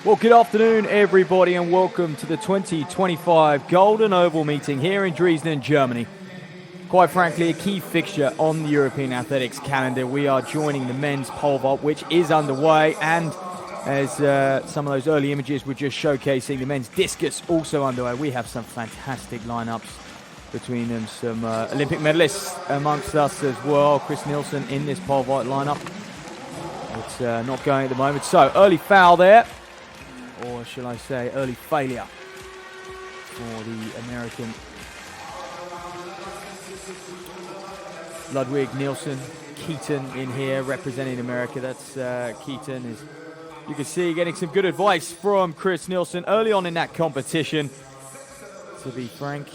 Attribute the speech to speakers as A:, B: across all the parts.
A: Well, good afternoon, everybody, and welcome to the 2025 Golden Oval meeting here in Dresden, Germany. Quite frankly, a key fixture on the European athletics calendar. We are joining the men's pole vault, which is underway, and as some of those early images were just showcasing, the men's discus also underway. We have some fantastic lineups between them, some Olympic medalists amongst us as well. Chris Nilsen in this pole vault lineup. It's not going at the moment, so early foul there. Or shall I say, early failure for the American Ludwig Nilsen. Keaton in here representing America. That's Keaton. Is, you can see, getting some good advice from Chris Nilsen early on in that competition, to be frank.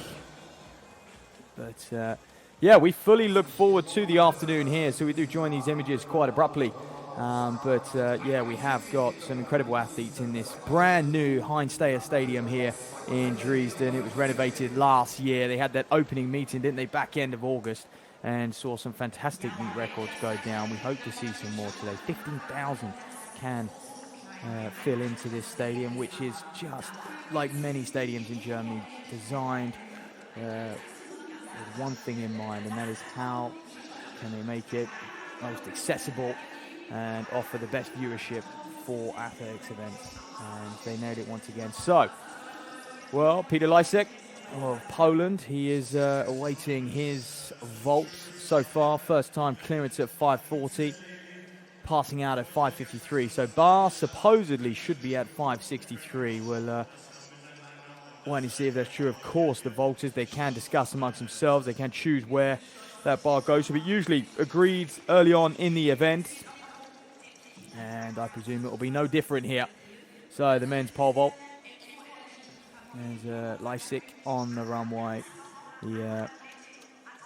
A: But yeah, we fully look forward to the afternoon here, so we do join these images quite abruptly. Yeah, we have got some incredible athletes in this brand new Heinz Steyr Stadium here in Dresden. It was renovated last year. They had that opening meeting, didn't they, back end of August, and saw some fantastic meet records go down. We hope to see some more today. 15,000 can fill into this stadium, which is just like many stadiums in Germany, designed with one thing in mind, and that is how can they make it most accessible and offer the best viewership for athletics events. And they nailed it once again. So, well, Peter Lisek of Poland, he is awaiting his vault so far. First time clearance at 540, passing out at 553. So bar supposedly should be at 563. We'll wait and see if that's true. Of course, the vaulters, they can discuss amongst themselves. They can choose where that bar goes. So it usually agreed early on in the event. And I presume it will be no different here. So the men's pole vault. There's Lisek on the runway. The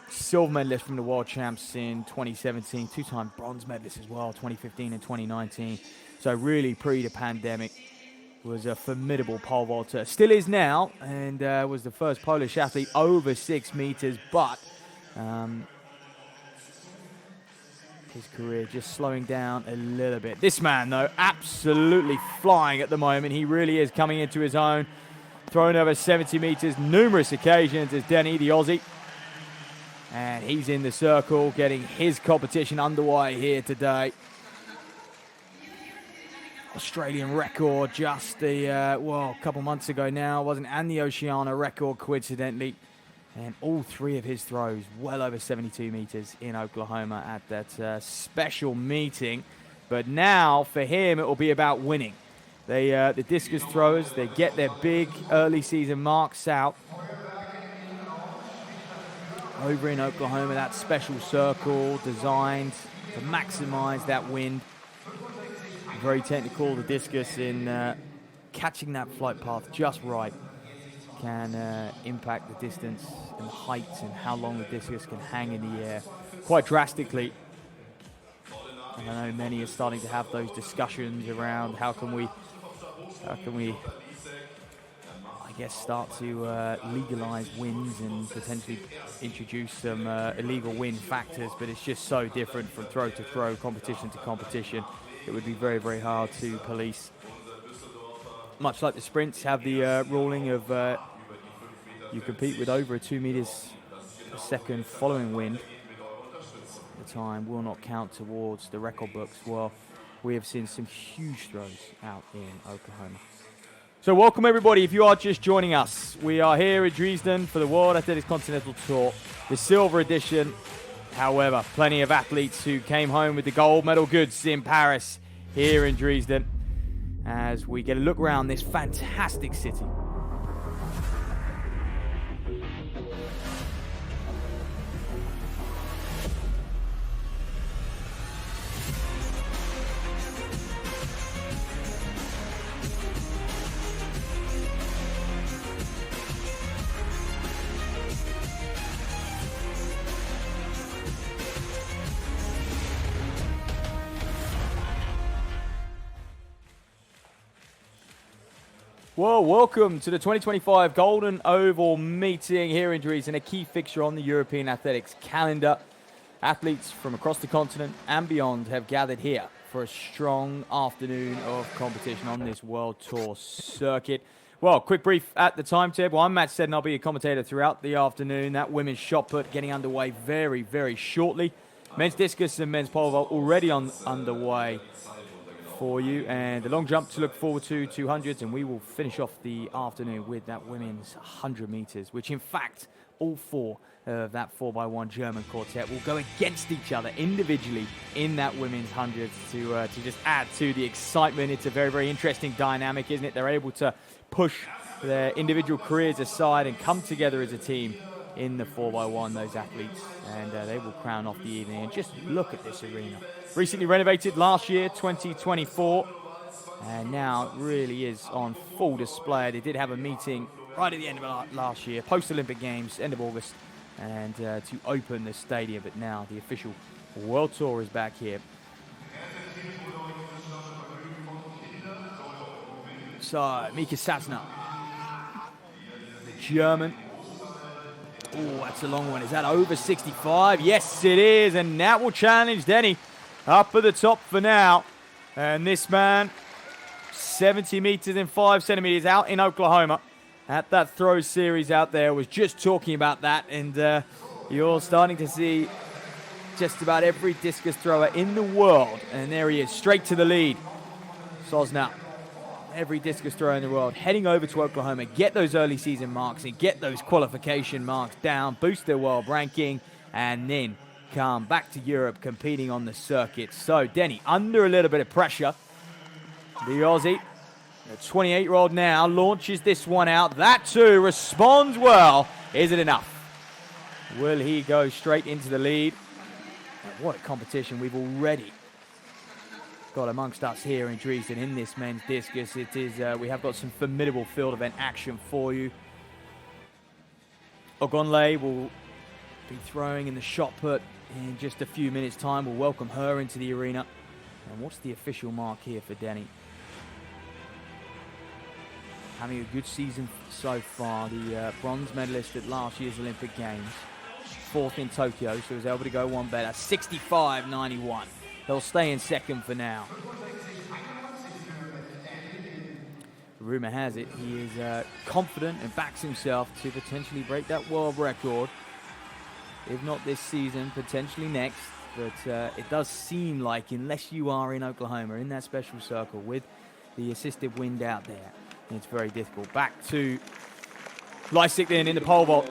A: silver medalist from the World Champs in 2017. Two-time bronze medalist as well, 2015 and 2019. So really pre the pandemic. Was a formidable pole vaulter. Still is now. And was the first Polish athlete over 6 meters. But his career just slowing down a little bit. This man, though, absolutely flying at the moment. He really is coming into his own. Thrown over 70 meters numerous occasions as Denny, the Aussie. And he's in the circle, getting his competition underway here today. Australian record just a couple months ago now, wasn't, and the Oceania record coincidentally. And all three of his throws well over 72 meters in Oklahoma at that special meeting. But now, for him, it will be about winning. They, the discus throwers, they get their big early season marks out. Over in Oklahoma, that special circle designed to maximize that wind. Very technical, the discus, in catching that flight path just right. Can impact the distance and height and how long the discus can hang in the air quite drastically. And I know many are starting to have those discussions around how can we I guess start to legalize wins and potentially introduce some illegal win factors, but it's just so different from throw to throw, competition to competition. It would be very, very hard to police. Much like the sprints have the ruling of you compete with over 2 meters per second following wind. The time will not count towards the record books. Well, we have seen some huge throws out in Oklahoma. So welcome everybody if you are just joining us. We are here at Dresden for the World Athletics Continental Tour, the silver edition. However, plenty of athletes who came home with the gold medal goods in Paris here in Dresden, as we get a look around this fantastic city. Well, welcome to the 2025 Golden Oval meeting here in Dresden, a key fixture on the European athletics calendar. Athletes from across the continent and beyond have gathered here for a strong afternoon of competition on this World Tour circuit. Well, quick brief at the timetable. I'm Matt Seddon. I'll be a commentator throughout the afternoon. That women's shot put getting underway very, very shortly. Men's discus and men's pole vault already underway for you. And the long jump to look forward to, 200s. And we will finish off the afternoon with that women's 100 meters, which in fact, all four of that 4x1 German quartet will go against each other individually in that women's hundreds to just add to the excitement. It's a very, very interesting dynamic, isn't it? They're able to push their individual careers aside and come together as a team in the 4x1, those athletes, and they will crown off the evening. And just look at this arena. Recently renovated last year, 2024, and now it really is on full display. They did have a meeting right at the end of last year, post-Olympic Games, end of August, and to open the stadium. But now the official World Tour is back here. So, Mika Sassner, the German. Oh, that's a long one. Is that over 65? Yes, it is. And that will challenge Denny up at the top for now. And this man, 70 meters and 5 centimeters out in Oklahoma at that throw series out there. Was just talking about that. And you're starting to see just about every discus thrower in the world. And there he is, straight to the lead. Sosna. Every discus thrower in the world heading over to Oklahoma, get those early season marks and get those qualification marks down, boost their world ranking, and then come back to Europe competing on the circuit. So Denny under a little bit of pressure. The Aussie, the 28-year-old now, launches this one out. That too responds well. Is it enough? Will he go straight into the lead? What a competition we've already got amongst us here in Dresden in this men's discus. It is we have got some formidable field event action for you. Ogonle will be throwing in the shot put in just a few minutes time. We'll welcome her into the arena. And what's the official mark here for Denny? Having a good season so far. The bronze medalist at last year's Olympic Games, 4th in Tokyo, so was able to go one better, 65.91. They'll stay in second for now. Rumor has it he is confident and backs himself to potentially break that world record. If not this season, potentially next. But it does seem like, unless you are in Oklahoma, in that special circle with the assisted wind out there, it's very difficult. Back to Lysick then in the pole vault.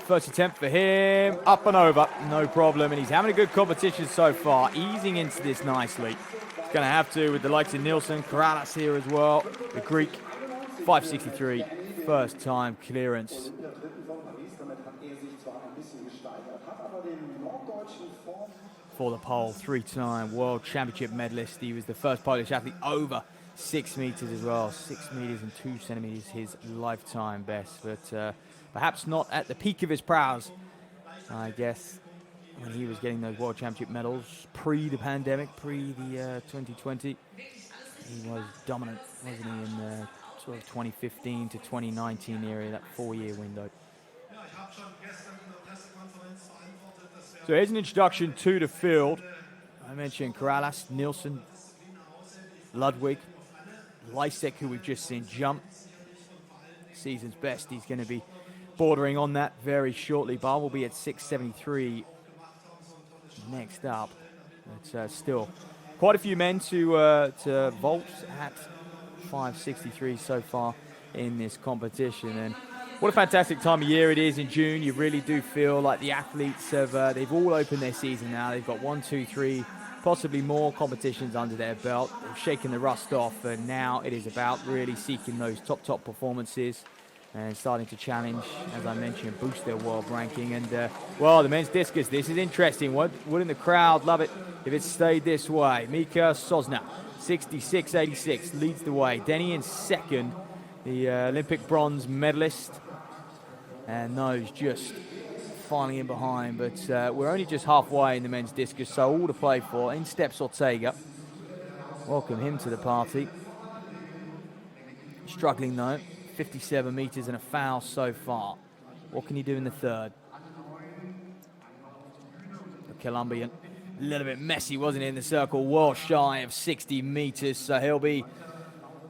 A: First attempt for him, up and over, no problem, and he's having a good competition so far, easing into this nicely. He's going to have to with the likes of Nilsen, Karalis here as well, the Greek, 563, first time clearance. For the pole, 3-time world championship medalist. He was the first Polish athlete over 6 meters as well, 6 meters and 2 centimeters, his lifetime best, but perhaps not at the peak of his prowess, I guess, when he was getting those World Championship medals pre the pandemic, pre the 2020. He was dominant, wasn't he, in the sort of 2015 to 2019 area, that 4-year window. So here's an introduction to the field. I mentioned Karalis, Nilsen, Ludwig, Lysick, who we've just seen jump. Season's best, he's going to be bordering on that very shortly. Bar will be at 673 next up. But still quite a few men to vault at 563 so far in this competition. And what a fantastic time of year it is in June. You really do feel like the athletes have, they've all opened their season now. They've got 1, 2, 3, possibly more competitions under their belt. They've shaken the rust off, and now it is about really seeking those top performances and starting to challenge, as I mentioned, boost their world ranking. And, well, the men's discus, this is interesting. Wouldn't the crowd love it if it stayed this way? Mika Sosna, 66.86, leads the way. Denny in second, the Olympic bronze medalist. And those just filing in behind. But we're only just halfway in the men's discus, so all to play for. In steps Ortega. Welcome him to the party. Struggling, though. 57 meters and a foul so far. What can he do in the third? The Colombian A little bit messy, wasn't it, in the circle? Well shy of 60 meters, so he'll be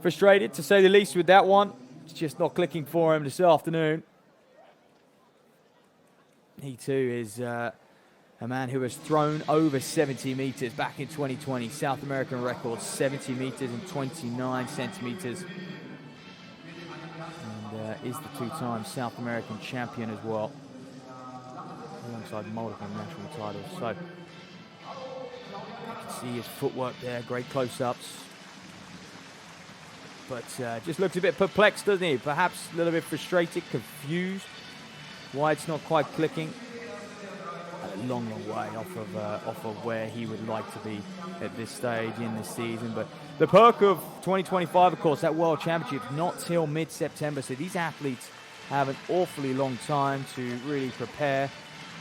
A: frustrated, to say the least, with that one. It's just not clicking for him this afternoon. He, too, is a man who has thrown over 70 meters back in 2020. South American record, 70 meters and 29 centimeters. And is the two-time South American champion as well, alongside multiple national titles. So you can see his footwork there, great close-ups. But just looks a bit perplexed, doesn't he? Perhaps a little bit frustrated, confused why it's not quite clicking. A long, long way off of where he would like to be at this stage in the season. But the perk of 2025, of course, that World Championship, not till mid-September. So these athletes have an awfully long time to really prepare.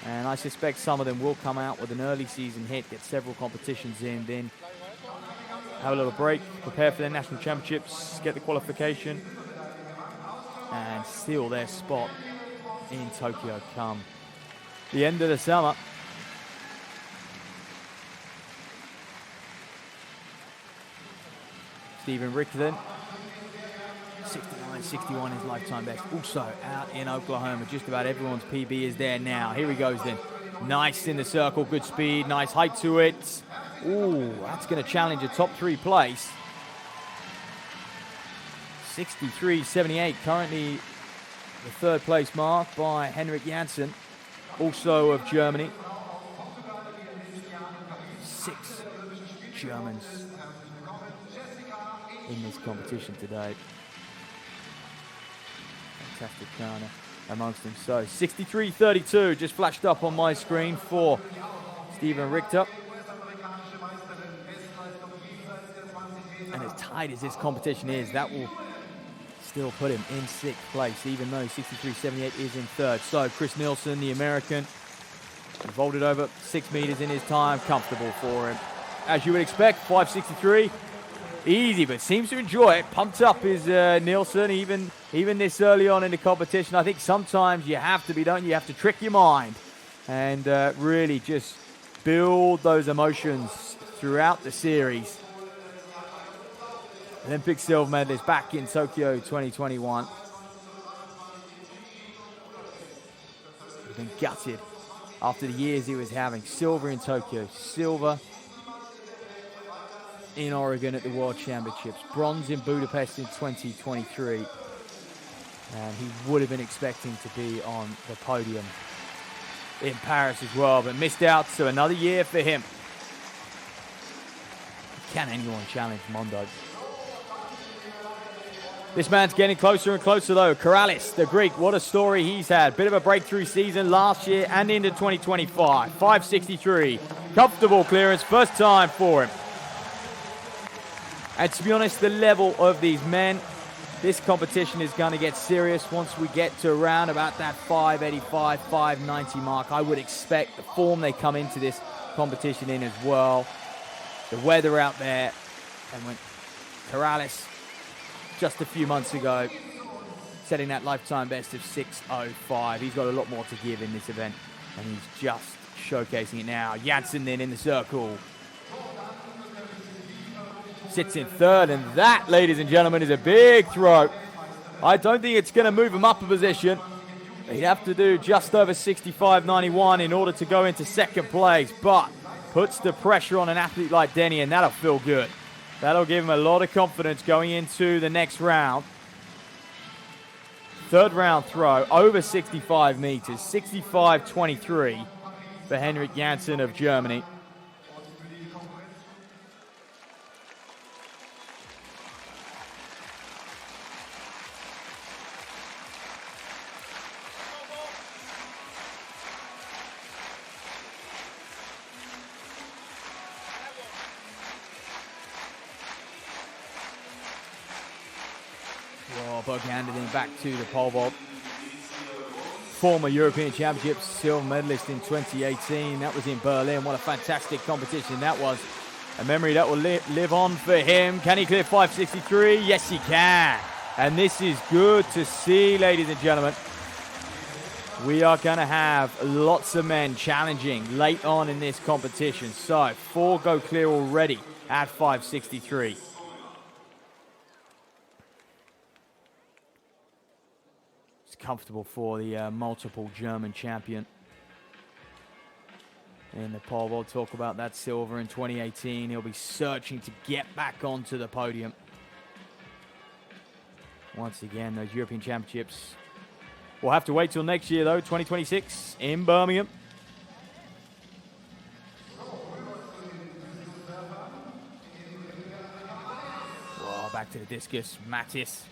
A: And I suspect some of them will come out with an early season hit, get several competitions in, then have a little break, prepare for their national championships, get the qualification, and seal their spot in Tokyo come the end of the summer. Stephen Richter, 69.61 his lifetime best. Also out in Oklahoma, just about everyone's PB is there now. Here he goes then. Nice in the circle, good speed, nice height to it. Ooh, that's going to challenge a top 3 place. 63.78, currently the 3rd place mark by Henrik Janssen, also of Germany. 6 Germans in this competition today. Fantastic corner amongst them. So 63.32 just flashed up on my screen for Stephen Richter. And as tight as this competition is, that will still put him in 6th place, even though 63.78 is in 3rd. So Chris Nilsen, the American, vaulted over 6 meters in his time. Comfortable for him. As you would expect, 5.63. Easy, but seems to enjoy it. Pumped up is Nilsen, even this early on in the competition. I think sometimes you have to be, don't you? You have to trick your mind and really just build those emotions throughout the series. Olympic silver medalist back in Tokyo 2021. He's been gutted after the years he was having. Silver in Tokyo, silver in Oregon at the World Championships, bronze in Budapest in 2023. And he would have been expecting to be on the podium in Paris as well, but missed out, so another year for him. Can anyone challenge Mondo? This man's getting closer and closer though. Karalis, the Greek, what a story he's had. Bit of a breakthrough season last year and into 2025. 5.63, comfortable clearance, first time for him. And to be honest, the level of these men, this competition is going to get serious once we get to around about that 5.85, 5.90 mark. I would expect the form they come into this competition in as well. The weather out there, and when Karalis, just a few months ago, setting that lifetime best of 6.05. He's got a lot more to give in this event, and he's just showcasing it now. Janssen then in the circle. Sits in 3rd, and that, ladies and gentlemen, is a big throw. I don't think it's going to move him up a position. He'd have to do just over 65.91 in order to go into 2nd place, but puts the pressure on an athlete like Denny, and that'll feel good. That'll give him a lot of confidence going into the next round. 3rd round throw, over 65 meters, 65.23 for Henrik Janssen of Germany. Handed him back to the pole vault. Former European Championships silver medalist in 2018. That was in Berlin. What a fantastic competition that was. A memory that will live on for him. Can he clear 5.63? Yes, he can. And this is good to see, ladies and gentlemen. we are going to have lots of men challenging late on in this competition. So 4 go clear already at 563. It's comfortable for the multiple German champion. In the pole, we'll talk about that silver in 2018. He'll be searching to get back onto the podium. Once again, those European Championships. We'll have to wait till next year, though, 2026 in Birmingham. Oh, back to the discus. Mattis.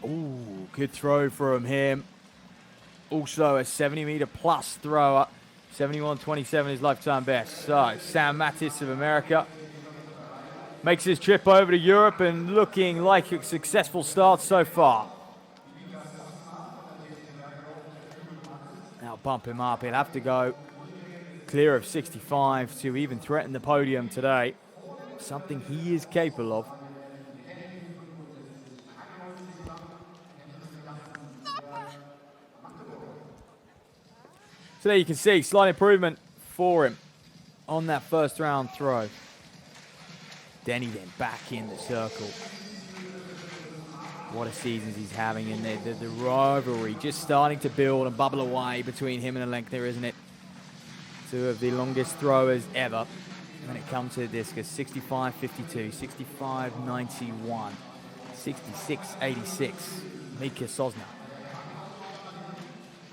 A: Ooh, good throw from him. Also a 70-meter plus thrower. 71.27 his lifetime best. So, Sam Mattis of America makes his trip over to Europe and looking like a successful start so far. Now bump him up. He'll have to go clear of 65 to even threaten the podium today. Something he is capable of. So there you can see, slight improvement for him on that first round throw. Denny then back in the circle. What a season he's having in there. The rivalry just starting to build and bubble away between him and the length there, isn't it? 2 of the longest throwers ever when it comes to the discus. 65.52, 65.91, 66.86. Mika Sosna.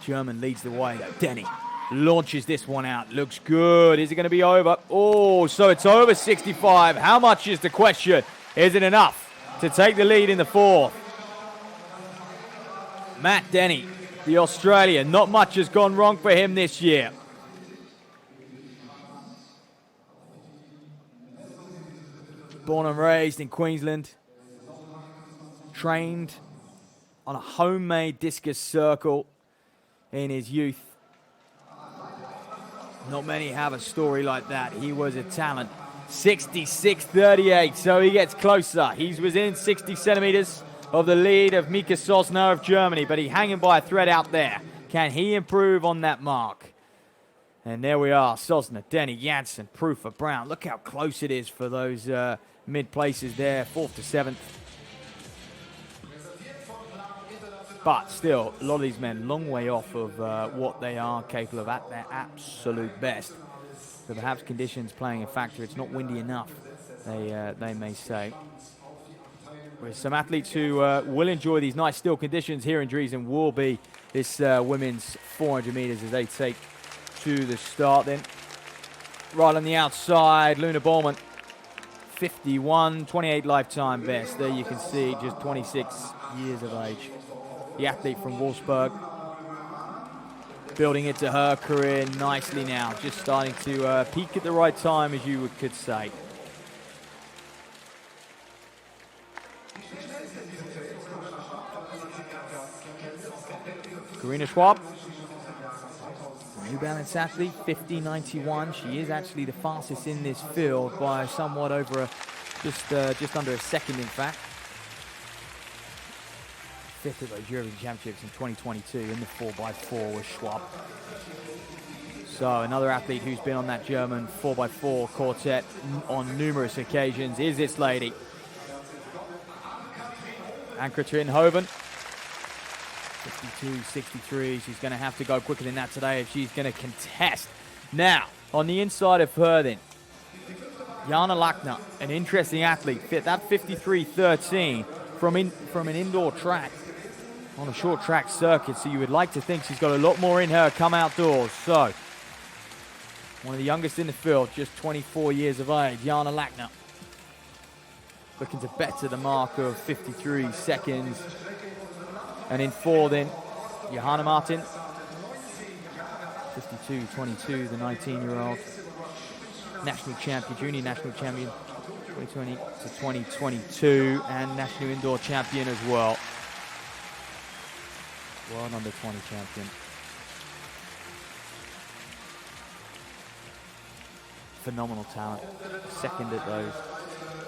A: German leads the way though. Denny launches this one out. Looks good. Is it going to be over? Oh, so it's over 65. How much is the question? Is it enough to take the lead in the 4th? Matt Denny, the Australian. Not much has gone wrong for him this year. Born and raised in Queensland. Trained on a homemade discus circle in his youth. Not many have a story like that. He was a talent. 66.38, so he gets closer. He's within 60 centimeters of the lead of Mika Sosna of Germany, but he's hanging by a thread out there. Can he improve on that mark? And there we are. Sosna, Denny, Janssen, Prufer, Brown. Look how close it is for those mid-places there, 4th to 7th. But still, a lot of these men, long way off of what they are capable of at their absolute best. So perhaps conditions playing a factor. It's not windy enough, they may say. With some athletes who will enjoy these nice still conditions here in Dresden will be this women's 400 meters as they take to the start then. Right on the outside, Luna Bowman, 51.28 lifetime best. There you can see just 26 years of age. The athlete from Wolfsburg, building into her career nicely now, just starting to peak at the right time, as you could say. Karina Schwab, New Balance athlete, 50.91. She is actually the fastest in this field by somewhat over just under a second, in fact. 5th of those European Championships in 2022 in the 4x4 with Schwab. So another athlete who's been on that German 4x4 quartet on numerous occasions is this lady. Ann-Katrin Hoven, 52.63. She's going to have to go quicker than that today if she's going to contest. Now, on the inside of her then, Jana Lackner, an interesting athlete, fit that 53.13 from an indoor track on a short track circuit, so you would like to think she's got a lot more in her come outdoors. So, one of the youngest in the field, just 24 years of age, Jana Lackner, looking to better the mark of 53 seconds. And in 4 then, Johanna Martin, 52.22, the 19-year-old national champion, junior national champion, 2020 to 2022, and national indoor champion as well. World under 20 champion. Phenomenal talent. Second at those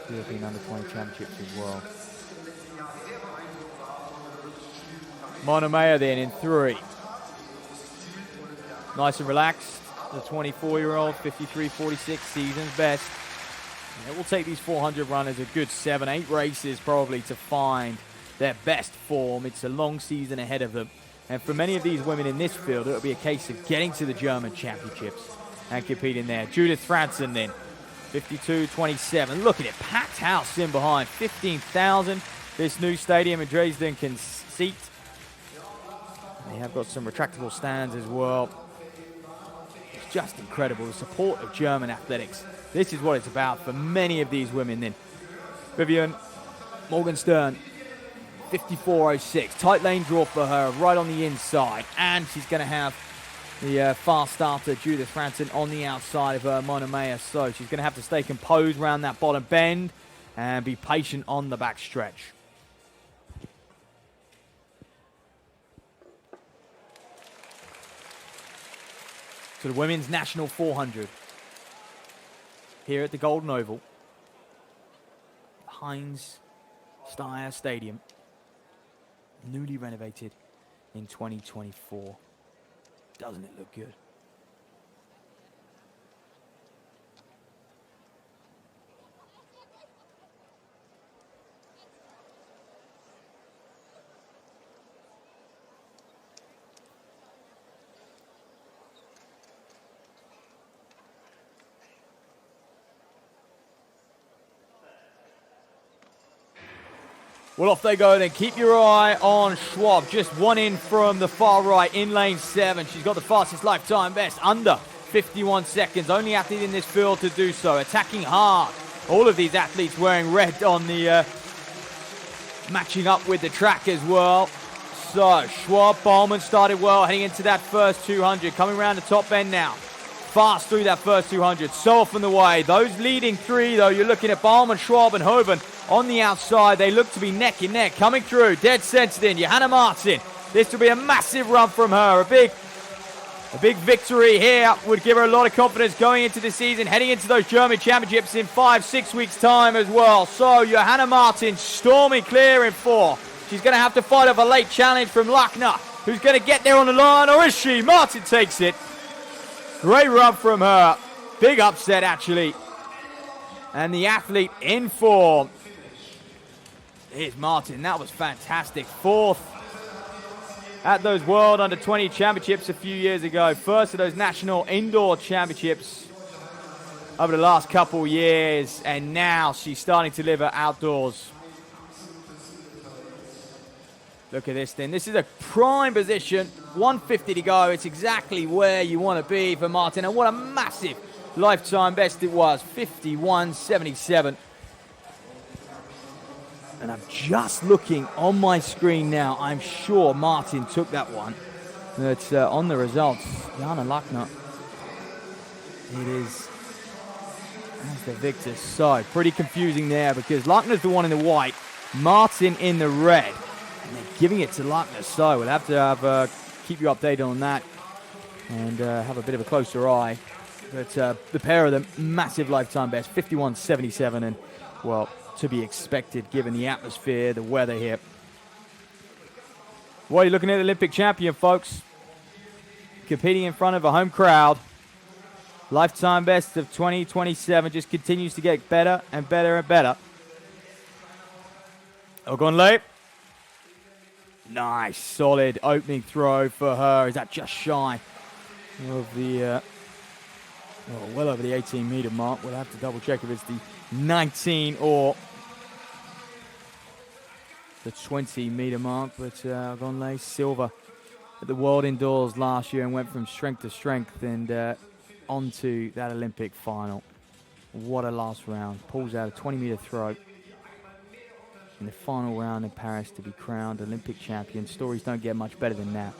A: European under 20 championships as well. Monomea then in 3. Nice and relaxed. The 24-year-old, 53-46, season's best. And it will take these 400 runners a good 7-8 races probably to find their best form. It's a long season ahead of them. And for many of these women in this field, it'll be a case of getting to the German championships and competing there. Judith Frantzen then, 52-27. Look at it, packed house in behind. 15,000 this new stadium in Dresden can seat. They have got some retractable stands as well. It's just incredible, the support of German athletics. This is what it's about for many of these women then. Vivian Morgenstern, 54.06. Tight lane draw for her, right on the inside. And she's going to have the fast starter, Judith Frantzen, on the outside of her, Monomea. So she's going to have to stay composed around that bottom bend and be patient on the back stretch. So the women's national 400 here at the Golden Oval, Heinz Steyr Stadium, newly renovated in 2024. Doesn't it look good? Well, off they go then. Keep your eye on Schwab. Just one in from the far right in lane 7. She's got the fastest lifetime best, under 51 seconds. Only athlete in this field to do so. Attacking hard. All of these athletes wearing red on the matching up with the track as well. So Schwab, Bowman started well, heading into that first 200. Coming around the top end now. Fast through that first 200. So off in the way. Those leading 3, though, you're looking at Bowman, Schwab, and Hoban. On the outside, they look to be neck and neck. Coming through, dead centered in, Johanna Martin. This will be a massive run from her. A big victory here would give her a lot of confidence going into the season, heading into those German championships in 5-6 weeks' time as well. So Johanna Martin, stormy clear in 4. She's going to have to fight off a late challenge from Lachner, who's going to get there on the line, or is she? Martin takes it. Great run from her. Big upset, actually. And the athlete in form. Here's Martin. That was fantastic. 4th at those World Under-20 Championships a few years ago. First of those National Indoor Championships over the last couple years. And now she's starting to deliver outdoors. Look at this thing. This is a prime position. 150 to go. It's exactly where you want to be for Martin. And what a massive lifetime best it was. 51.77. And I'm just looking on my screen now. I'm sure Martin took that one. That's on the results. Jana Lachner. It is as the victor. So pretty confusing there because Lachner's the one in the white. Martin in the red. And they're giving it to Lachner. So we'll have to keep you updated on that and have a bit of a closer eye. But the pair of them, massive lifetime best. 51.77 and, well, to be expected given the atmosphere, the weather here. Well, you're looking at the Olympic champion, folks. Competing in front of a home crowd. Lifetime best of 2027 just continues to get better and better and better. Ogonle. Nice, solid opening throw for her. Is that just shy of the, well over the 18-meter mark. We'll have to double check if it's the 19 or the 20-meter mark, but Gonley silver at the World Indoors last year and went from strength to strength and onto that Olympic final. What a last round. Pulls out a 20-meter throw in the final round in Paris to be crowned Olympic champion. Stories don't get much better than that.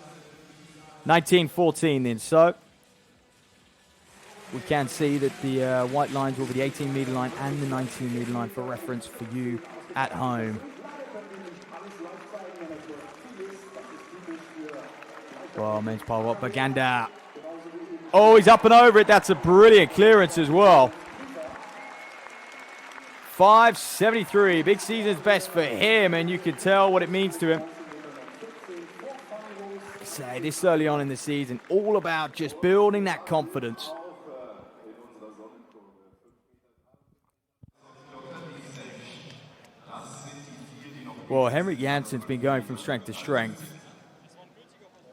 A: 19-14 then, so we can see that the white lines will be the 18-meter line and the 19-meter line for reference for you at home. Well, men's pole up, Baganda. Oh, he's up and over it. That's a brilliant clearance as well. 5.73, big season's best for him, and you can tell what it means to him. say, this early on in the season, all about just building that confidence. Well, Henrik Janssen's been going from strength to strength.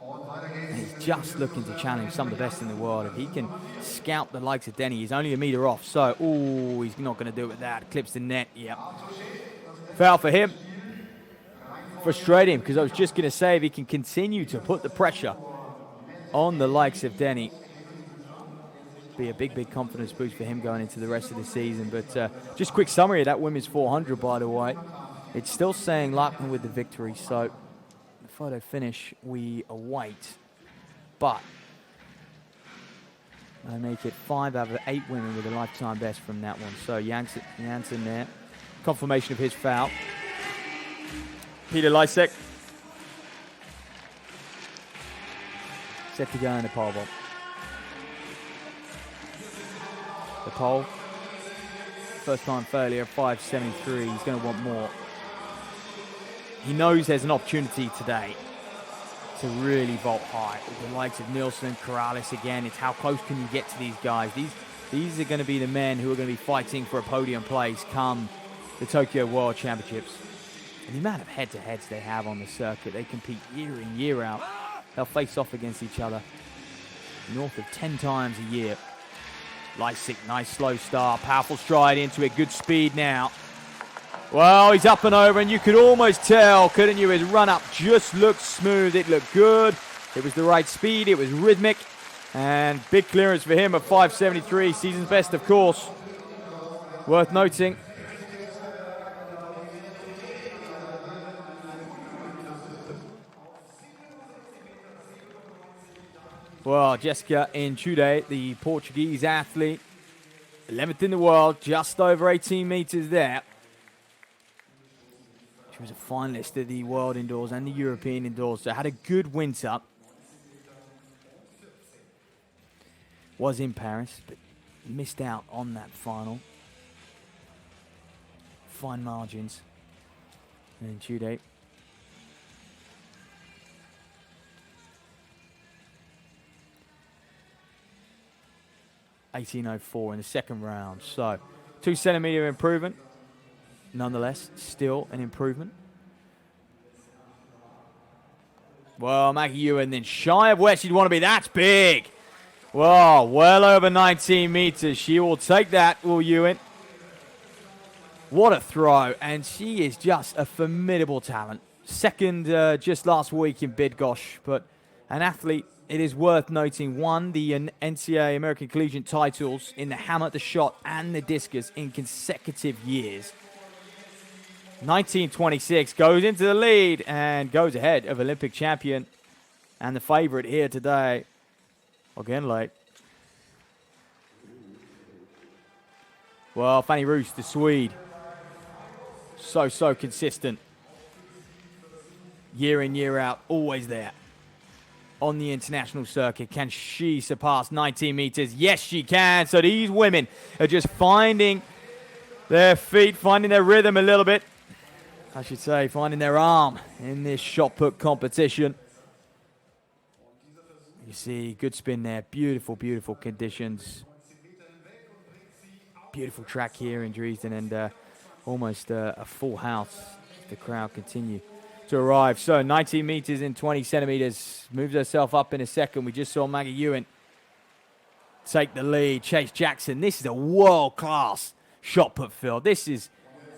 A: And he's just looking to challenge some of the best in the world. If he can scout the likes of Denny, he's only a meter off. So, oh, he's not going to do it with that. Clips the net, yep. Foul for him. Frustrating, because I was just going to say, if he can continue to put the pressure on the likes of Denny, be a big, big confidence boost for him going into the rest of the season. But just quick summary of that women's 400, by the way. It's still saying Alman with the victory, so the photo finish, we await. But I make it 5 out of 8 women with a lifetime best from that one. So Janssen there. Confirmation of his foul. Peter Lysek. Set to go in the pole vault. The pole. First time failure, 573. He's going to want more. He knows there's an opportunity today to really vault high. With the likes of Nilsen, Karalis again, it's how close can you get to these guys. These are going to be the men who are going to be fighting for a podium place come the Tokyo World Championships. And the amount of head-to-heads they have on the circuit, they compete year in, year out. They'll face off against each other north of 10 times a year. Lysik, nice slow start, powerful stride into it, good speed now. Well, he's up and over, and you could almost tell, couldn't you? His run-up just looked smooth. It looked good. It was the right speed. It was rhythmic. And big clearance for him at 573. Season's best, of course. Worth noting. Well, Jessica Inchude, the Portuguese athlete, 11th in the world, just over 18 meters there. She was a finalist at the World Indoors and the European Indoors, so had a good winter. Was in Paris, but missed out on that final. Fine margins. And Inchude. (18.04) in the second round, so 2 centimeter improvement. Nonetheless, still an improvement. Well, Maggie Ewan then shy of where she'd want to be. That's big. Well, well over 19 meters. She will take that, will Ewan. What a throw. And she is just a formidable talent. Second just last week in Bydgoszcz, but an athlete, it is worth noting, won the NCAA American Collegiate titles in the hammer, the shot, and the discus in consecutive years. 1926 goes into the lead and goes ahead of Olympic champion and the favorite here today, again late. Well, Fanny Roos, the Swede, so consistent. Year in, year out, always there on the international circuit. Can she surpass 19 meters? Yes, she can. So these women are just finding their feet, finding their rhythm a little bit. I should say, finding their arm in this shot put competition. You see, good spin there. Beautiful, beautiful conditions. Beautiful track here in Dresden, and almost a full house. The crowd continue to arrive. So 19 meters in 20 centimeters. Moves herself up in a second. We just saw Maggie Ewan take the lead. Chase Jackson. This is a world-class shot put field. This is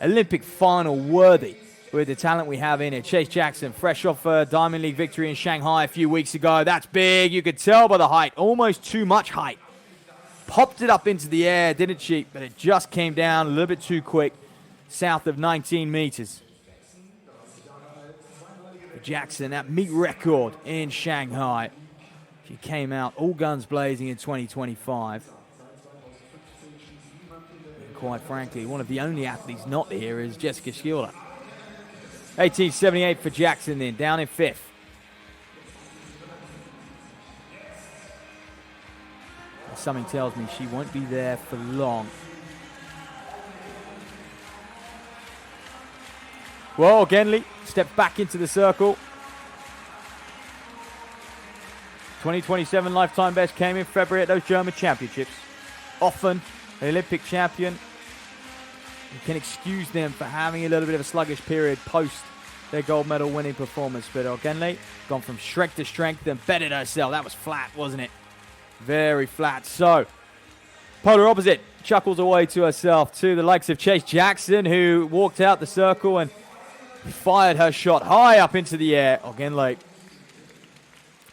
A: Olympic final worthy with the talent we have in it. Chase Jackson, fresh off a Diamond League victory in Shanghai a few weeks ago. That's big. You could tell by the height. Almost too much height. Popped it up into the air, didn't she? But it just came down a little bit too quick, south of 19 meters. Jackson, that meet record in Shanghai. She came out all guns blazing in 2025. And quite frankly, one of the only athletes not here is Jessica Schuyler. 1878 for Jackson then, down in 5th. Something tells me she won't be there for long. Well, Genley steps back into the circle. 2027 lifetime best came in February at those German championships. Often an Olympic champion. You can excuse them for having a little bit of a sluggish period post their gold medal winning performance. But Ogenle gone from strength to strength and bettered herself. That was flat, wasn't it? Very flat. So, polar opposite chuckles away to herself to the likes of Chase Jackson, who walked out the circle and fired her shot high up into the air. Ogenle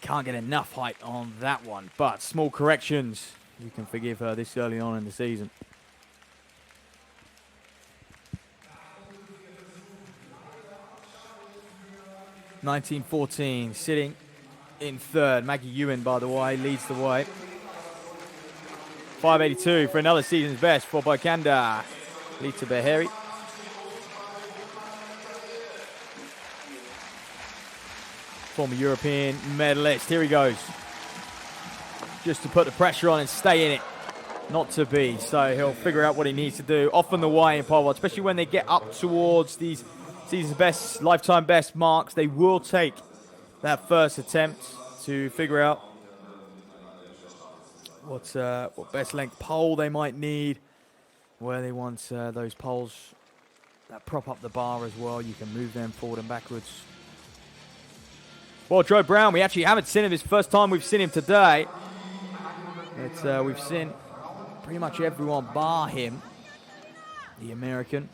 A: can't get enough height on that one, but small corrections. You can forgive her this early on in the season. (1914) sitting in third. Maggie Ewan, by the way, leads the way. 582 for another season's best for Boykanda. Lita Beheri. Former European medalist. Here he goes. Just to put the pressure on and stay in it. Not to be. So he'll figure out what he needs to do. Often the way in pole vault, especially when they get up towards these season's best, lifetime best marks, they will take that first attempt to figure out what best length pole they might need, where they want those poles that prop up the bar as well. You can move them forward and backwards. Well, Joe Brown, we actually haven't seen him. It's the first time we've seen him today. We've seen pretty much everyone bar him, the American.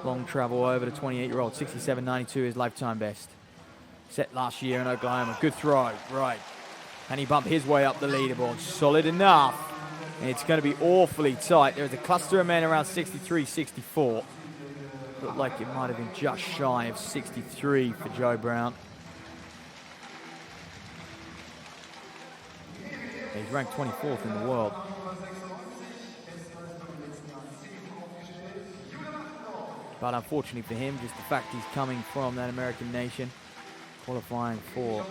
A: Long travel over the 28-year-old, 67.92 his lifetime best. Set last year in Oklahoma. Good throw, right. And he bumped his way up the leaderboard. Solid enough. And it's going to be awfully tight. There's a cluster of men around 63, 64. Looked like it might have been just shy of 63 for Joe Brown. He's ranked 24th in the world. But unfortunately for him, just the fact he's coming from that American nation, qualifying for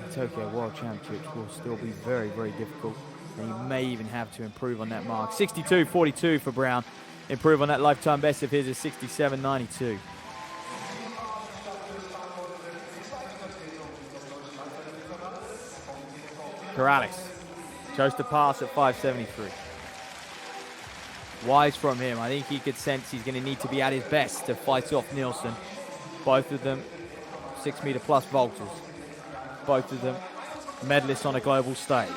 A: the Tokyo World Championships will still be very, very difficult. And he may even have to improve on that mark. 62.42 for Brown. Improve on that lifetime best of his is 67.92. Karalis chose to pass at 5.73. Wise from him. I think he could sense he's going to need to be at his best to fight off Nilsen. Both of them 6-meter plus vaulters. Both of them medalists on a global stage.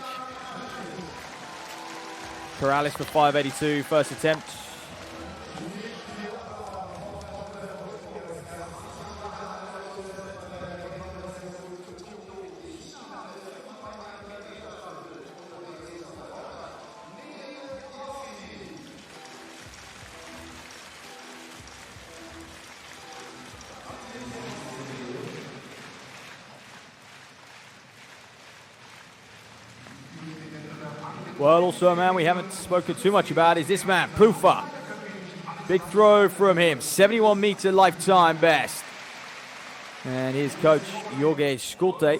A: Karalis for 5.82, first attempt. Well, also a man we haven't spoken too much about is this man, Prufa. Big throw from him, 71-meter lifetime best. And his coach, Jorge Schulte,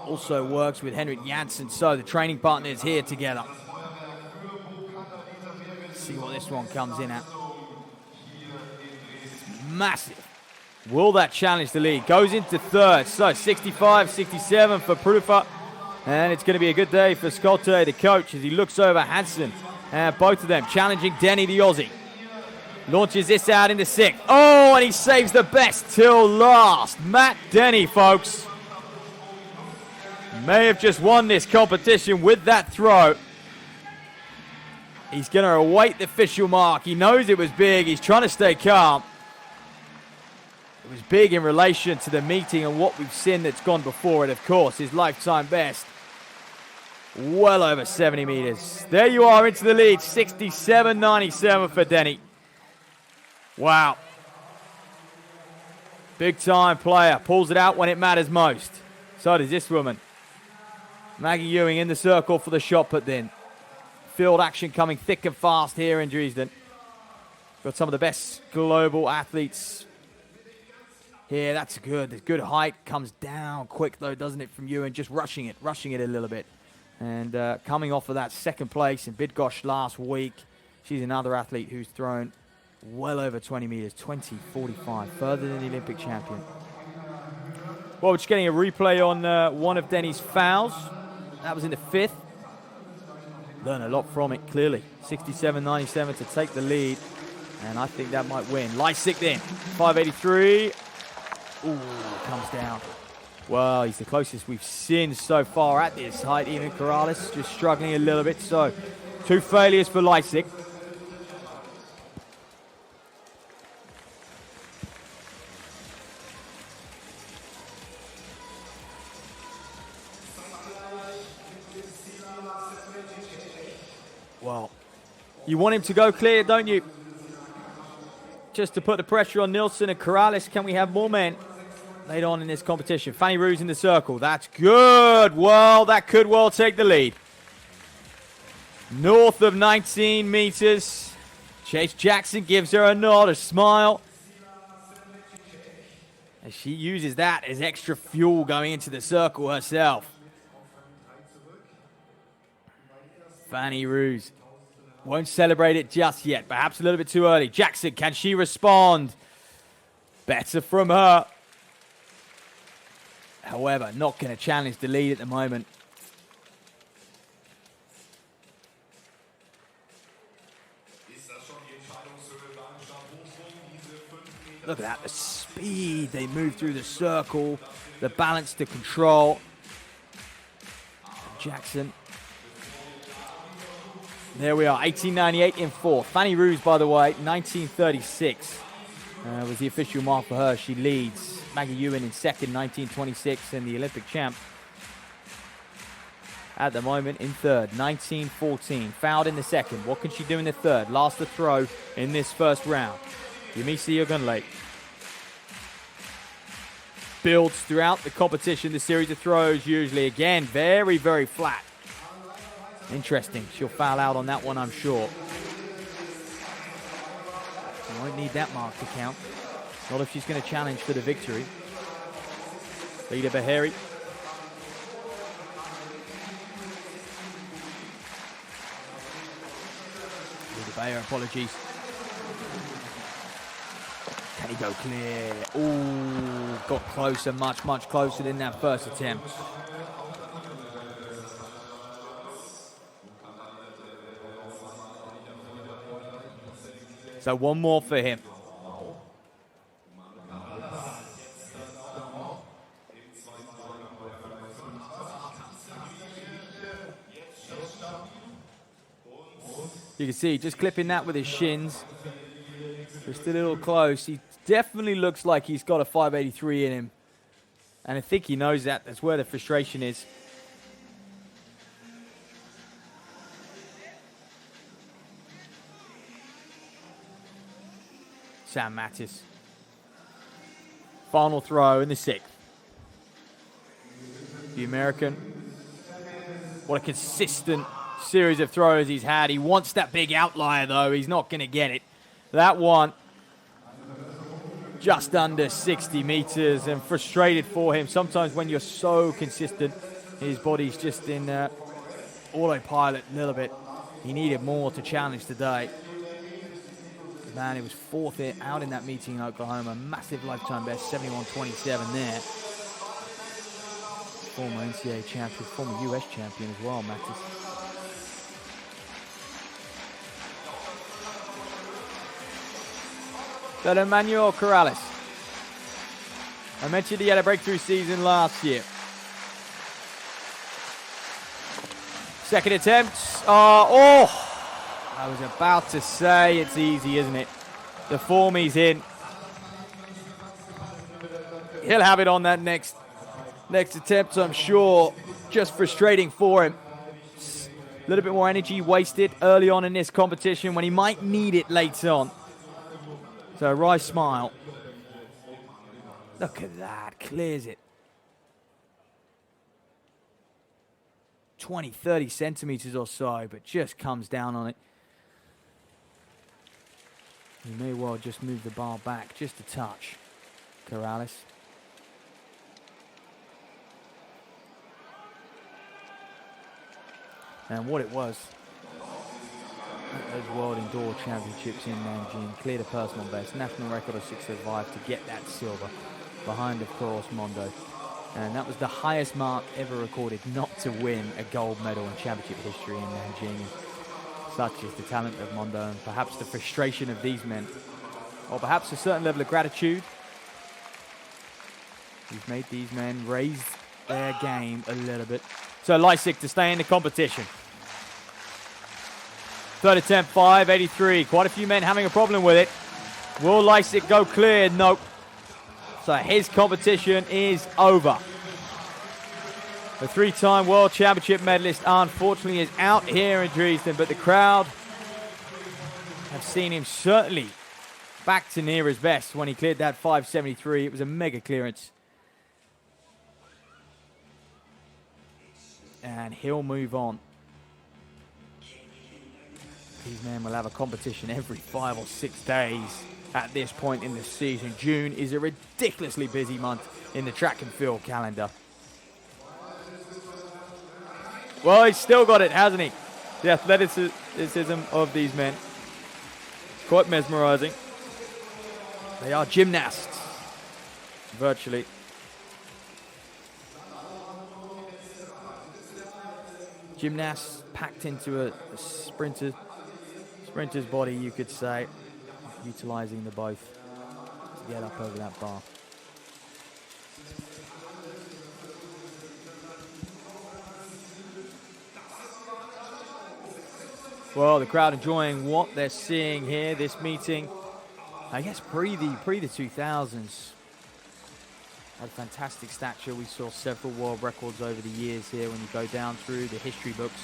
A: also works with Henrik Janssen, so the training partners here together. Let's see what this one comes in at. Massive. Will that challenge the lead? Goes into third, so 65, 67 for Prufa. And it's going to be a good day for Schulte, the coach, as he looks over Hansen. And both of them challenging Denny, the Aussie. Launches this out into sixth. Oh, and he saves the best till last. Matt Denny, folks. May have just won this competition with that throw. He's going to await the official mark. He knows it was big. He's trying to stay calm. It was big in relation to the meeting and what we've seen that's gone before it, of course. His lifetime best. Well over 70 meters. There you are into the lead. 67.97 for Denny. Wow. Big time player. Pulls it out when it matters most. So does this woman. Maggie Ewing in the circle for the shot put in. Field action coming thick and fast here in Dresden. Got some of the best global athletes here. That's good. There's good height. Comes down quick though, doesn't it, from Ewing? Just rushing it a little bit. And coming off of that second place in Bydgoszcz last week, she's another athlete who's thrown well over 20 meters, 20.45, further than the Olympic champion. Well, we're just getting a replay on one of Denny's fouls. That was in the 5th. Learn a lot from it, clearly. 67-97 to take the lead. And I think that might win. Leipzig then, 583. Ooh, comes down. Well, he's the closest we've seen so far at this height. Even Karalis just struggling a little bit. So, 2 failures for Leipzig. Well, you want him to go clear, don't you? Just to put the pressure on Nilsen and Karalis. Can we have more men later on in this competition? Fanny Ruse in the circle. That's good. Well, that could well take the lead. North of 19 meters. Chase Jackson gives her a nod, a smile. As she uses that as extra fuel going into the circle herself. Fanny Ruse won't celebrate it just yet. Perhaps a little bit too early. Jackson, can she respond? Better from her. However, not going to challenge the lead at the moment. Look at that, the speed they move through the circle, the balance, the control. Jackson. There we are, 1898 in 4th. Fanny Ruse, by the way, 1936 was the official mark for her. She leads. Maggie Ewan in 2nd, 1926, and the Olympic champ at the moment in 3rd, 1914. Fouled in the 2nd. What can she do in the 3rd? Last to throw in this 1st round. Yemisi Ogunlate. Builds throughout the competition, the series of throws usually. Again, very, very flat. Interesting. She'll foul out on that one, I'm sure. She won't need that mark to count. Not if she's going to challenge for the victory. Lida Bahari. Lida Bayer, apologies. Can he go clear? Ooh, got closer, much, much closer than that first attempt. So one more for him. You can see just clipping that with his shins. Just a little close. He definitely looks like he's got a 583 in him. And I think he knows that. That's where the frustration is. Sam Mattis. Final throw in the 6th. The American. What a consistent series of throws he's had. He wants that big outlier, though. He's not going to get it. That one, just under 60 meters, and frustrated for him. Sometimes when you're so consistent, his body's just in autopilot a little bit. He needed more to challenge today. Man, he was 4th out in that meeting in Oklahoma. Massive lifetime best, 71.27 there. Former NCAA champion, former US champion as well, Mattis. So Emmanuel Karalis. I mentioned he had a breakthrough season last year. 2nd attempt. I was about to say it's easy, isn't it? The form he's in. He'll have it on that next attempt, I'm sure. Just frustrating for him. A little bit more energy wasted early on in this competition when he might need it later on. So, Rice smile. Look at that. Clears it. 20, 30 centimeters or so, but just comes down on it. He may well just move the bar back just a touch. Karalis. And what it was, those World Indoor Championships in Nanjing, cleared a personal best, national record of 6:05 to get that silver. Behind, of course, Mondo. And that was the highest mark ever recorded not to win a gold medal in championship history in Nanjing. Such is the talent of Mondo, and perhaps the frustration of these men, or perhaps a certain level of gratitude. He's made these men raise their game a little bit. So Leipzig to stay in the competition. Third attempt, 583. Quite a few men having a problem with it. Will Leipzig go clear? Nope. So his competition is over. The three-time World Championship medalist, unfortunately, is out here in Dresden, but the crowd have seen him certainly back to near his best when he cleared that 573. It was a mega clearance. And he'll move on. These men will have a competition every 5 or 6 days at this point in the season. June is a ridiculously busy month in the track and field calendar. Well, he's still got it, hasn't he? The athleticism of these men. Quite mesmerizing. They are gymnasts, virtually. Gymnasts packed into a sprinter's body, you could say, utilizing the both to get up over that bar. Well, the crowd enjoying what they're seeing here. This meeting, I guess, pre the 2000s. Had fantastic stature. We saw several world records over the years here when you go down through the history books.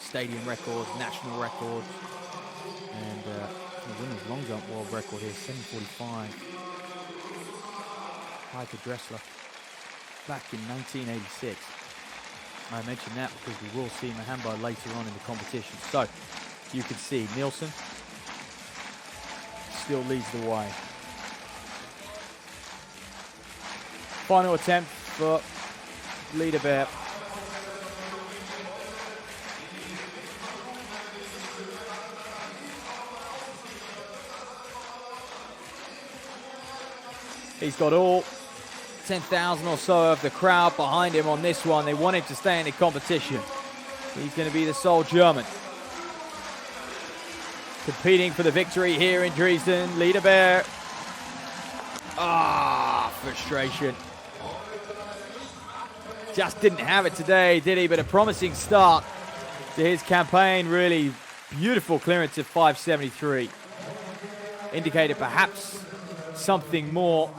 A: Stadium records, national records, and the women's long jump world record here, 7:45. Heike Dressler, back in 1986. I mentioned that because we will see Mahambo later on in the competition. So you can see Nilsen still leads the way. Final attempt for Liederberg. He's got all 10,000 or so of the crowd behind him on this one. They want him to stay in the competition. He's going to be the sole German competing for the victory here in Dresden. Liederberg. Frustration. Just didn't have it today, did he? But a promising start to his campaign. Really beautiful clearance of 573. Indicated perhaps something more.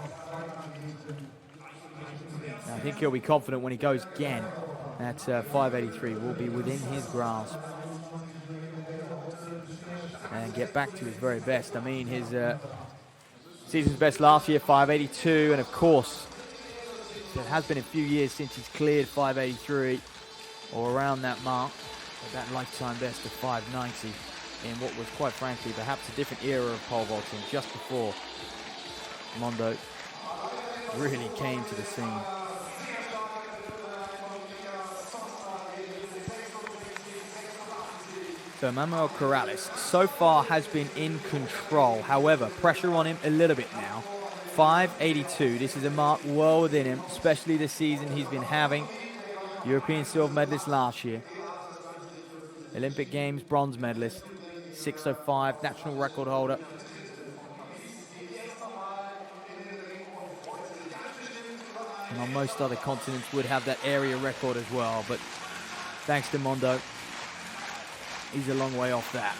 A: I think he'll be confident when he goes again. That 583 will be within his grasp. And get back to his very best. I mean, his season's best last year, 582. And of course, it has been a few years since he's cleared 583 or around that mark. But that lifetime best of 590 in what was, quite frankly, perhaps a different era of pole vaulting, just before Mondo really came to the scene. So Manuel Karalis so far has been in control. However, pressure on him a little bit now. 582, this is a mark well within him, especially the season he's been having. European silver medalist last year. Olympic Games bronze medalist. 605, national record holder. And on most other continents would have that area record as well, but thanks to Mondo, he's a long way off that.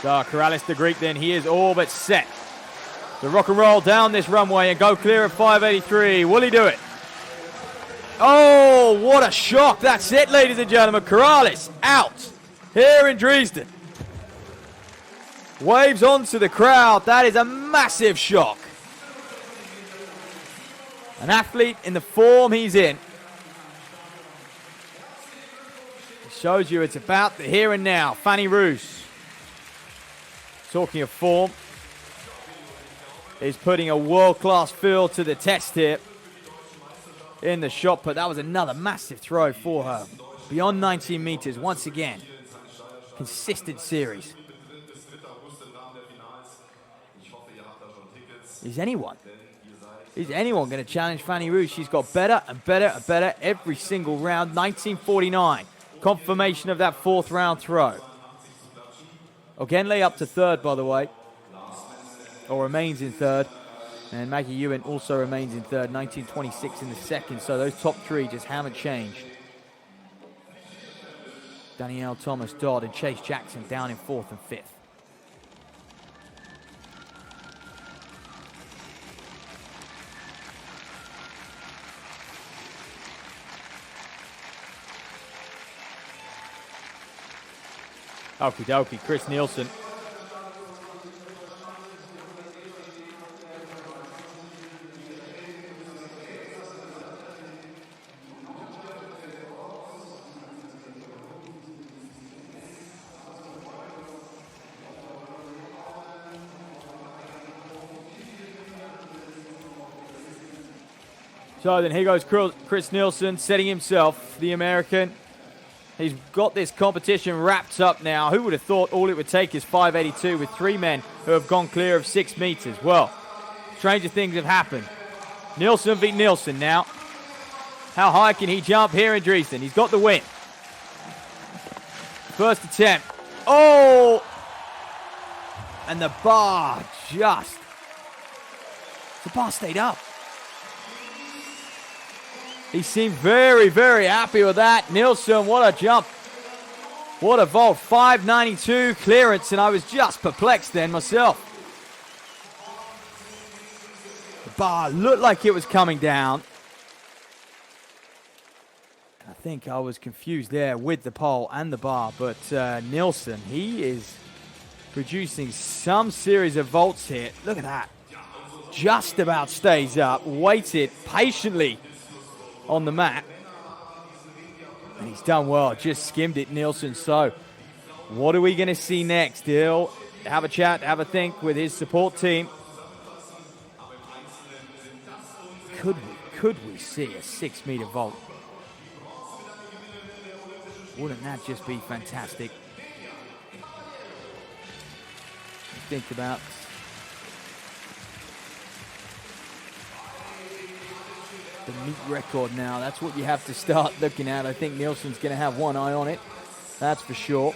A: So Karalis the Greek then, he is all but set to rock and roll down this runway and go clear of 583. Will he do it? Oh, what a shock. That's it, ladies and gentlemen. Karalis out here in Dresden. Waves onto the crowd. That is a massive shock. An athlete in the form he's in. It shows you it's about the here and now. Fanny Roos. Talking of form, is putting a world-class feel to the test here in the shot put. That was another massive throw for her. Beyond 19 meters, once again. Consistent series. Is anyone going to challenge Fanny Wu? She's got better and better and better every single round. 1949. Confirmation of that fourth round throw. Ogenle up to third, by the way. Or remains in third. And Maggie Ewan also remains in third. 1926 in the second. So those top three just haven't changed. Danielle Thomas Dodd and Chase Jackson down in fourth and fifth. Okie dokie, Chris Nilsen. So then here goes Chris Nilsen, setting himself, the American. He's got this competition wrapped up now. Who would have thought all it would take is 582 with three men who have gone clear of 6 meters? Well, stranger things have happened. Nilsen beat Nilsen now. How high can he jump here in Dresden? He's got the win. First attempt. Oh! And the bar the bar stayed up. He seemed very, very happy with that. Nilsen, what a jump. What a vault. 592 clearance, and I was just perplexed then myself. The bar looked like it was coming down. I think I was confused there with the pole and the bar, but Nilsen, he is producing some series of vaults here. Look at that. Just about stays up, waited patiently on the mat, and he's done well, just skimmed it, Nilsen. So what are we going to see next? He'll have a chat, have a think with his support team. Could we see a 6 meter vault? Wouldn't that just be fantastic? Think about the meet record now. That's what you have to start looking at. I think Nilsen's going to have one eye on it. That's for sure.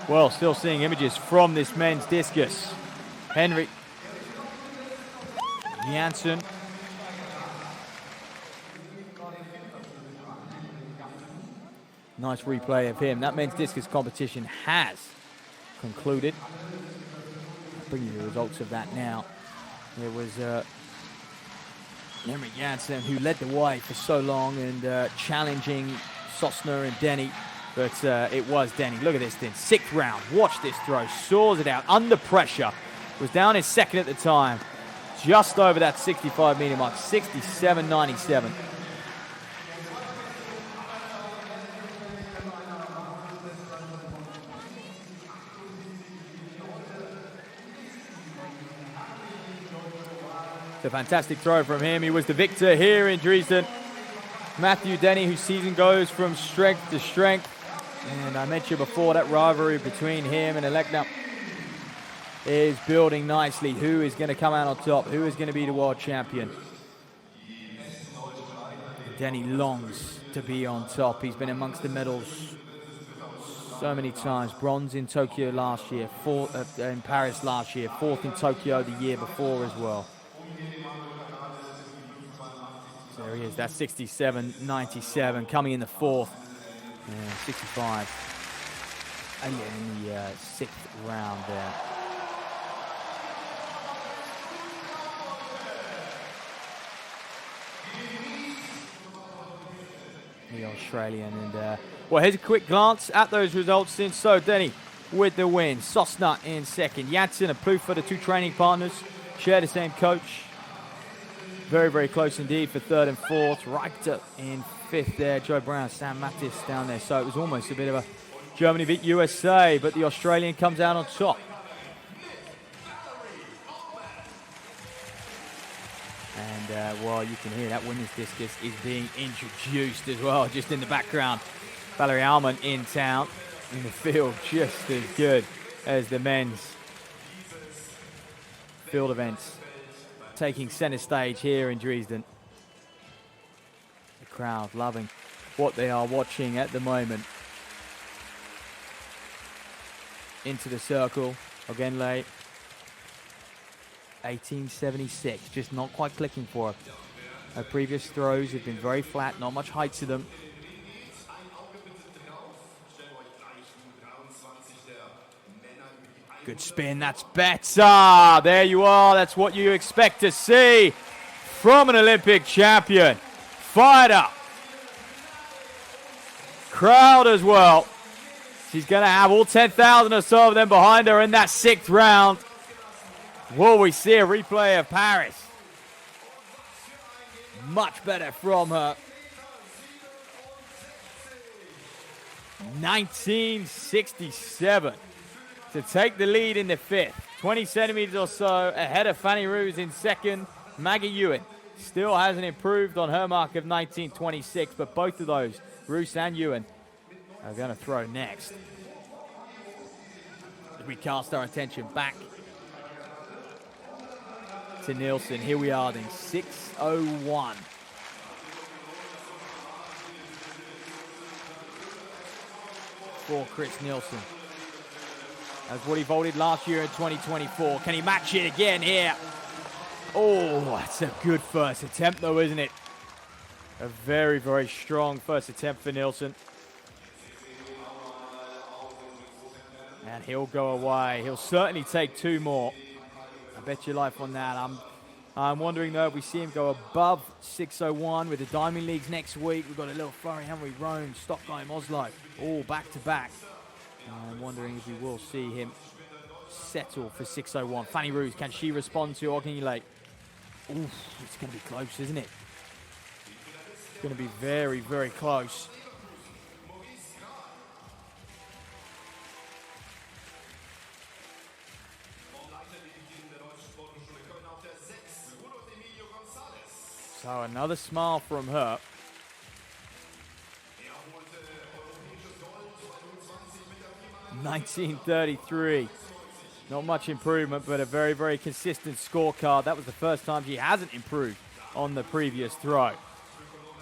A: Well, still seeing images from this men's discus. Henrik Janssen. Nice replay of him. That men's discus competition has concluded. I'll bring you the results of that now. It was Henrik Janssen who led the way for so long and challenging Sosner and Denny. But it was Denny. Look at this thing. 6th round. Watch this throw. Saws it out under pressure. Was down in second at the time. Just over that 65 meter mark. 67.97. It's a fantastic throw from him. He was the victor here in Dresden. Matthew Denny, whose season goes from strength to strength. And I mentioned before that rivalry between him and Alekna is building nicely. Who is going to come out on top? Who is going to be the world champion? Denny longs to be on top. He's been amongst the medals so many times. Bronze in Tokyo last year, fourth in Paris last year, 4th in Tokyo the year before as well. So there he is. That's 67.97 coming in the 4th. 65. And in the 6th round there. The Australian. And well, here's a quick glance at those results. So Denny with the win. Sosna in second. Janssen and Plouffe, the two training partners, share the same coach. Very, very close indeed for third and fourth. Reichter in fifth there. Joe Brown, Sam Mattis down there. So it was almost a bit of a Germany beat USA, but the Australian comes out on top. And, well, you can hear that women's discus is being introduced as well, just in the background. Valerie Alman in town, in the field, just as good as the men's field events. Taking center stage here in Dresden. The crowd loving what they are watching at the moment. Into the circle, Ogenle. 1876, just not quite clicking for her. Her previous throws have been very flat, not much height to them. Good spin, that's better. There you are, that's what you expect to see from an Olympic champion. Fired up. Crowd as well. She's going to have all 10,000 or so of them behind her in that sixth round. Will we see a replay of Paris? Much better from her. 1967 to take the lead in the fifth. 20 centimeters or so ahead of Fanny Roos in second. Maggie Ewan still hasn't improved on her mark of 1926, but both of those, Roos and Ewan, are going to throw next. As we cast our attention back to Nilsen. Here we are then, 6:01. For Chris Nilsen. That's what he vaulted last year in 2024. Can he match it again here? Oh, that's a good first attempt though, isn't it? A very, very strong first attempt for Nilsen. And he'll go away. He'll certainly take two more. I bet your life on that. I'm wondering though if we see him go above 6:01 with the Diamond Leagues next week. We've got a little flurry, haven't we? Rome, Stockholm, Oslo, all back to back. I'm wondering if we will see him settle for 6:01. Fanny Roos, can she respond to Ognilate? Ooh, it's going to be close, isn't it? It's going to be very, very close. So another smile from her. $19.33. Not much improvement, but a very, very consistent scorecard. That was the first time she hasn't improved on the previous throw.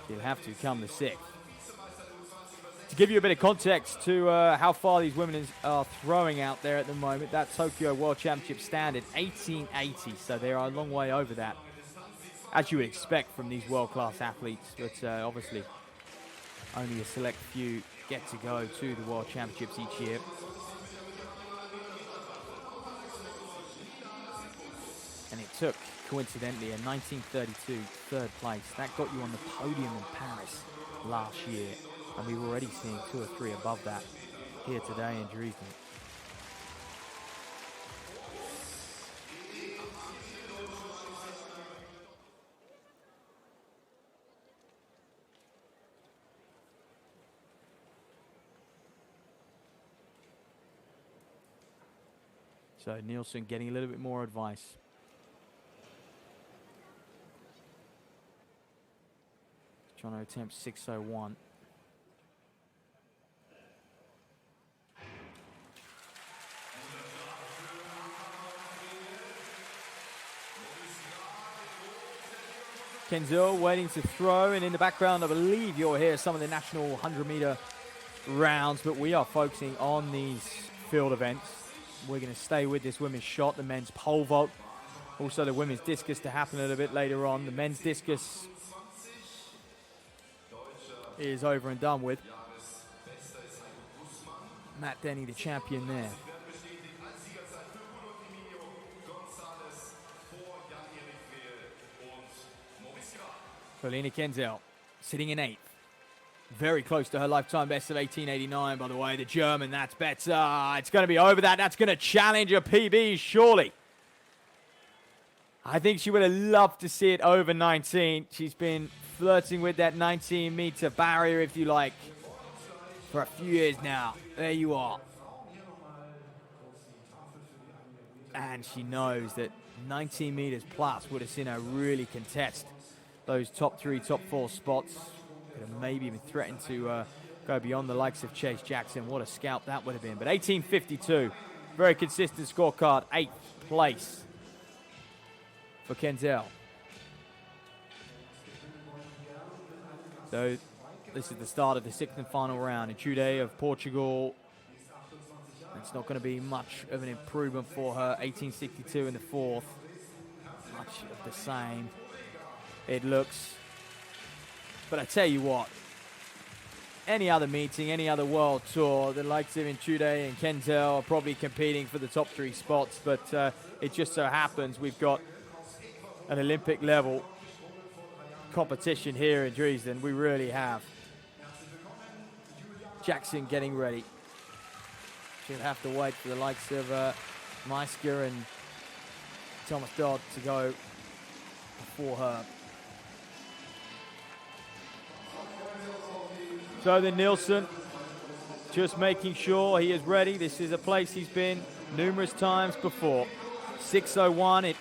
A: She'll have to come the sixth. To give you a bit of context to how far these women are throwing out there at the moment, that Tokyo World Championship standard, 1880. So they are a long way over that, as you would expect from these world-class athletes. But obviously, only a select few get to go to the World Championships each year. And it took, coincidentally, a 1932 third place. That got you on the podium in Paris last year. And we were already seeing 2 or 3 above that here today in Dresden. So Nilsen getting a little bit more advice. Trying to attempt 6:01. Kenzel waiting to throw, and in the background I believe you'll hear some of the national 100-meter rounds, but we are focusing on these field events. We're going to stay with this women's shot, the men's pole vault, also the women's discus to happen a little bit later on. The men's discus is over and done with. Matt Denny, the champion there. Polina Kenzel sitting in 8th. Very close to her lifetime best of 1889, by the way. The German, that's better. It's going to be over that. That's going to challenge a PB, surely. I think she would have loved to see it over 19. She's been flirting with that 19-meter barrier, if you like, for a few years now. There you are. And she knows that 19 meters plus would have seen her really contest those top 3, top 4 spots. Could have maybe even threatened to go beyond the likes of Chase Jackson. What a scalp that would have been. But 18:52, very consistent scorecard. 8th place for Kenzel. So this is the start of the 6th and final round. Etude of Portugal. It's not going to be much of an improvement for her. 18:62 in the 4th. Much of the same, it looks. But I tell you what, any other meeting, any other world tour, the likes of Etude and Kenzel are probably competing for the top 3 spots. But it just so happens we've got an Olympic level competition here in Dresden. We really have. Jackson getting ready. She'll have to wait for the likes of Meisker and Thomas Dodd to go before her. So the Nilsen, just making sure he is ready. This is a place he's been numerous times before. 6:01, it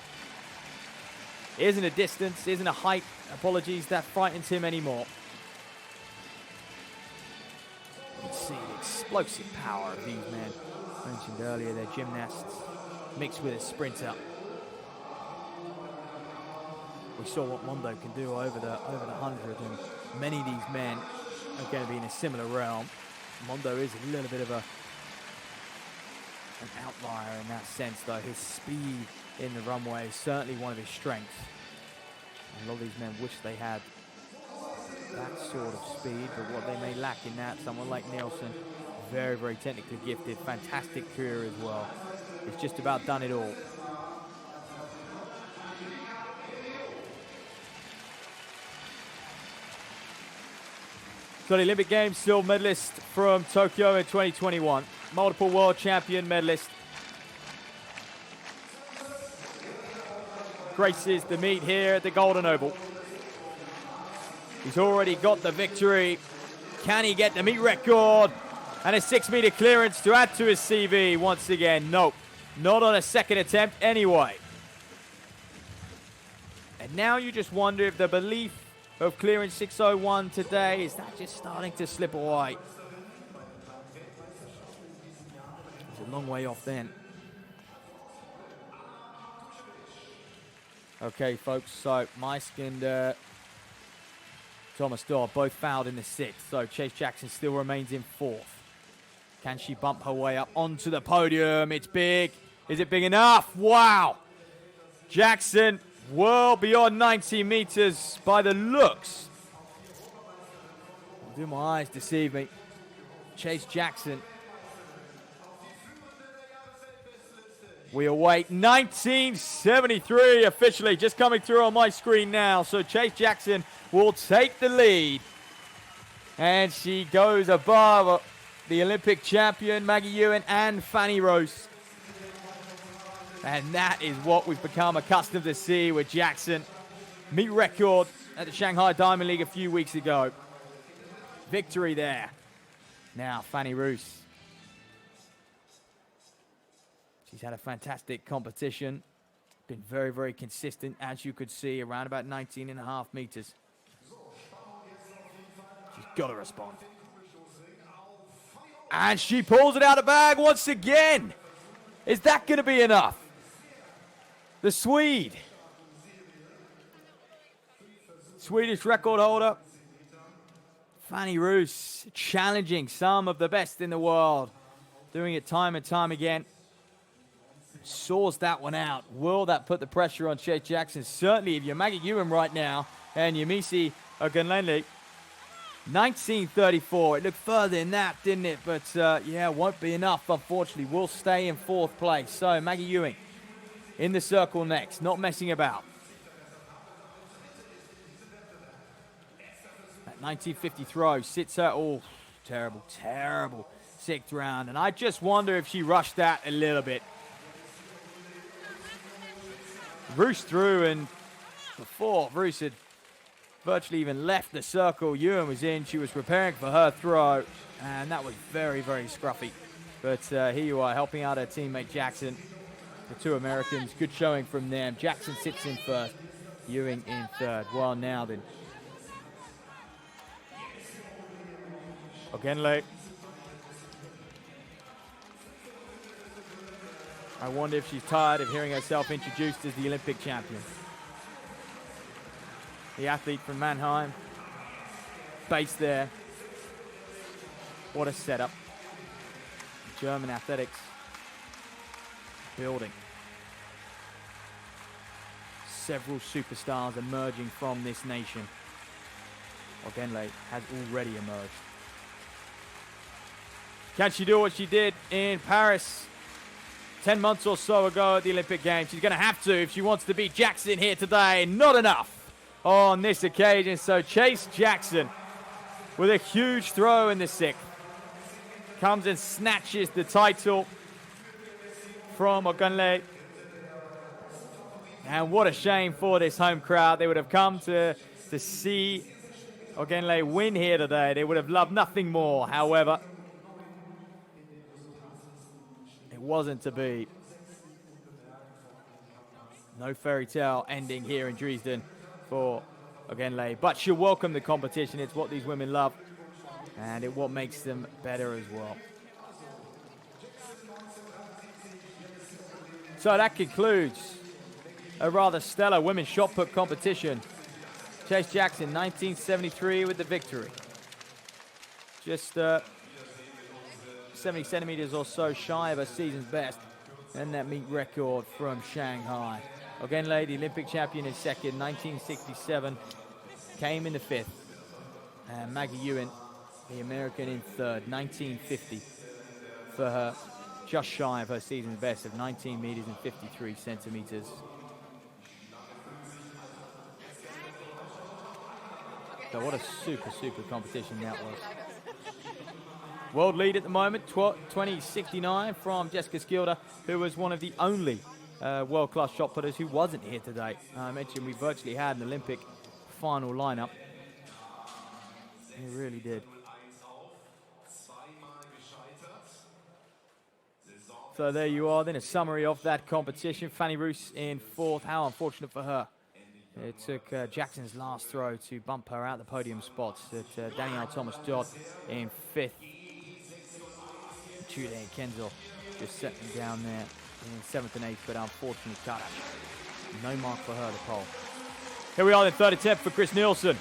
A: isn't a distance, isn't a height, apologies, that frightens him anymore. You can see the explosive power of these men. I mentioned earlier, they're gymnasts mixed with a sprinter. We saw what Mondo can do over the 100, and many of these men are going to be in a similar realm. Mondo is a little bit of an outlier in that sense, though. His speed in the runway is certainly one of his strengths. A lot of these men wish they had that sort of speed, but what they may lack in that, someone like Nilsen, very, very technically gifted, fantastic career as well. He's just about done it all. So the Olympic Games silver medalist from Tokyo in 2021. Multiple world champion medalist. Graces the meet here at the Golden Oval. He's already got the victory. Can he get the meet record? And a 6-meter clearance to add to his CV once again. Nope, not on a second attempt anyway. And now you just wonder if the belief of clearing 6:01 today, is that just starting to slip away? It's a long way off then. Okay, folks, so Meisk and Thomas Dodd both fouled in the 6th, so Chase Jackson still remains in 4th. Can she bump her way up onto the podium? It's big. Is it big enough? Wow. Jackson well beyond 90 meters by the looks. Do my eyes deceive me? Chase Jackson. We await 1973 officially, just coming through on my screen now. So Chase Jackson will take the lead. And she goes above the Olympic champion Maggie Ewan and Fanny Rose. And that is what we've become accustomed to see with Jackson. Meet record at the Shanghai Diamond League a few weeks ago. Victory there. Now Fanny Roos. She's had a fantastic competition. Been very, very consistent, as you could see, around about 19.5 meters. She's got to respond. And she pulls it out of the bag once again. Is that going to be enough? The Swede. Swedish record holder. Fanny Roos challenging some of the best in the world. Doing it time and time again. Saws that one out. Will that put the pressure on Chase Jackson? Certainly, if you're Maggie Ewan right now and Yemisi Ogunlenle. 1934. It looked further than that, didn't it? But, yeah, won't be enough, unfortunately. We'll stay in 4th place. So, Maggie Ewing in the circle next. Not messing about. 1950 throw, sits her, oh, terrible, terrible sixth round. And I just wonder if she rushed that a little bit. Roos through, and before Roos had virtually even left the circle, Ewan was in. She was preparing for her throw, and that was very, very scruffy. But here you are, helping out her teammate Jackson. The two Americans, good showing from them. Jackson sits in first, Ewing in third. Well, now then. Ogenle. I wonder if she's tired of hearing herself introduced as the Olympic champion. The athlete from Mannheim, based there. What a setup. German athletics building. Several superstars emerging from this nation. Ogenle has already emerged. Can she do what she did in Paris 10 months or so ago at the Olympic Games? She's going to have to if she wants to beat Jackson here today. Not enough on this occasion. So Chase Jackson with a huge throw in the sixth comes and snatches the title from Ogenle. And what a shame for this home crowd. They would have come to see Ogenle win here today. They would have loved nothing more. However, it wasn't to be. No fairy tale ending here in Dresden for Ogenle. But she'll welcome the competition. It's what these women love. And it's what makes them better as well. So that concludes a rather stellar women's shot put competition. Chase Jackson, 1973 with the victory. Just 70 centimeters or so shy of her season's best. And that meet record from Shanghai. Ogenle, the Olympic champion in second, 1967, came in the fifth. And Maggie Ewan, the American, in third, 1950 for her. Just shy of her season's best of 19 meters and 53 centimeters. So what a super, super competition that was. World lead at the moment, 2069 from Jessica Skilder, who was one of the only world-class shot putters who wasn't here today. I mentioned we virtually had an Olympic final lineup. We really did. So there you are, then a summary of that competition. Fanny Roos in fourth. How unfortunate for her. It took Jackson's last throw to bump her out the podium spots. Danielle Thomas-Dodd in fifth. Jude Kenzel just settling down there in seventh and eighth, but unfortunately cut out. No mark for her to pole. Here we are then, third attempt for Chris Nilsen.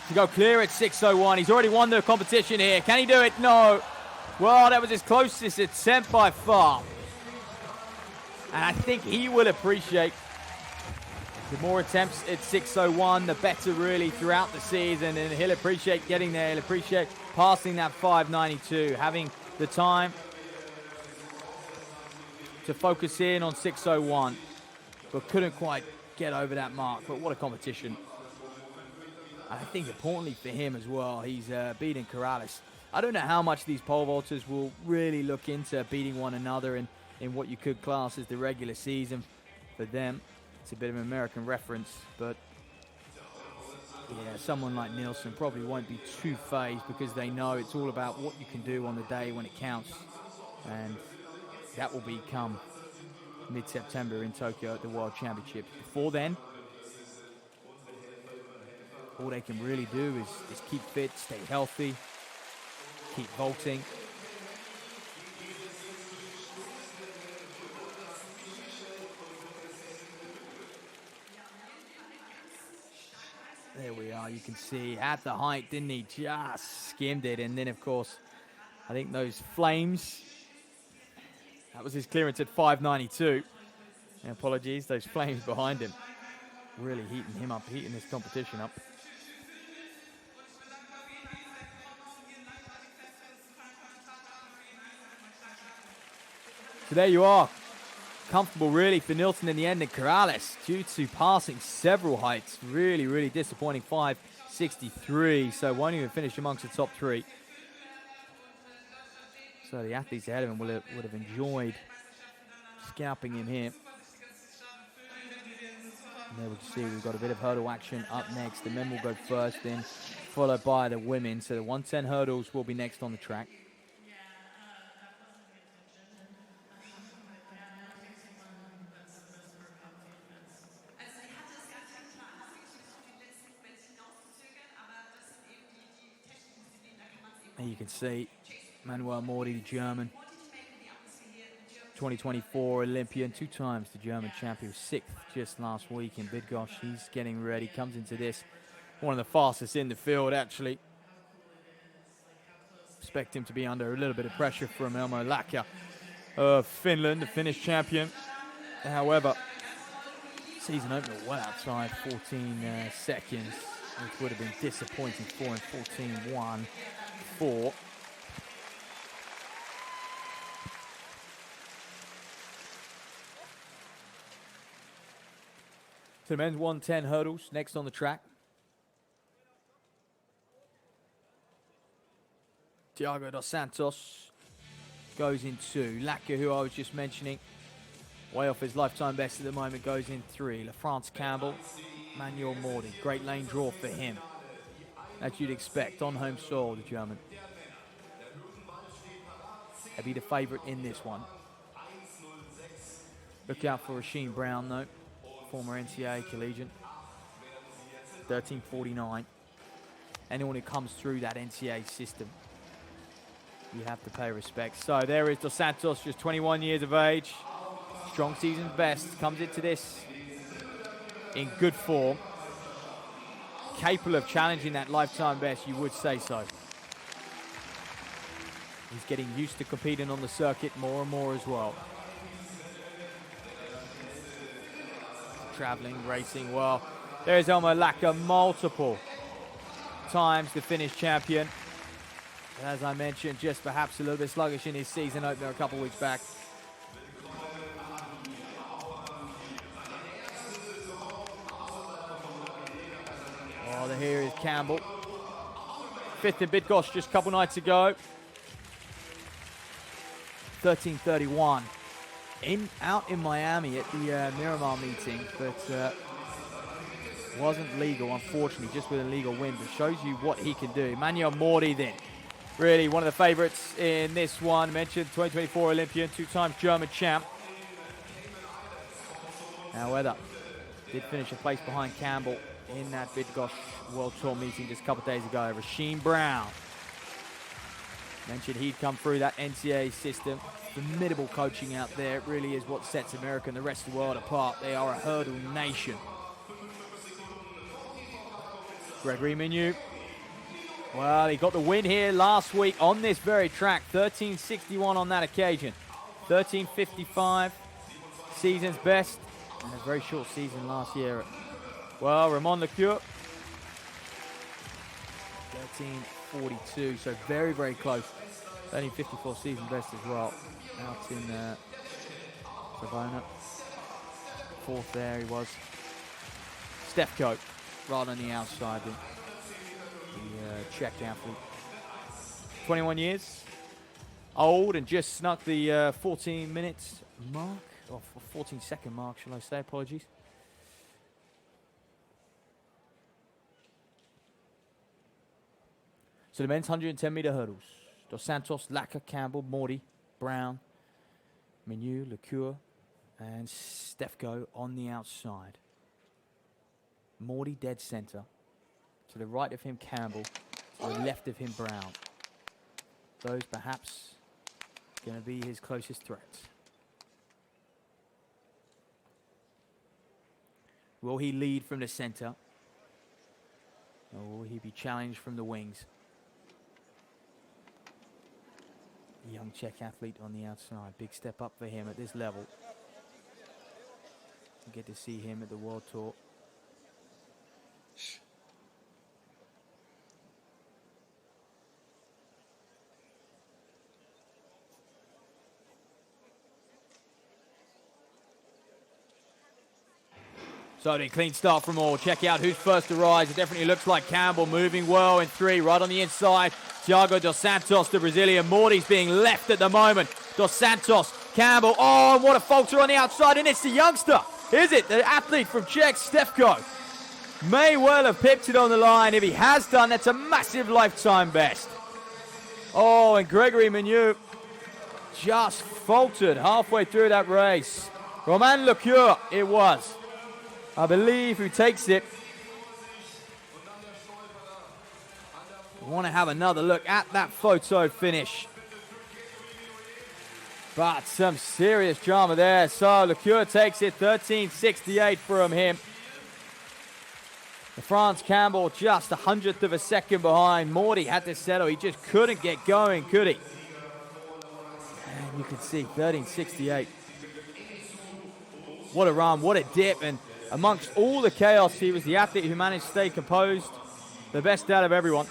A: To go clear at 6:01. He's already won the competition here. Can he do it? No. Well, that was his closest attempt by far. And I think he will appreciate the more attempts at 6:01, the better really throughout the season. And he'll appreciate getting there. He'll appreciate passing that 5:92, having the time to focus in on 6:01, but couldn't quite get over that mark. But what a competition. I think importantly for him as well, he's beating Karalis. I don't know how much these pole vaulters will really look into beating one another in what you could class as the regular season for them. It's a bit of an American reference, but yeah, someone like Nilsen probably won't be too fazed because they know it's all about what you can do on the day when it counts. And that will become mid-September in Tokyo at the World Championships. Before then, all they can really do is keep fit, stay healthy, keep vaulting. There we are, you can see at the height, didn't he? Just skimmed it. And then, of course, I think those flames, that was his clearance at 5:92. And apologies, those flames behind him really heating him up, heating this competition up. So there you are. comfortable really for Nilsen in the end, and Karalis, due to passing several heights, really, really disappointing, 5.63, so won't even finish amongst the top three. So the athletes ahead of him would have enjoyed scalping him here. And there we can see we've got a bit of hurdle action up next. The men will go first, then followed by the women. So the 110 hurdles will be next on the track. And you can see Manuel Mordi, the German, 2024 Olympian, 2 times the German champion, 6th just last week in Bydgoszcz. He's getting ready, comes into this, one of the fastest in the field actually. Expect him to be under a little bit of pressure from Elmo Laka of Finland, the Finnish champion. However, season opener well outside 14 seconds, which would have been disappointing for him, 14.14. So the men's 110 hurdles next on the track. Thiago dos Santos goes in 2. Laka, who I was just mentioning, way off his lifetime best at the moment, goes in 3. LaFrance Campbell, Manuel Mordi. Great lane draw for him, as you'd expect, on home soil, the German. He'll be the favourite in this one. Look out for Rasheen Brown, though, former NCAA collegiate, 13.49. Anyone who comes through that NCAA system, you have to pay respect. So there is Dos Santos, just 21 years of age. Strong season's best. Comes into this in good form. Capable of challenging that lifetime best, you would say so. He's getting used to competing on the circuit more and more as well. Traveling, racing well. There's Elmo Laka, multiple times the Finnish champion. But as I mentioned, just perhaps a little bit sluggish in his season opener a couple of weeks back. Oh, here is Campbell. 5th in Bydgoszcz just a couple nights ago. 13.31. Out in Miami at the Miramar meeting, but wasn't legal, unfortunately, just with a legal win, but shows you what he can do. Manuel Mordi then, really one of the favourites in this one. Mentioned 2024 Olympian, 2 times German champ. However, did finish a place behind Campbell in that Bydgoszcz World Tour meeting just a couple of days ago. Rasheen Brown, mentioned he'd come through that NCAA system. Formidable coaching out there. It really is what sets America and the rest of the world apart. They are a hurdle nation. Gregory Minu. Well, he got the win here last week on this very track. 13.61 on that occasion. 13.55. Season's best. And a very short season last year. Well, Ramon Lecure. 13.42. So very, very close. 13.54 season best as well. Out in Savona. 4th there he was. Stefko, right on the outside, the Czech athlete. 21 years old and just snuck the 14 minutes mark, or 14 second mark, shall I say, apologies. So the men's 110 meter hurdles. Dos Santos, Laka, Campbell, Mordi, Brown, Menu, Lecure, and Stefko on the outside. Mordi dead center. To the right of him, Campbell. To the left of him, Brown. Those perhaps going to be his closest threats. Will he lead from the center? Or will he be challenged from the wings? Young Czech athlete on the outside. Big step up for him at this level. You get to see him at the World Tour. So a clean start from all. Check out who's first to rise. It definitely looks like Campbell moving well in 3, right on the inside. Thiago Dos Santos, the Brazilian. Morty's being left at the moment. Dos Santos, Campbell. Oh, and what a falter on the outside, and it's the youngster. Is it? The athlete from Czech, Stefko. May well have pipped it on the line. If he has done, that's a massive lifetime best. Oh, and Gregory Menu just faltered halfway through that race. Romain Lecure, it was, I believe, who takes it. We want to have another look at that photo finish. But some serious drama there. So Lecure takes it, 13.68 from him. The France Campbell just 100th of a second behind. Morty had to settle. He just couldn't get going, could he? And you can see 13.68. What a run, what a dip. And amongst all the chaos, he was the athlete who managed to stay composed. The best out of everyone.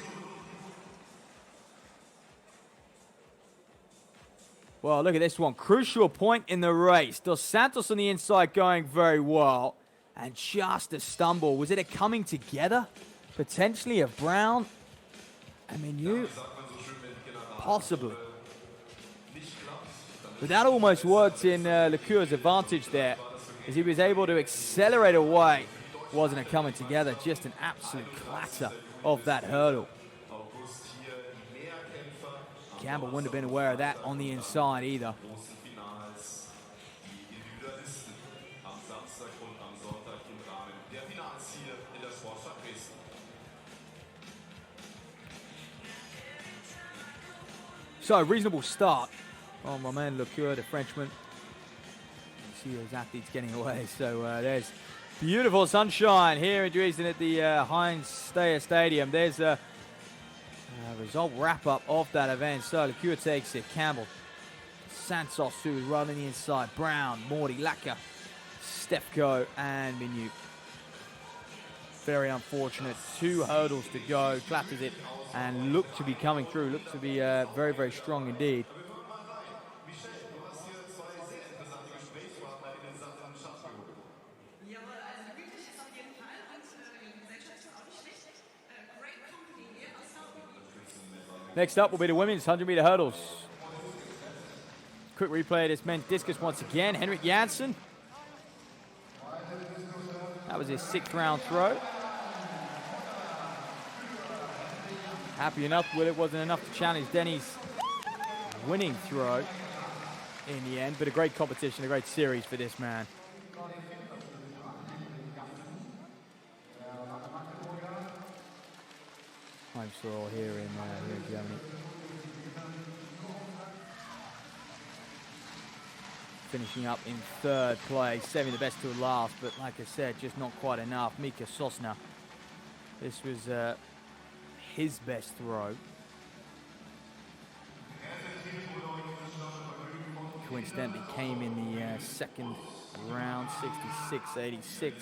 A: Well, look at this one. Crucial point in the race. Dos Santos on the inside going very well. And just a stumble. Was it a coming together? Potentially of Brown? I mean, you... Possibly. But that almost worked in Lecure's advantage there, as he was able to accelerate away. Wasn't a coming together, just an absolute clatter of that hurdle. Campbell wouldn't have been aware of that on the inside either. So, a reasonable start on Romain Lecure, the Frenchman. You see those athletes getting away. So, there's beautiful sunshine here in Dresden at the Heinz Steyer Stadium. There's a result wrap-up of that event. So, Lecure takes it. Campbell, Santos, who is running the inside. Brown, Morty, Lacka, Stefko, and Minu. Very unfortunate. 2 hurdles to go. Clatters it and looked to be coming through. Looked to be very, very strong indeed. Next up will be the women's 100-meter hurdles. Quick replay of this men's discus once again. Henrik Janssen. That was his 6th round throw. Happy enough with it. Wasn't enough to challenge Denny's winning throw in the end. But a great competition, a great series for this man. I'm sure here in Germany. Finishing up in 3rd place, saving the best to last, but like I said, just not quite enough. Mika Sosna. This was his best throw. Coincidentally came in the 2nd round, 66.86.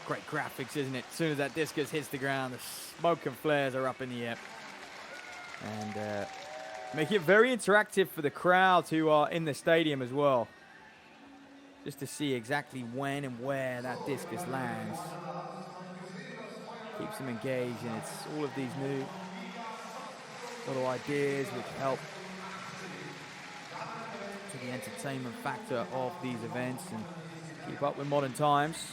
A: Great graphics, isn't it? As soon as that discus hits the ground, the smoke and flares are up in the air. And make it very interactive for the crowds who are in the stadium as well. Just to see exactly when and where that discus lands. Keeps them engaged, and it's all of these new little ideas which help to the entertainment factor of these events and keep up with modern times.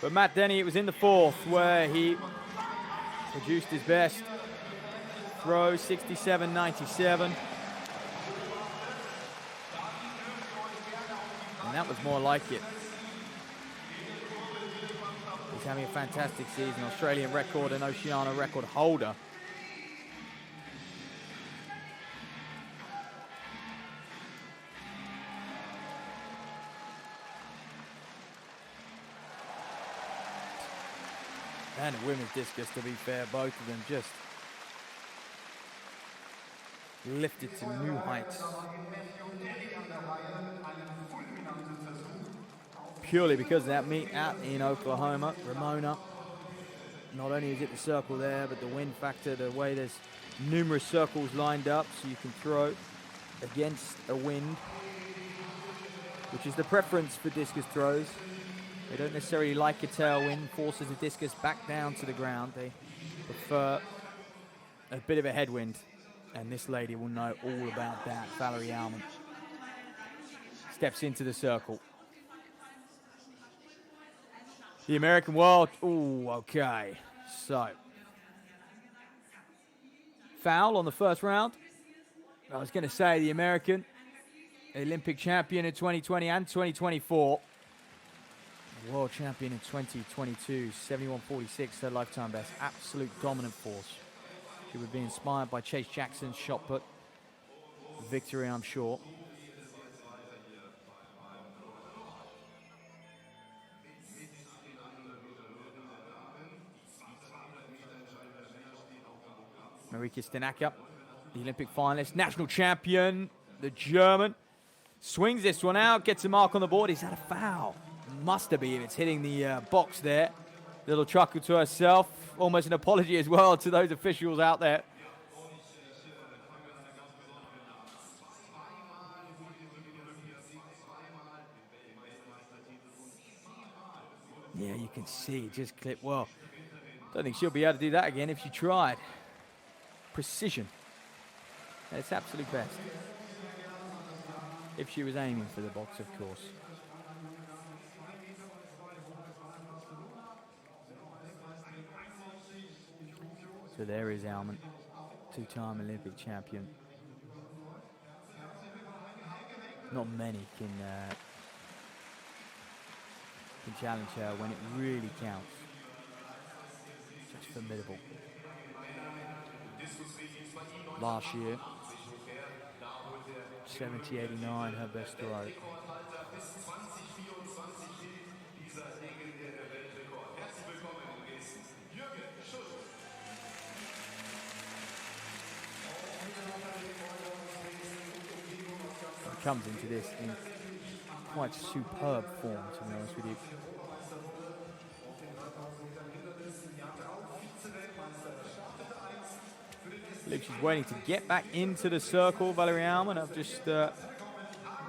A: But Matt Denny, it was in the 4th where he produced his best throw, 67.97. And that was more like it. He's having a fantastic season. Australian record and Oceania record holder. And the women's discus, to be fair, both of them just lifted to new heights. Purely because of that meet out in Oklahoma, Ramona. Not only is it the circle there, but the wind factor, the way there's numerous circles lined up so you can throw against a wind, which is the preference for discus throws. They don't necessarily like a tailwind, forces the discus back down to the ground. They prefer a bit of a headwind, and this lady will know all about that. Valerie Alman steps into the circle. The American world, ooh, okay. So, foul on the first round. I was going to say the American, Olympic champion in 2020 and 2024. World champion in 2022, 71.46, her lifetime best. Absolute dominant force. She would be inspired by Chase Jackson's shot put. Victory, I'm sure. Marika Stenaka, the Olympic finalist, national champion, the German. Swings this one out, gets a mark on the board. Is that a foul? Must have been if it's hitting the box there. Little chuckle to herself. Almost an apology as well to those officials out there. Yeah, you can see it just clipped well. Don't think she'll be able to do that again if she tried. Precision at its absolute best. If she was aiming for the box, of course. So there is Alman, two-time Olympic champion. Not many can challenge her when it really counts. Just formidable. Last year, 70.89, her best throw. Comes into this in quite superb form, to be honest with you. I believe she's waiting to get back into the circle, Valerie Alman. I'm just a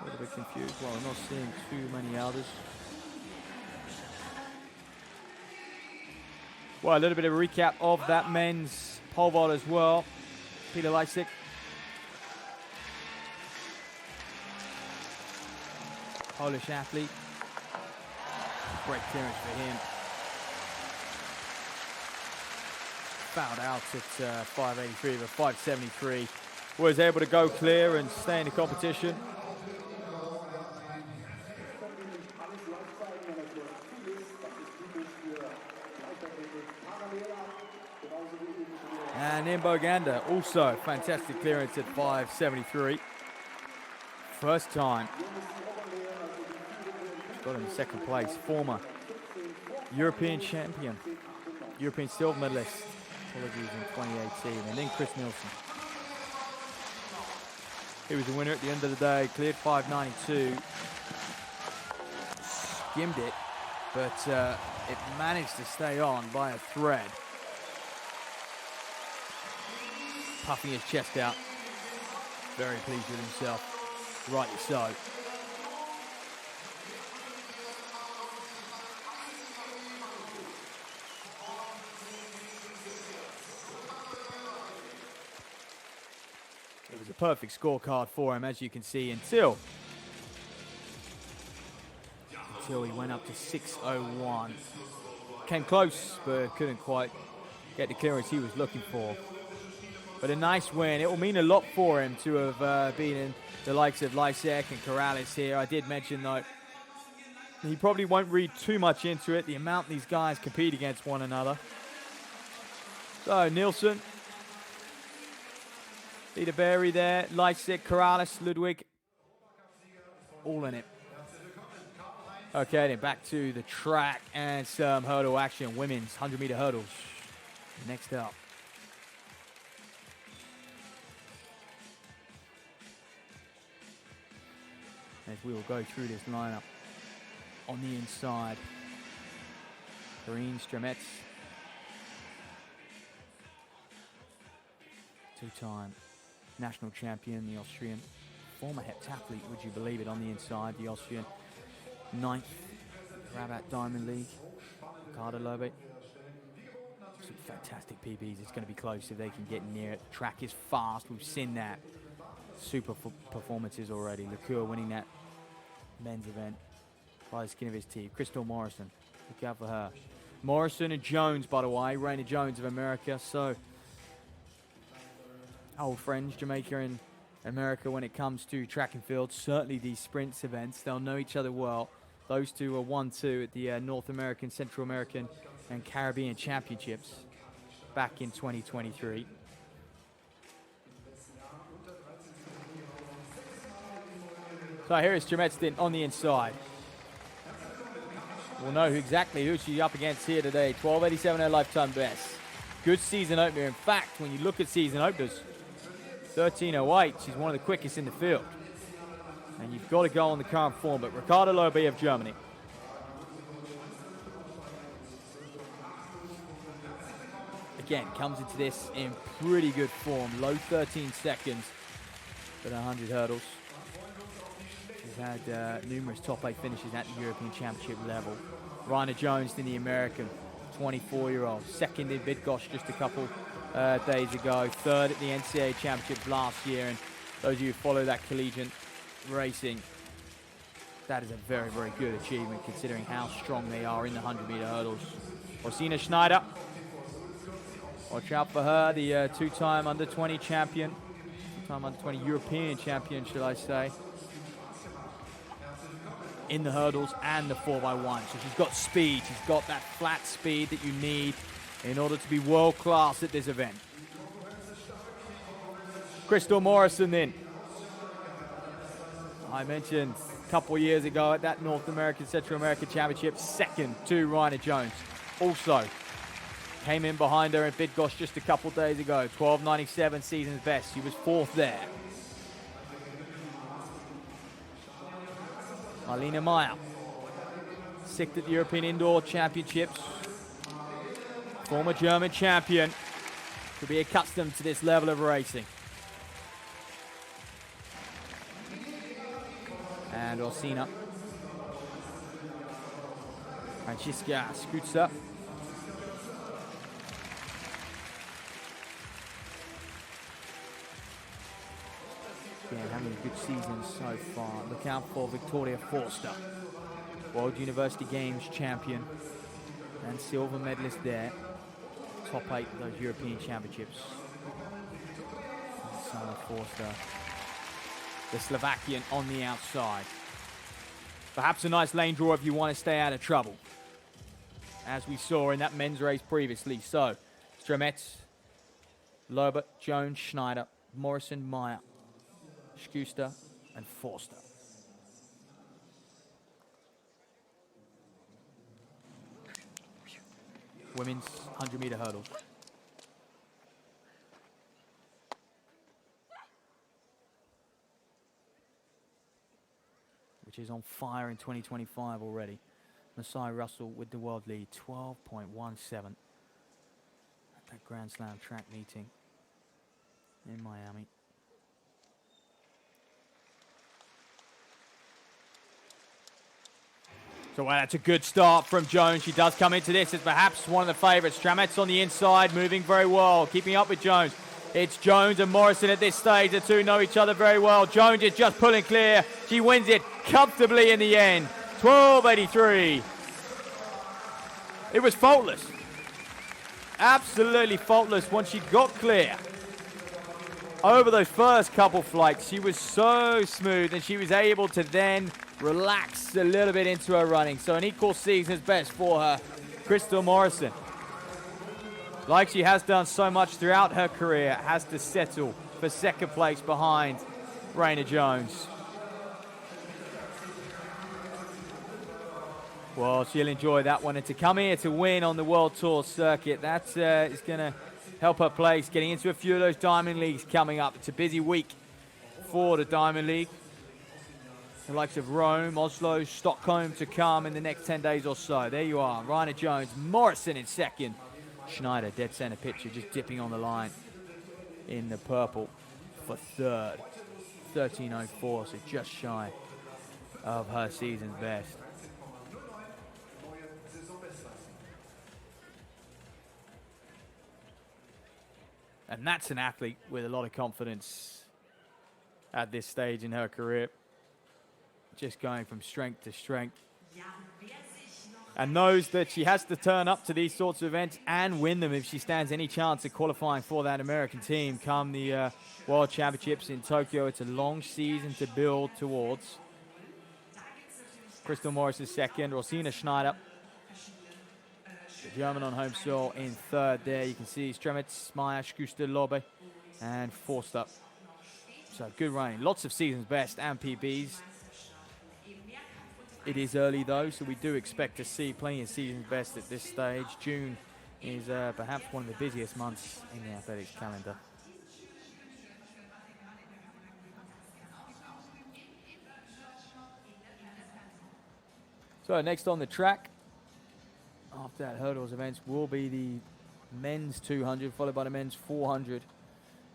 A: little bit confused. Well, I'm not seeing too many others. Well, a little bit of a recap of that men's pole vault as well. Peter Leipzig. Polish athlete. Great clearance for him. Fouled out at 583, but 573. Was able to go clear and stay in the competition. And in Boganda, also fantastic clearance at 573. First time. Got him in second place. Former European champion, European silver medalist, apologies, in 2018. And then Chris Nilsen. He was the winner at the end of the day, cleared 592. Skimmed it, but it managed to stay on by a thread. Puffing his chest out. Very pleased with himself. Rightly so. It was a perfect scorecard for him, as you can see, until he went up to 601. Came close, but couldn't quite get the clearance he was looking for. But a nice win. It will mean a lot for him to have been in the likes of Leipzig and Karalis here. I did mention, though, he probably won't read too much into it, the amount these guys compete against one another. So, Nilsen, Peter Berry there, Leipzig, Karalis, Ludwig, all in it. Okay, then back to the track and some hurdle action. Women's 100-meter hurdles. Next up. As we will go through this lineup. On the inside, Karine Stremetz, Two-time national champion, the Austrian. Former heptathlete, would you believe it, on the inside, the Austrian. 9th Rabat Diamond League, Ricardo Lobe. Some fantastic PBs. It's going to be close if they can get near it. The track is fast. We've seen that. Super performances already. Lecour winning that men's event by the skin of his teeth. Crystal Morrison, look out for her. Morrison and Jones, by the way, Raina Jones of America. So, old friends, Jamaica and America, when it comes to track and field. Certainly these sprints events, they'll know each other well. Those two are 1-2 at the North American, Central American, and Caribbean Championships back in 2023. So here is Dresden on the inside. We'll know exactly who she's up against here today. 12.87 her lifetime best. Good season opener. In fact, when you look at season openers, 13.08, she's one of the quickest in the field. And you've got to go on the current form, but Ricardo Lobe of Germany. Again, comes into this in pretty good form. Low 13 seconds for the 100 hurdles. She's had numerous top 8 finishes at the European Championship level. Raina Jones in the American, 24-year-old. Second in Bydgoszcz just a couple days ago. Third at the NCAA Championship last year. And those of you who follow that collegiate racing, that is a very, very good achievement considering how strong they are in the 100-meter hurdles. Orsina Schneider. Watch out for her, the two-time under-20 champion. Two-time under-20 European champion, should I say. In the hurdles and the 4x1. So she's got speed. She's got that flat speed that you need in order to be world-class at this event. Crystal Morrison then. I mentioned a couple years ago at that North American, Central American Championship, second to Raina Jones. Also came in behind her in Bydgoszcz just a couple days ago. 12.97 season's best. She was 4th there. Marlene Meyer, 6th at the European Indoor Championships. Former German champion. To be accustomed to this level of racing. And Orsina. Franziska Skutzer. Yeah, having a good season so far. Look out for Victoria Forster, World University Games champion and silver medalist there. Top 8 of those European Championships. Sana Forster, the Slovakian on the outside. Perhaps a nice lane draw if you want to stay out of trouble, as we saw in that men's race previously. So, Strametz, Lobe, Jones, Schneider, Morrison, Meyer, Schuster and Forster. Women's 100-meter hurdle. Which is on fire in 2025 already. Masai Russell with the world lead, 12.17 at that Grand Slam track meeting in Miami. So well, that's a good start from Jones. She does come into this as perhaps one of the favourites. Strametz on the inside, moving very well, keeping up with Jones. It's Jones and Morrison at this stage. The two know each other very well. Jones is just pulling clear. She wins it comfortably in the end. 12.83. It was faultless. Absolutely faultless once she got clear. Over those first couple flights, she was so smooth and she was able to then relax a little bit into her running. So an equal season's best for her. Crystal Morrison, like she has done so much throughout her career, has to settle for second place behind Raina Jones. Well, she'll enjoy that one. And to come here to win on the World Tour circuit, that is going to help her place, getting into a few of those Diamond Leagues coming up. It's a busy week for the Diamond League. The likes of Rome, Oslo, Stockholm to come in the next 10 days or so. There you are, Raina Jones, Morrison in second. Schneider, dead center picture, just dipping on the line. in the purple for third. 13:04, so just shy of her season's best. And that's an athlete with a lot of confidence at this stage in her career. Just going from strength to strength. And knows that she has to turn up to these sorts of events and win them if she stands any chance of qualifying for that American team come the World Championships in Tokyo. It's a long season to build towards. Crystal Morris is second. Rosina Schneider, the German on home soil, in third there. You can see Stremitz, Maya, Schuster, Lobe, and Forster. So good running. Lots of season's best and PBs. It is early though, so we do expect to see plenty of season's best at this stage. June is perhaps one of the busiest months in the athletics calendar. So next on the track, after that hurdles events, will be the men's 200, followed by the men's 400,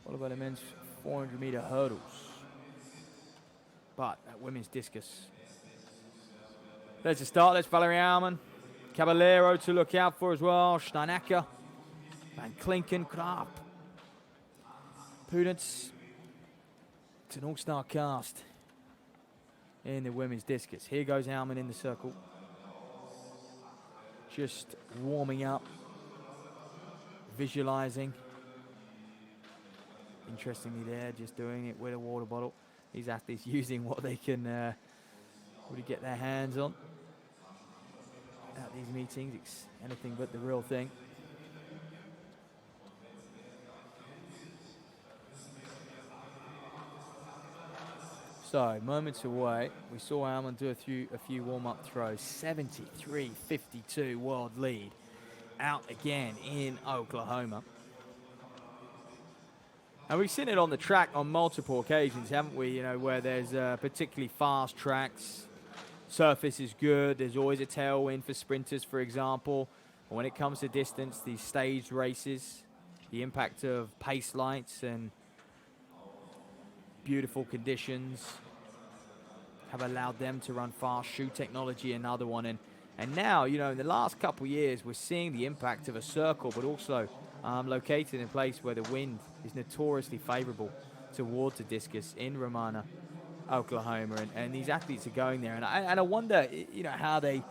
A: followed by the men's 400 meter hurdles. But at women's discus, there's a start. There's Valerie Alman. Caballero to look out for as well. Steinacker, Van Klinken, Krap, Pudence. It's an all-star cast in the women's discus. Here goes Alman in the circle. Just warming up, visualizing. Interestingly there, just doing it with a water bottle. These athletes using what they can really get their hands on at these meetings. It's anything but the real thing. So moments away, we saw Alman do a few warm-up throws. 73-52 world lead, out again in Oklahoma. And we've seen it on the track on multiple occasions, haven't we? You know, where there's particularly fast tracks. Surface is good. There's always a tailwind for sprinters, for example. But when it comes to distance, these staged races, the impact of pace lights and beautiful conditions have allowed them to run fast. Shoe technology, another one. And now, you know, in the last couple of years, we're seeing the impact of a circle, but also located in a place where the wind is notoriously favorable towards the discus in Ramona, Oklahoma, and these athletes are going there, and I wonder, you know, how they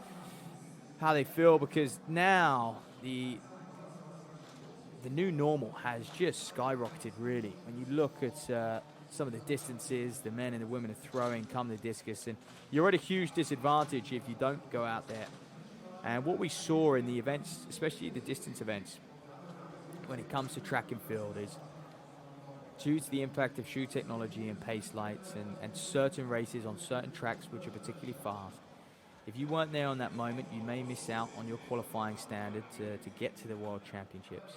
A: feel, because now the new normal has just skyrocketed, really. When you look at some of the distances the men and the women are throwing come the discus, and you're at a huge disadvantage if you don't go out there. And what we saw in the events, especially the distance events, when it comes to track and field, is due to the impact of shoe technology and pace lights and certain races on certain tracks which are particularly fast, if you weren't there on that moment, you may miss out on your qualifying standard to get to the World Championships.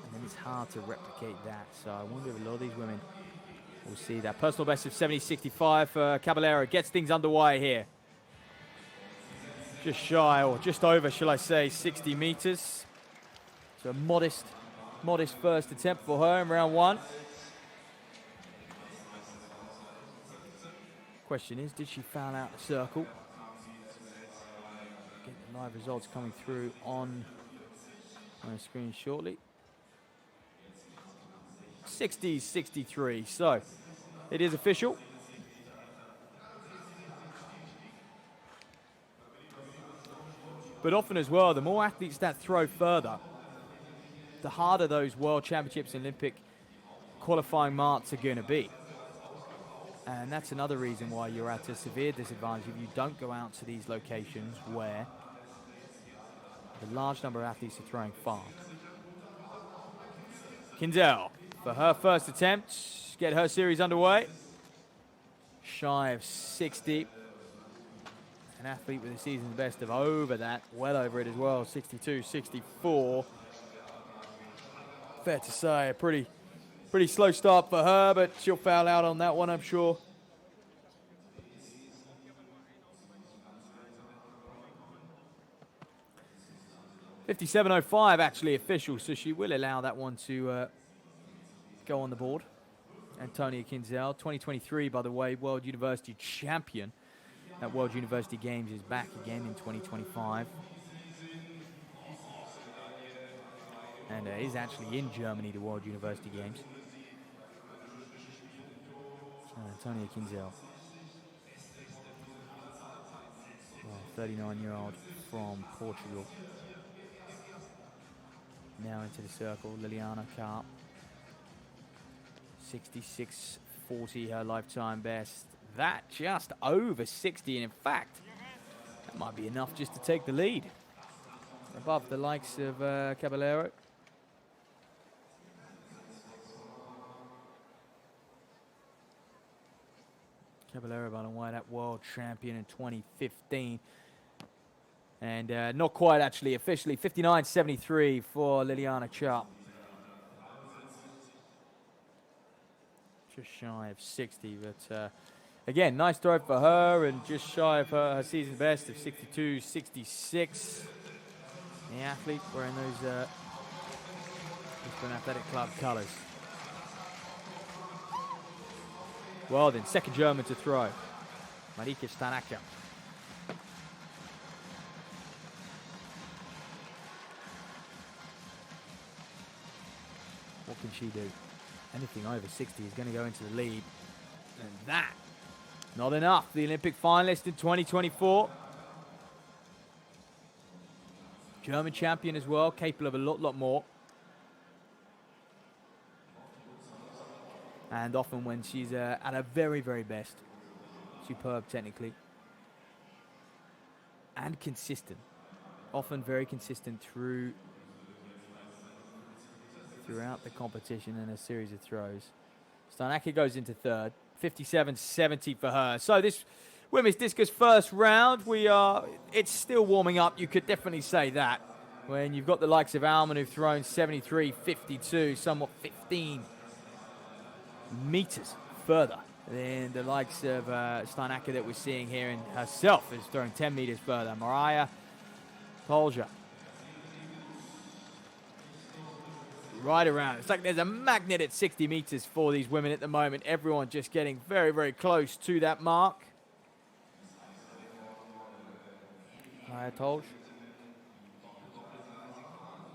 A: And then it's hard to replicate that. So I wonder if a lot of these women will see that. Personal best of 70.65 for Caballero. Gets things underway here. Just shy, or just over, shall I say, 60 meters. So a modest first attempt for her in round one. Question is, did she foul out the circle? Get the live results coming through on the screen shortly. 60-63, so it is official. But often as well, the more athletes that throw further, the harder those World Championships and Olympic qualifying marks are going to be. And that's another reason why you're at a severe disadvantage if you don't go out to these locations where the large number of athletes are throwing far. Kindell, for her first attempt, get her series underway. Shy of 60. An athlete with a season's best of over that, well over it as well, 62-64. Fair to say, a pretty slow start for her, but she'll foul out on that one, I'm sure. 57.05 actually official, so she will allow that one to go on the board. Antonia Kinzel, 2023, by the way, World University champion. That World University Games is back again in 2025. And is actually in Germany, the World University Games. So Antonia Kinzel, 39-year-old from Portugal. Now into the circle, Liliana Karp. 66.40, her lifetime best. That just over 60, and in fact, that might be enough just to take the lead. Above the likes of Caballero. Caballero, by the way, that world champion in 2015. And not quite actually officially, 59.73 for Liliana Karp. Just shy of 60, but again, nice throw for her, and just shy of her season best of 62.66. The athlete wearing those Lisbon Athletic Club colours. Well then, second German to throw, Marike Stanacker. What can she do? Anything over 60 is going to go into the lead. And that, not enough. The Olympic finalist in 2024. German champion as well, capable of a lot more. And often when she's at her very best, superb technically. And consistent. Often very consistent throughout the competition and a series of throws. Stanacker goes into third, 57.70 for her. So this women's discus first round, it's still warming up, you could definitely say that. When you've got the likes of Alman who've thrown 73.52, somewhat 15 meters further than the likes of Stanacker that we're seeing here, and herself is throwing 10 meters further. Mariah Polja. Right around. It's like there's a magnet at 60 meters for these women at the moment. Everyone just getting very close to that mark. Mariah Tolj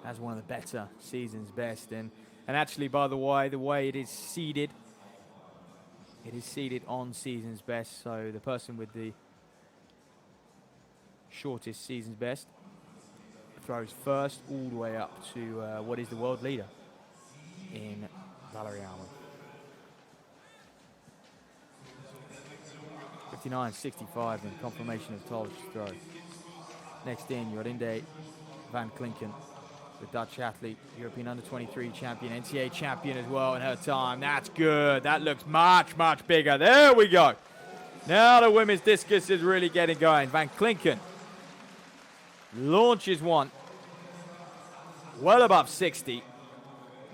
A: has one of the better season's best. And actually, by the way it is seeded on season's best. So the person with the shortest season's best throws first all the way up to what is the world leader in Valerie Alman. 59.65 in confirmation of Tolj's throw. Next in, Jorinde van Klinken, the Dutch athlete, European Under-23 champion, NCAA champion as well in her time. That's good. That looks much bigger. There we go. Now the women's discus is really getting going. Van Klinken launches one well above 60,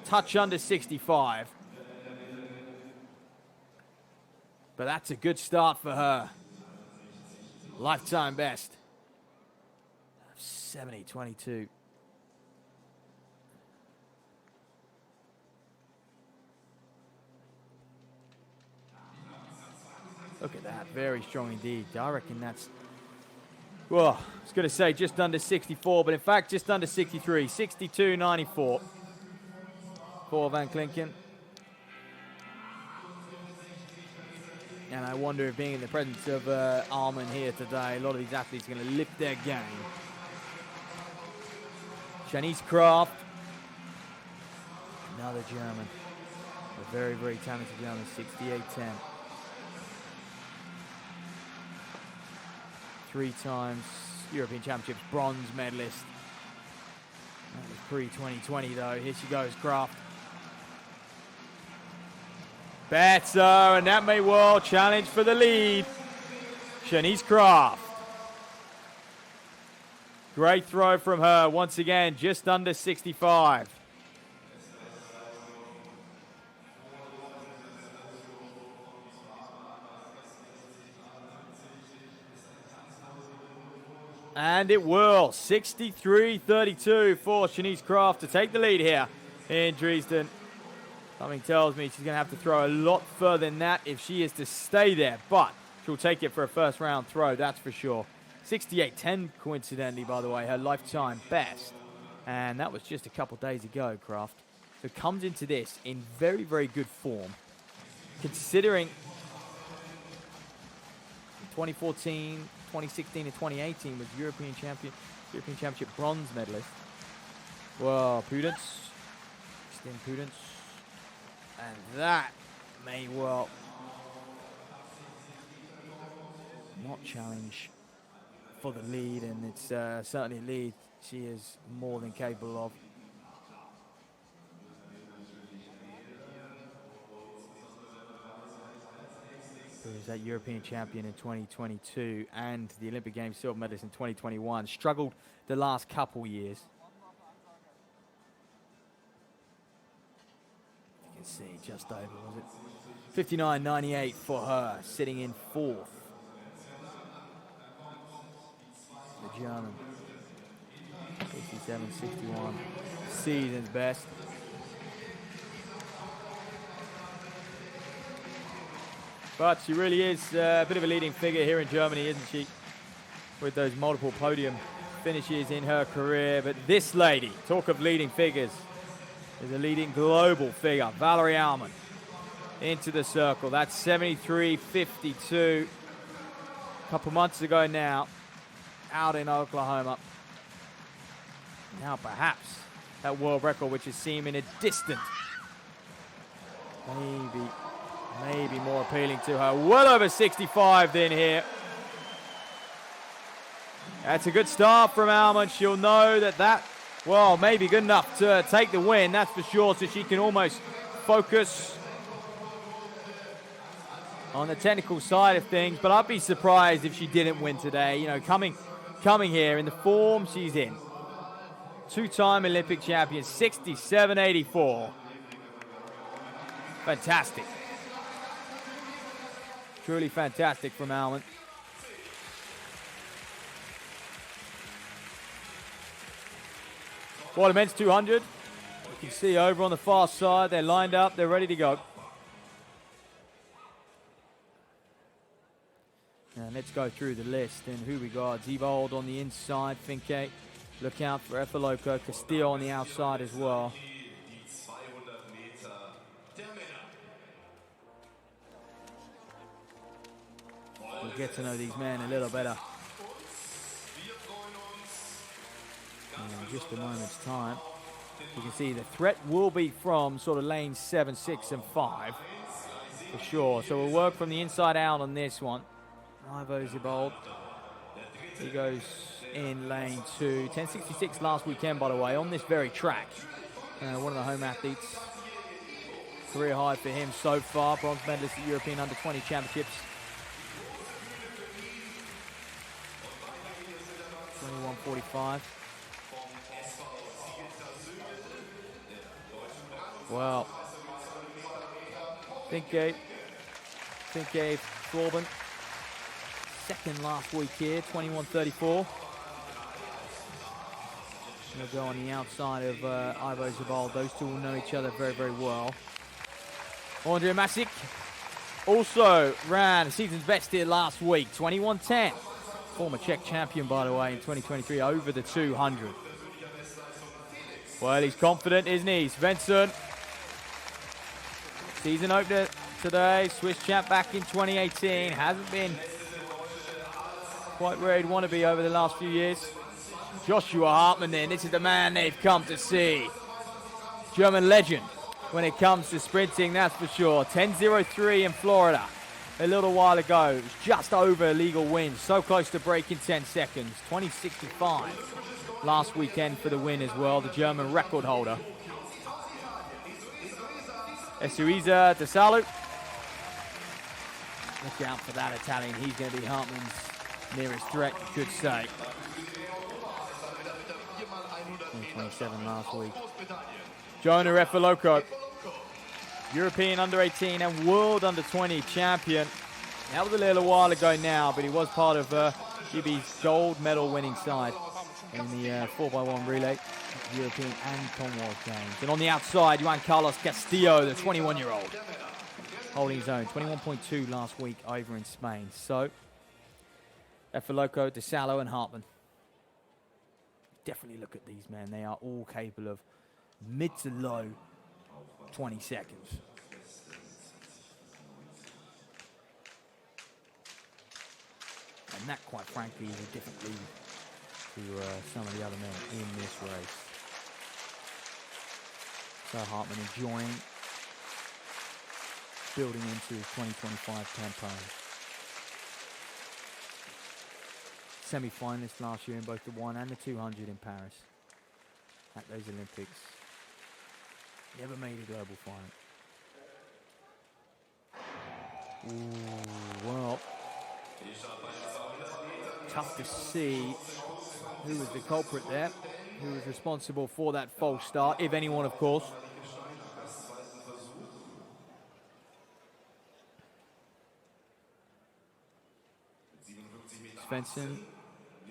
A: touch under 65. But that's a good start for her. Lifetime best, 70.22. Look at that, very strong indeed. I reckon that's, well, I was going to say just under 64, but in fact just under 63, 62.94 for Van Klinken. And I wonder if being in the presence of Alman here today, a lot of these athletes are going to lift their game. Shanice Kraft, another German, a very talented German, 68.10. 3 times European Championships bronze medalist. That was pre-2020 though. Here she goes, Kraft. Better, and that may well challenge for the lead. Shanice Kraft. Great throw from her, once again, just under 65. And it will. 63-32 for Shanice Kraft to take the lead here in Dresden. Something tells me she's going to have to throw a lot further than that if she is to stay there. But she'll take it for a first round throw, that's for sure. 68-10, coincidentally, by the way, her lifetime best. And that was just a couple days ago, Kraft. So comes into this in very, very good form. Considering 2014, 2016, and 2018 was European Championship bronze medalist. Well, Prudence. Extend Prudence. And that may well not challenge for the lead, and it's certainly a lead she is more than capable of. Who was that European champion in 2022 and the Olympic Games silver medalist in 2021. Struggled the last couple years. You can see just over, was it? 59.98 for her, sitting in fourth. The German. 57.61. Season's best. But she really is a bit of a leading figure here in Germany, isn't she? With those multiple podium finishes in her career. But this lady, talk of leading figures, is a leading global figure. Valerie Alman into the circle. That's 73.52. A couple months ago now, out in Oklahoma. Now perhaps that world record, which is seeming a distant, maybe more appealing to her. Well over 65 then here. That's a good start from Alman. She'll know that well, may be good enough to take the win, that's for sure, so she can almost focus on the technical side of things. But I'd be surprised if she didn't win today. You know, coming here in the form she's in. Two-time Olympic champion, 67.84. Fantastic. Truly fantastic from Alman. Well, the men's 200. You can see over on the far side, they're lined up, they're ready to go. And let's go through the list. And who we got? Ziebold on the inside, Finke. Look out for Efaloco, Castillo on the outside as well. We'll get to know these men a little better in just a moment's time. You can see the threat will be from sort of lanes 7, 6, and 5 for sure. So we'll work from the inside out on this one. Ivo Ziebold. He goes in lane 2. 10.66 last weekend, by the way, on this very track. One of the home athletes. Career high for him so far. Bronze medalist at European Under-20 Championships. 21.45. Well, Finke, Corbin. Second last week here, 21.34. He'll go on the outside of Ivo Ziebold. Those two will know each other very, very well. Andrea Masic also ran the season's best here last week, 21.10. Former Czech champion, by the way, in 2023, over the 200. Well, he's confident, isn't he? Svensson. Season opener today. Swiss champ back in 2018. Hasn't been quite where he'd want to be over the last few years. Joshua Hartmann then. This is the man they've come to see. German legend when it comes to sprinting, that's for sure. 10.03 in Florida a little while ago. It was just over legal wins. So close to breaking 10 seconds. 20.65 last weekend for the win as well. The German record holder. Esuiza DeSalu. Look out for that Italian. He's going to be Hartmann's nearest threat, you could say. 27 last week. Jonah Efaloco, European Under-18 and World Under-20 champion. That was a little while ago now, but he was part of GB's gold medal winning side in the 4x1 relay, European and Commonwealth Games. And on the outside, Juan Carlos Castillo, the 21-year-old, holding his own, 21.2 last week over in Spain. So, Efoloco, De Salo, and Hartman. Definitely look at these men. They are all capable of mid to low 20 seconds. And that, quite frankly, is a different lead to some of the other men in this race. So Hartman enjoying building into his 2025 campaign. Semi-finalist last year in both the 1 and the 200 in Paris at those Olympics. Never made a global final. Ooh, well, tough to see who was the culprit there, who was responsible for that false start, if anyone, of course. Svensson,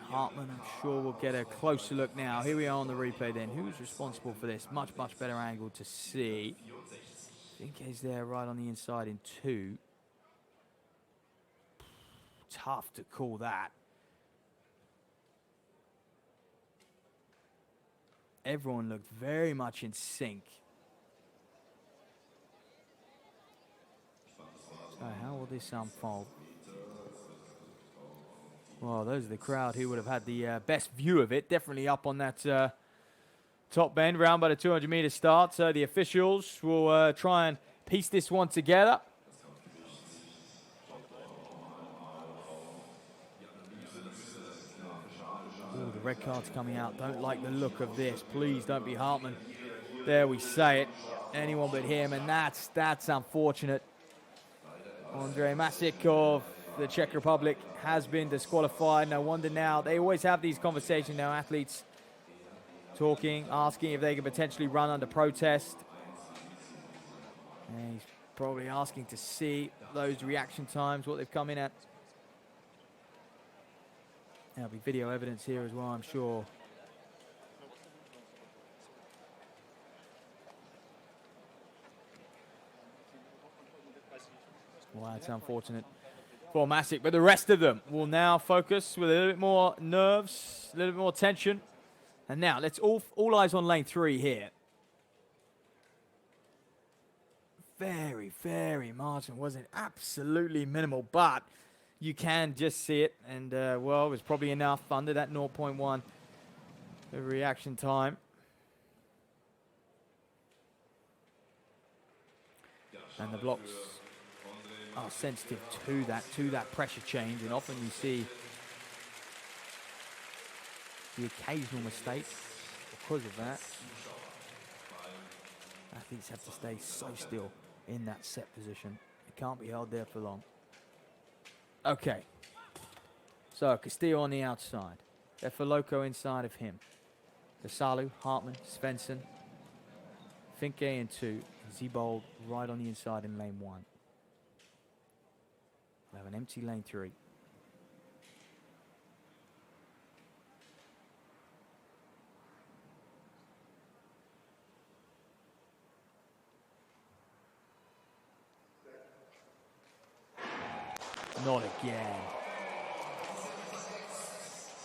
A: Hartman, I'm sure we'll get a closer look now. Here we are on the replay then. Who's responsible for this? Much, much better angle to see. I think he's there right on the inside in 2. Tough to call that. Everyone looked very much in sync. So how will this unfold? Well, those are the crowd who would have had the best view of it. Definitely up on that top bend, round by the 200-meter start. So the officials will try and piece this one together. Ooh, the red card's coming out. Don't like the look of this. Please don't be Hartman. There we say it. Anyone but him, and that's unfortunate. Andrej Masic of the Czech Republic has been disqualified. No wonder now. They always have these conversations now, athletes talking, asking if they can potentially run under protest. And he's probably asking to see those reaction times, what they've come in at. There'll be video evidence here as well, I'm sure. Well, that's unfortunate for Masic, but the rest of them will now focus with a little bit more nerves, a little bit more tension. And now, let's all eyes on lane 3 here. Very, very margin, wasn't absolutely minimal, but you can just see it, and well, it was probably enough under that 0.1 reaction time. And the blocks are sensitive to that pressure change, and often you see the occasional mistake because of that. Athletes have to stay so still in that set position. It can't be held there for long. Okay. So Castillo on the outside. Efoloco inside of him. Desalu, Hartman, Svensson, Finke in 2. Zebold right on the inside in lane 1. We have an empty lane 3. Not again.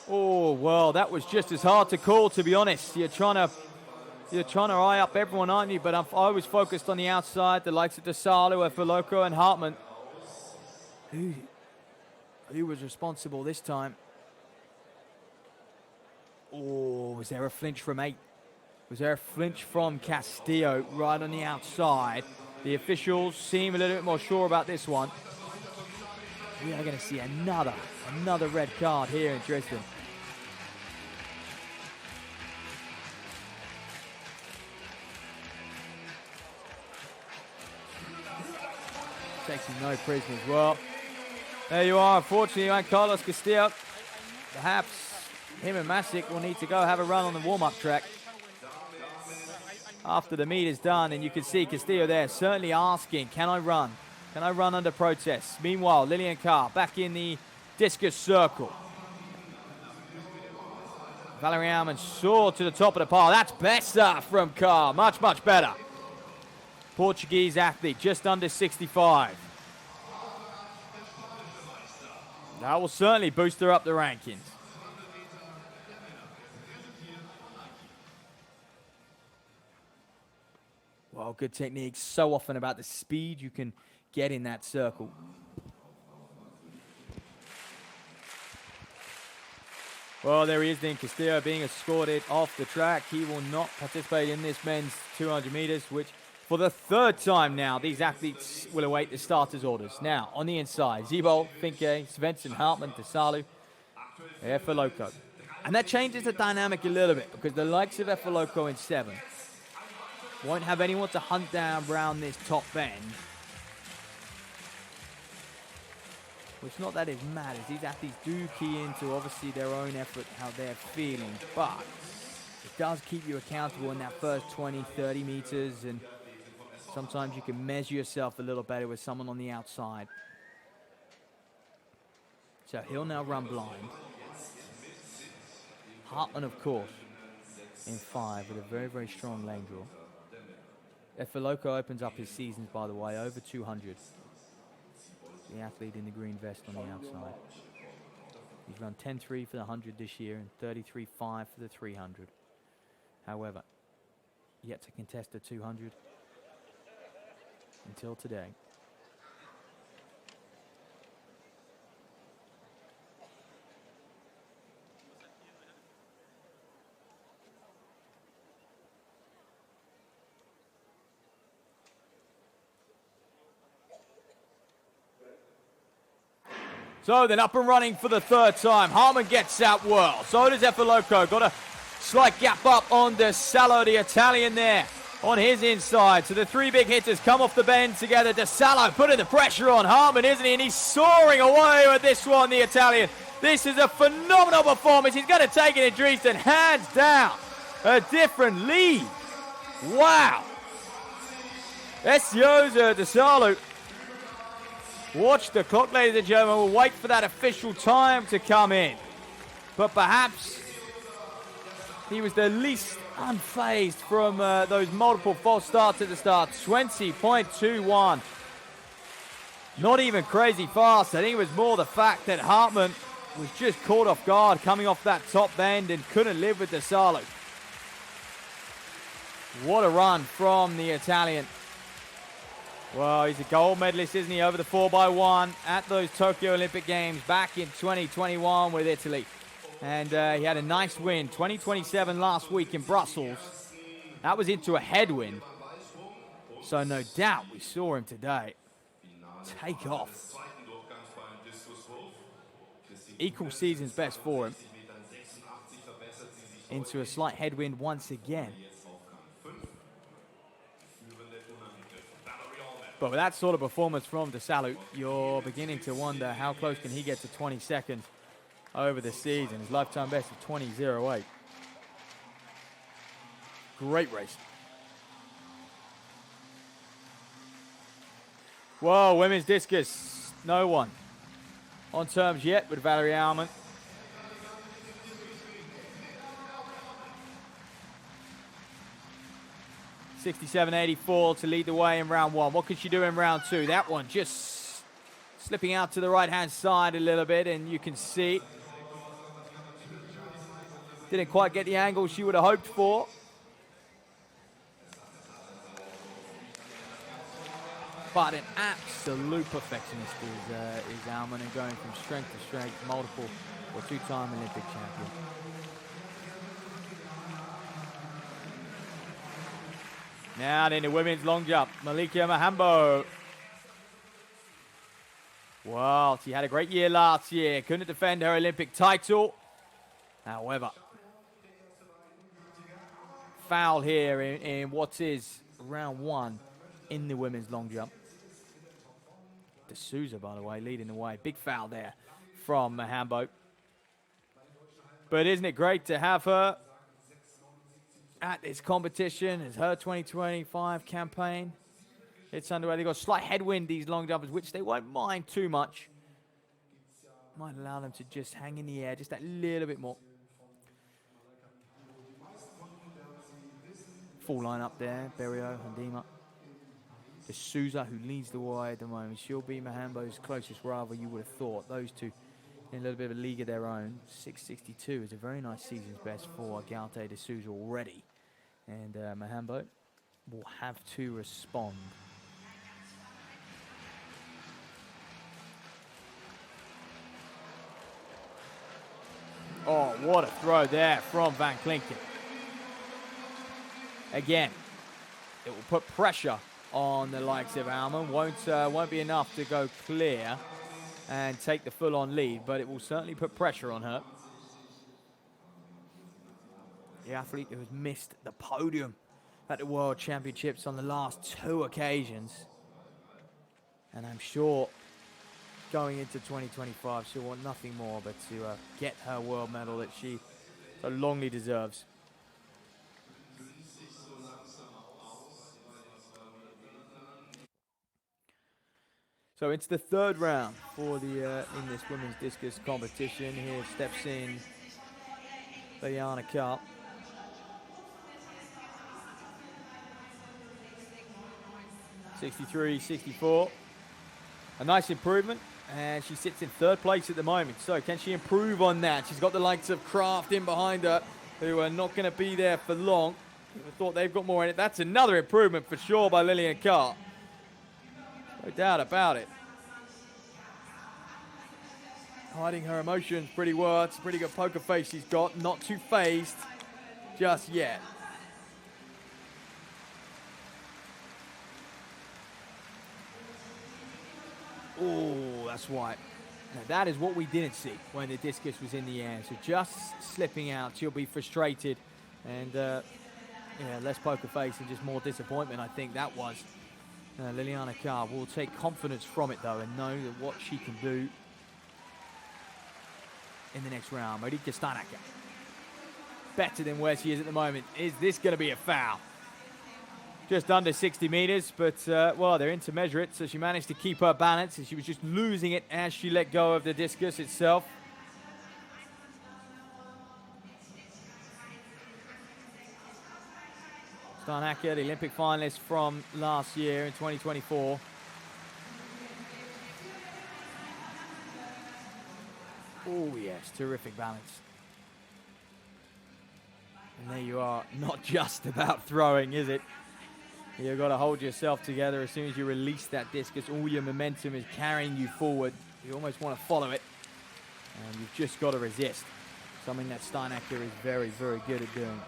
A: Oh, well, that was just as hard to call, to be honest. You're trying to eye up everyone, aren't you? But I was focused on the outside, the likes of Desalu, Efoloco, and Hartman. Who was responsible this time? Oh, was there a flinch from 8? Was there a flinch from Castillo right on the outside? The officials seem a little bit more sure about this one. We are going to see another red card here in Dresden. Taking no prisoners. Well, there you are. Unfortunately, Juan Carlos Castillo. Perhaps him and Masic will need to go have a run on the warm-up track after the meet is done. And you can see Castillo there certainly asking, can I run? Can I run under protest? Meanwhile, Lillian Carr back in the discus circle. Valerie Alman soared to the top of the pile. That's better from Carr. Much, much better. Portuguese athlete, just under 65. That will certainly boost her up the rankings. Well, good technique. So often about the speed you can get in that circle. Well, there he is then, Castillo being escorted off the track. He will not participate in this men's 200 meters, which for the third time now, these athletes will await the starters' orders. Now, on the inside, Ziebel, Finke, Svensson, Hartmann, Desalu, Efaloko. And that changes the dynamic a little bit because the likes of Efaloko in 7 won't have anyone to hunt down around this top bend. Which not that it matters. These athletes do key into, obviously, their own effort, how they're feeling. But it does keep you accountable in that first 20, 30 meters. And sometimes you can measure yourself a little better with someone on the outside. So he'll now run blind. Hartmann, of course, in 5 with a very, very strong lane draw. Efaloko opens up his seasons, by the way, over 200. The athlete in the green vest on the outside. He's run 10.3 for the 100 this year and 33.5 for the 300. However, yet to contest the 200 until today. So then up and running for the third time. Hartmann gets out well. So does Efaloko. Got a slight gap up on Desallo, the Italian there, on his inside. So the 3 big hitters come off the bend together. Desallo putting the pressure on Hartmann, isn't he? And he's soaring away with this one, the Italian. This is a phenomenal performance. He's going to take it in Dresden, hands down. A different lead. Wow. Esiosa Desallo. Watch the clock, ladies and gentlemen. We'll wait for that official time to come in. But perhaps he was the least unfazed from those multiple false starts at the start. 20.21. Not even crazy fast. I think it was more the fact that Hartmann was just caught off guard coming off that top bend and couldn't live with Desallo. What a run from the Italian. Well, he's a gold medalist, isn't he, over the 4x1 at those Tokyo Olympic Games back in 2021 with Italy. And he had a nice win, 2027 last week in Brussels. That was into a headwind. So no doubt we saw him today take off. Equal season's best for him. Into a slight headwind once again. But with that sort of performance from Desallo, you're beginning to wonder how close can he get to 20 seconds over the season. His lifetime best of 20.08. Great race. Well, women's discus, no one on terms yet with Valerie Alman. $67.84 to lead the way in round 1. What could she do in round 2? That one just slipping out to the right-hand side a little bit, and you can see didn't quite get the angle she would have hoped for. But an absolute perfectionist is Alman, and going from strength to strength, multiple or 2-time Olympic champion. Now in the women's long jump, Malika Mahambo. Well, she had a great year last year. Couldn't defend her Olympic title. However, foul here in what is round 1 in the women's long jump. D'Souza, by the way, leading the way. Big foul there from Mahambo. But isn't it great to have her at this competition as her 2025 campaign? It's underway. They've got a slight headwind, these long jumpers, which they won't mind too much. Might allow them to just hang in the air just that little bit more. full line up there. Berio, Handima. D'Souza, who leads the way at the moment. She'll be Mahambo's closest rival, you would have thought. Those two in a little bit of a league of their own. 6:62 is a very nice season's best for Galte D'Souza already. And Mahambo will have to respond. Oh, what a throw there from Van Klinken. Again, it will put pressure on the likes of Alman. Won't be enough to go clear and take the full-on lead, but it will certainly put pressure on her. The athlete who has missed the podium at the World Championships on the last 2 occasions. And I'm sure going into 2025, she'll want nothing more but to get her world medal that she so longly deserves. So it's the 3rd round for the in this women's discus competition. Here steps in Liliana Karp. (63-64). A nice improvement, and she sits in 3rd place at the moment. So can she improve on that? She's got the likes of Kraft in behind her, who are not going to be there for long. I thought they've got more in it. That's another improvement for sure by Lilian Karp. No doubt about it. Hiding her emotions pretty well. It's a pretty good poker face she's got. Not too phased just yet. Oh, that's right. Now that is what we didn't see when the discus was in the air. So just slipping out, she'll be frustrated. And less poker face and just more disappointment, I think that was. Liliana Karp will take confidence from it, though, and know that what she can do in the next round. Marika Stanacker, better than where she is at the moment. Is this going to be a foul? Just under 60 meters, but, well, they're in to measure it, so she managed to keep her balance, and she was just losing it as she let go of the discus itself. Stanacker, the Olympic finalist from last year in 2024. Oh, yes, terrific balance. And there you are, not just about throwing, is it? You've got to hold yourself together. As soon as you release that discus, all your momentum is carrying you forward. You almost want to follow it, and you've just got to resist. Something that Stanacker is very, very good at doing.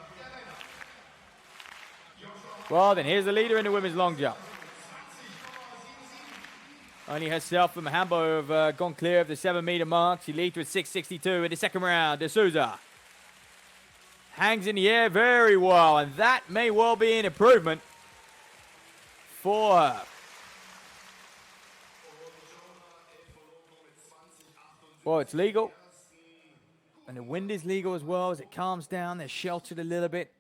A: Well, then here's the leader in the women's long jump. Only herself and Mahambo have gone clear of the 7-meter mark. She leads with 6:62 in the second round. D'Souza hangs in the air very well, and that may well be an improvement for her. Well, it's legal, and the wind is legal as well. As it calms down, they're sheltered a little bit.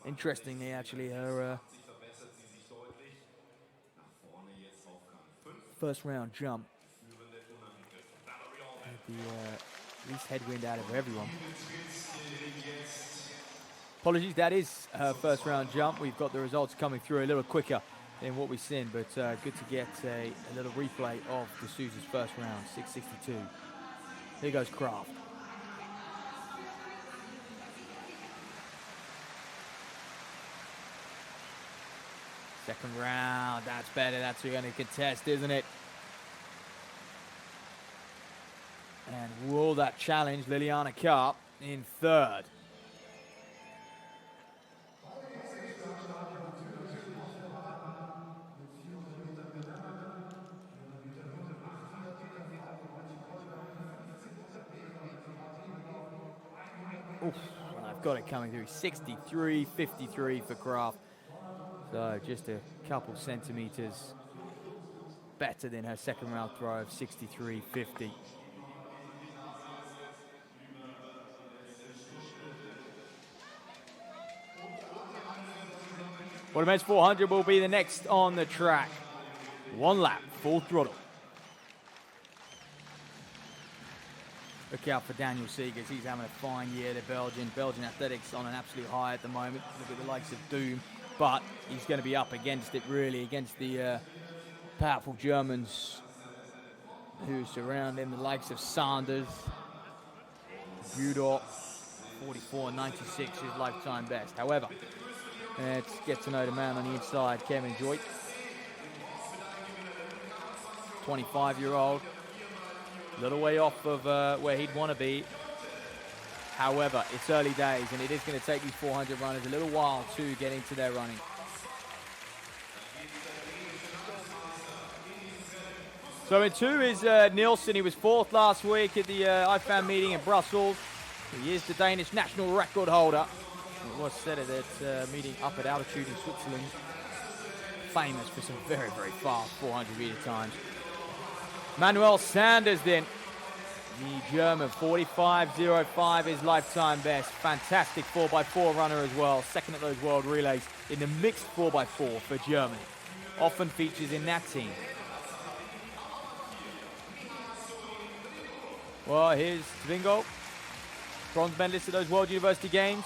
A: Interestingly, actually, her first round jump had the least headwind out of everyone. Apologies, that is her first round jump. We've got the results coming through a little quicker than what we've seen, but good to get a little replay of D'Souza's first round, 6:62. Here goes Kraft. Second round, that's better. That's who you're going to contest, isn't it? And will that challenge Liliana Karp in third? Oof, I've got it coming through. 63.53 for Kraft. So just a couple centimeters better than her second round throw of 63.50. Well, the men's 400 will be the next on the track. One lap, full throttle. Look out for Daniel Seegers. He's having a fine year, the Belgian. Belgian athletics on an absolute high at the moment. Look at the likes of Doom. But he's going to be up against it, really, against the powerful Germans who surround him, the likes of Sanders, Budor, 44.96, his lifetime best. However, let's get to know the man on the inside, Kevin Joyt, 25-year-old, a little way off of where he'd want to be. However, it's early days, and it is going to take these 400 runners a little while to get into their running. So in 2 is Nilsen. He was 4th last week at the IFAM meeting in Brussels. He is the Danish national record holder. It was set at that meeting up at altitude in Switzerland. Famous for some very, very fast 400-meter times. Manuel Sanders then. The German, 45.05, his lifetime best. Fantastic 4x4 runner as well. Second at those world relays in the mixed 4x4 for Germany. Often features in that team. Well, here's Tvingo. Bronze medalist at those World University Games.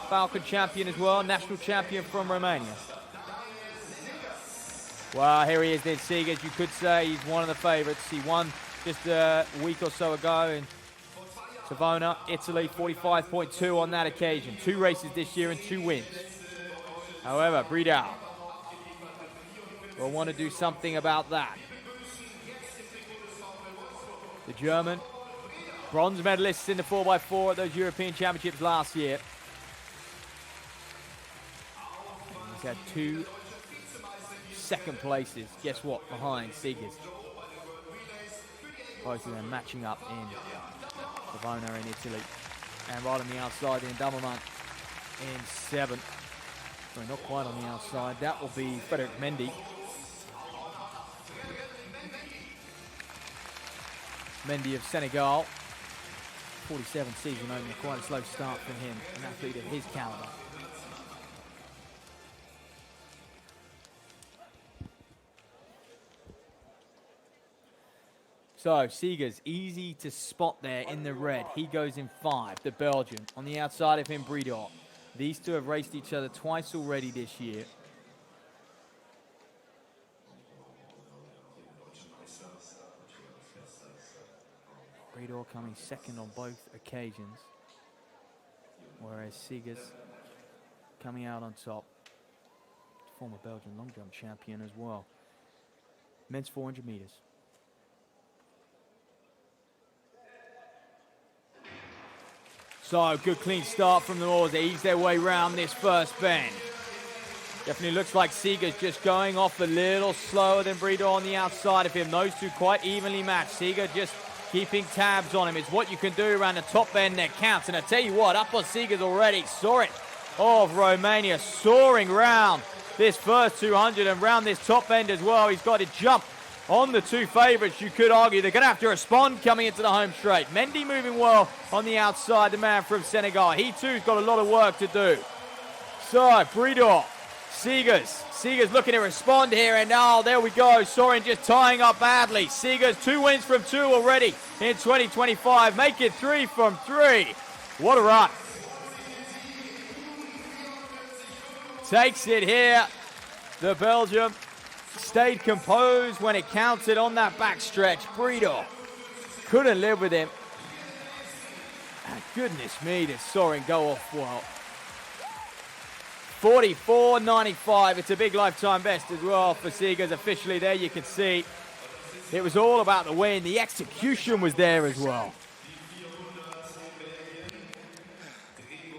A: Falcon champion as well. National champion from Romania. Well, here he is then, Seegers. You could say he's one of the favorites. He won just a week or so ago in Savona, Italy, 45.2 on that occasion. 2 races this year and 2 wins. However, Bredal will want to do something about that. The German, bronze medalist in the 4x4 at those European Championships last year. And he's had 2 second places, guess what, behind Seegers. Both of them matching up in Savona in Italy. And right on the outside in Dummerman in 7th. Sorry, not quite on the outside. That will be Frederick Mendy. Mendy of Senegal. 47 season opener, quite a slow start for him, an athlete of his caliber. So, Seegers, easy to spot there in the red. He goes in 5, the Belgian. On the outside of him, Bredal. These two have raced each other twice already this year. Bredal coming second on both occasions, whereas Seegers coming out on top. Former Belgian long jump champion as well. Men's 400 meters. So, good clean start from them all as they ease their way round this first bend. Definitely looks like Seegers just going off a little slower than Bredal on the outside of him. Those two quite evenly matched. Seegers just keeping tabs on him. It's what you can do around the top end that counts. And I tell you what, up on Seegers already. Saw it of Romania soaring round this first 200 and round this top end as well. He's got to jump on the 2 favorites, you could argue. They're going to have to respond coming into the home straight. Mendy moving well on the outside, the man from Senegal. He too's got a lot of work to do. So, Bredal, Seegers looking to respond here, and there we go. Soren just tying up badly. Seegers, 2 wins from 2 already in 2025. Make it 3 from 3. What a run. Takes it here. The Belgium stayed composed when it counted on that backstretch. Bredal couldn't live with him. And goodness me, did Soren go off well. 44.95. It's a big lifetime best as well for Seegers. Officially there, you can see it was all about the win. The execution was there as well.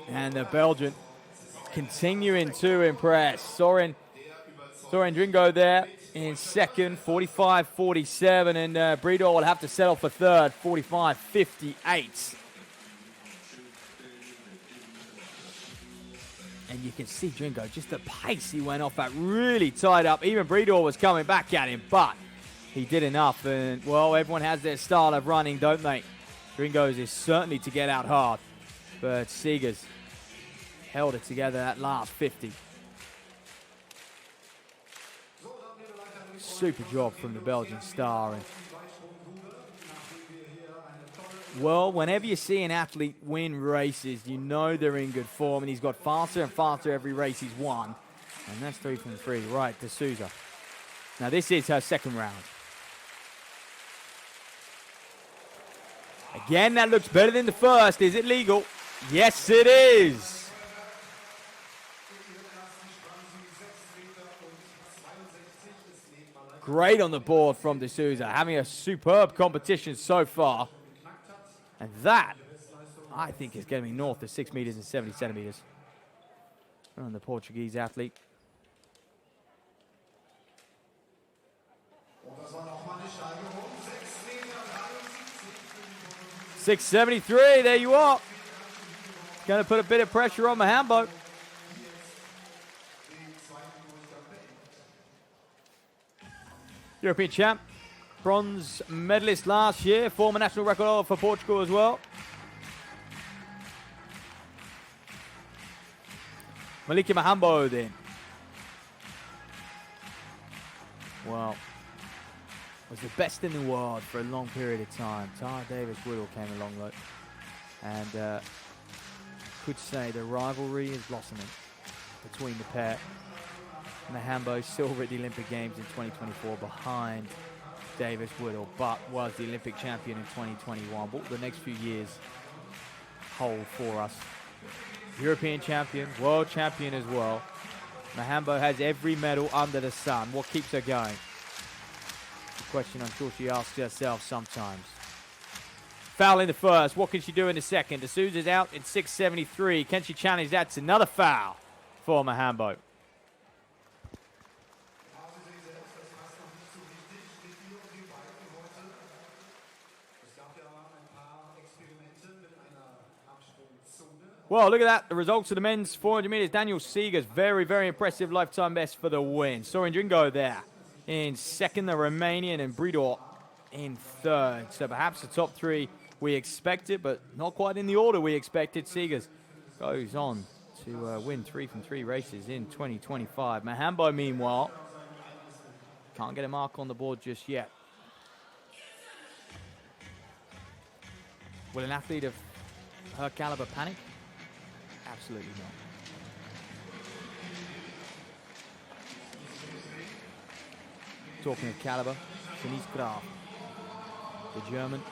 A: And the Belgian continuing to impress. Soren Dringo there in second, 45.47, and Bredal will have to settle for third, 45.58. And you can see Dringo, just the pace he went off at, really tied up. Even Bredal was coming back at him, but he did enough. And, well, everyone has their style of running, don't they? Dringo's is certainly to get out hard, but Seegers held it together that last 50. Super job from the Belgian star. And Well, whenever you see an athlete win races, you know they're in good form, and he's got faster and faster every race he's won. And that's 3 from 3. Right, D'Souza. Now, this is her second round. Again, that looks better than the first. Is it legal? Yes, it is. Great on the board from D'Souza, having a superb competition so far. And that, I think, is going to be north of 6 meters and 70 centimeters from the Portuguese athlete. $6.73, there you are. Going to put a bit of pressure on Mahambo. European champ, bronze medalist last year, former national record holder for Portugal as well. Malika Mahambo then. Well, was the best in the world for a long period of time. Tara Davis-Woodall came along though, and could say the rivalry is blossoming between the pair. Mahambo silver at the Olympic Games in 2024 behind Davis-Woodall, but was the Olympic champion in 2021. What will the next few years hold for us? European champion, world champion as well. Mahambo has every medal under the sun. What keeps her going? The question I'm sure she asks herself sometimes. Foul in the first. What can she do in the second? D'Souza's out in 6.73. Can she challenge that? It's another foul for Mahambo. Well, look at that. The results of the men's 400 meters. Daniel Seegers, very, very impressive lifetime best for the win. Sorin Dringo there in second, the Romanian, and Bridor in third. So perhaps the top three we expected, but not quite in the order we expected. Seegers goes on to win 3 from 3 races in 2025. Mahambo, meanwhile, can't get a mark on the board just yet. Will an athlete of her caliber panic? Absolutely not. Talking of caliber, Denise Graf, the German,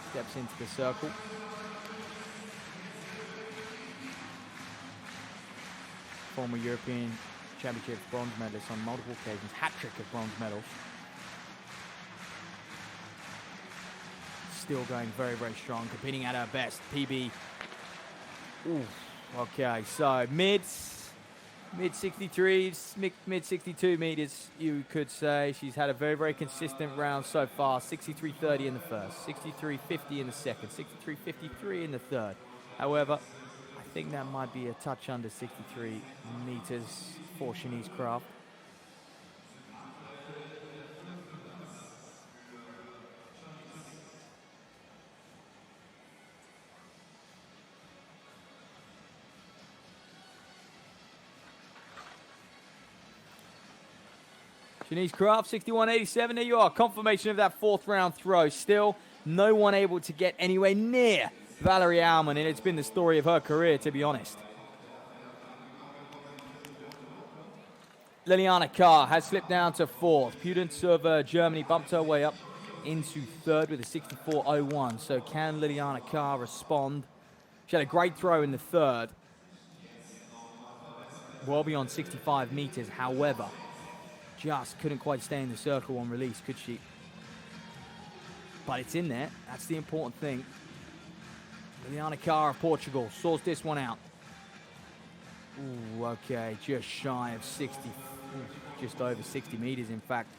A: steps into the circle. Former European Championship bronze medalist on multiple occasions, hat-trick of bronze medals. Still going very, very strong, competing at her best. PB. Ooh, okay, so mid 63s, mid 62 meters, you could say. She's had a very, very consistent round so far. 63.30 in the first, 63.50 in the second, 63.53 in the third. However, I think that might be a touch under 63 meters for Shanice Kraft. Shanice Kraft, 61.87. There you are. Confirmation of that fourth round throw. Still, no one able to get anywhere near Valerie Alman, and it's been the story of her career, to be honest. Liliana Carr has slipped down to fourth. Pudence of Germany bumped her way up into third with a 64.01. So can Liliana Carr respond? She had a great throw in the third, well beyond 65 meters. However, just couldn't quite stay in the circle on release, could she? But it's in there. That's the important thing. Liliana Carr of Portugal sorts this one out. Ooh, okay, just shy of 60, just over 60 meters, in fact.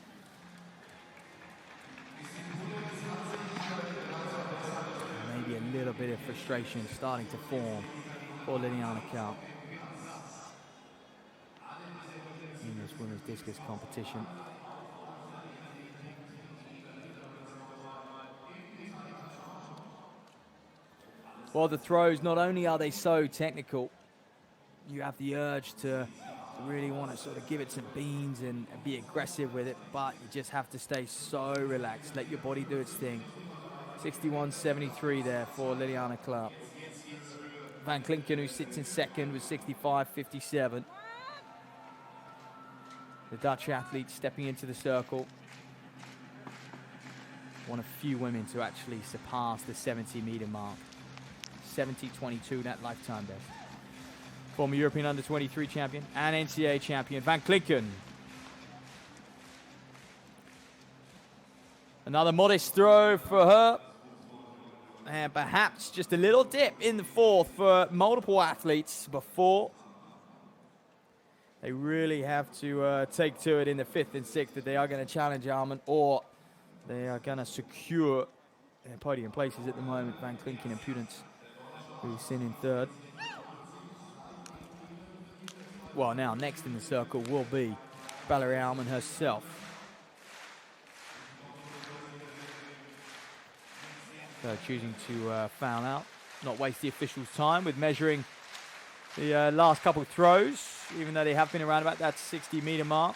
A: Maybe a little bit of frustration starting to form for Liliana Carr in this women's discus competition. Well, the throws, not only are they so technical, you have the urge to really want to sort of give it some beans and be aggressive with it, but you just have to stay so relaxed. Let your body do its thing. 61.73 there for Liliana Clark. Van Klinken, who sits in second, with 65.57. The Dutch athlete stepping into the circle. One of few women to actually surpass the 70-meter mark. 70.22, that lifetime best. Former European under-23 champion and NCAA champion, Van Klinken. Another modest throw for her. And perhaps just a little dip in the fourth for multiple athletes before they really have to take to it in the fifth and sixth that they are going to challenge Alman, or they are going to secure their podium places at the moment. Van Klinken and Pudence, who's in third. Well, now next in the circle will be Valerie Alman herself. So choosing to foul out, not waste the officials' time with measuring the last couple of throws, even though they have been around about that 60-meter mark.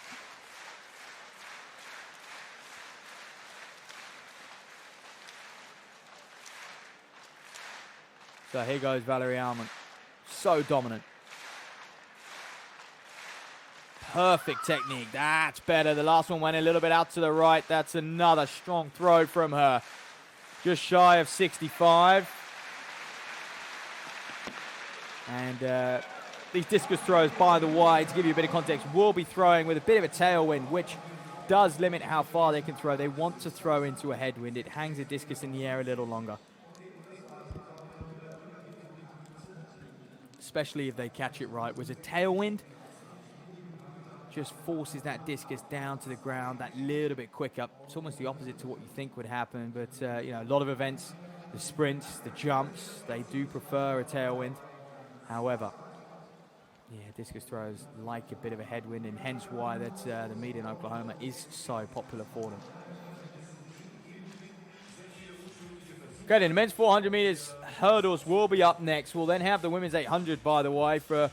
A: So here goes Valerie Alman. So dominant. Perfect technique. That's better. The last one went a little bit out to the right. That's another strong throw from her. Just shy of 65. And these discus throws, by the way, to give you a bit of context, will be throwing with a bit of a tailwind, which does limit how far they can throw. They want to throw into a headwind. It hangs a discus in the air a little longer. Especially if they catch it right. With a tailwind, just forces that discus down to the ground that little bit quicker. It's almost the opposite to what you think would happen, but you know, a lot of events, the sprints, the jumps, they do prefer a tailwind. However, yeah, discus throws like a bit of a headwind, and hence why that the meet in Oklahoma is so popular for them. Okay, then the men's 400 meters hurdles will be up next. We'll then have the women's 800, by the way, for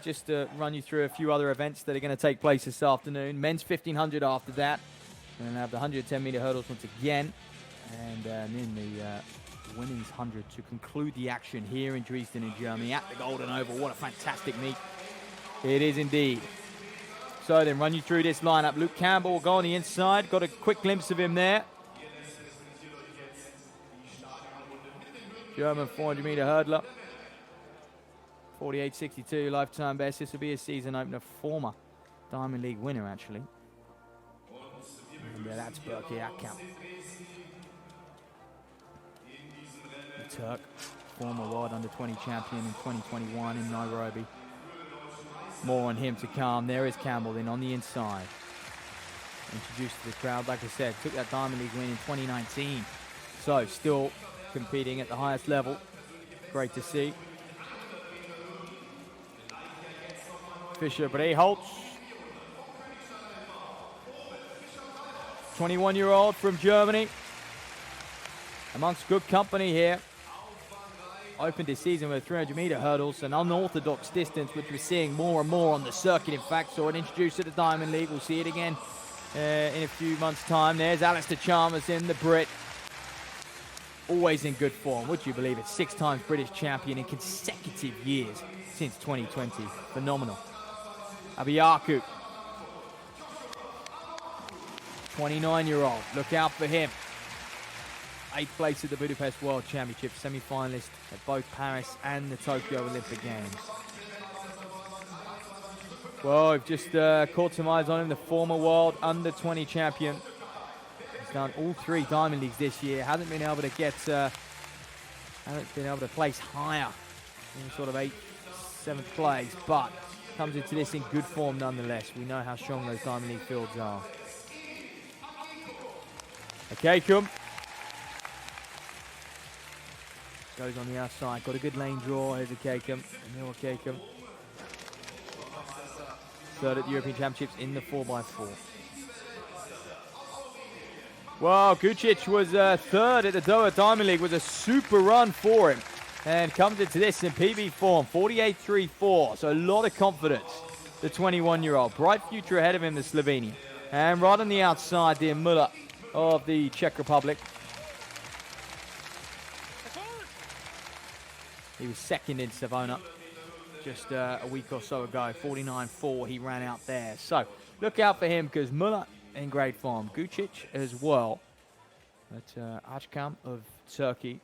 A: just to run you through a few other events that are going to take place this afternoon. Men's 1500 after that. And then have the 110-meter hurdles once again. And then the women's 100 to conclude the action here in Dresden in Germany at the Golden Oval. What a fantastic meet it is indeed. So then run you through this lineup. Luke Campbell will go on the inside. Got a quick glimpse of him there. German 400-meter hurdler. 48.62 lifetime best. This will be a season opener. Former Diamond League winner, actually. And that's Berkey Akkamp. The Turk, former World Under-20 champion in 2021 in Nairobi. More on him to come. There is Campbell then on the inside. Introduced to the crowd, like I said, took that Diamond League win in 2019. So still competing at the highest level. Great to see. Fischer Breholtz, 21-year-old from Germany, amongst good company here. Opened his season with 300-meter hurdles, an unorthodox distance, which we're seeing more and more on the circuit. In fact, saw it introduced to the Diamond League. We'll see it again in a few months' time. There's Alistair Chalmers in the Brit. Always in good form, would you believe it? 6 times British champion in consecutive years since 2020. Phenomenal. Abiyaku, 29-year-old. Look out for him. 8th place at the Budapest World Championship, semi-finalist at both Paris and the Tokyo Olympic Games. Well, we've just caught some eyes on him, the former World Under-20 champion. He's done all 3 Diamond Leagues this year. Hasn't been able to get, hasn't been able to place higher in sort of 8th, 7th place, but comes into this in good form nonetheless. We know how strong those Diamond League fields are. Akakum goes on the outside. Got a good lane draw. Here's Akakum. Emil Akakum. 3rd at the European Championships in the 4x4. Well, Gucic was 3rd at the Doha Diamond League. Was a super run for him. And comes into this in PB form, 48.34, so a lot of confidence the 21-year-old. Bright future ahead of him, the Slovenian. And right on the outside, the Müller of the Czech Republic. He was second in Savona just a week or so ago. 49.4 he ran out there. So look out for him because Müller in great form. Gucic as well. But Ajkam of Turkey.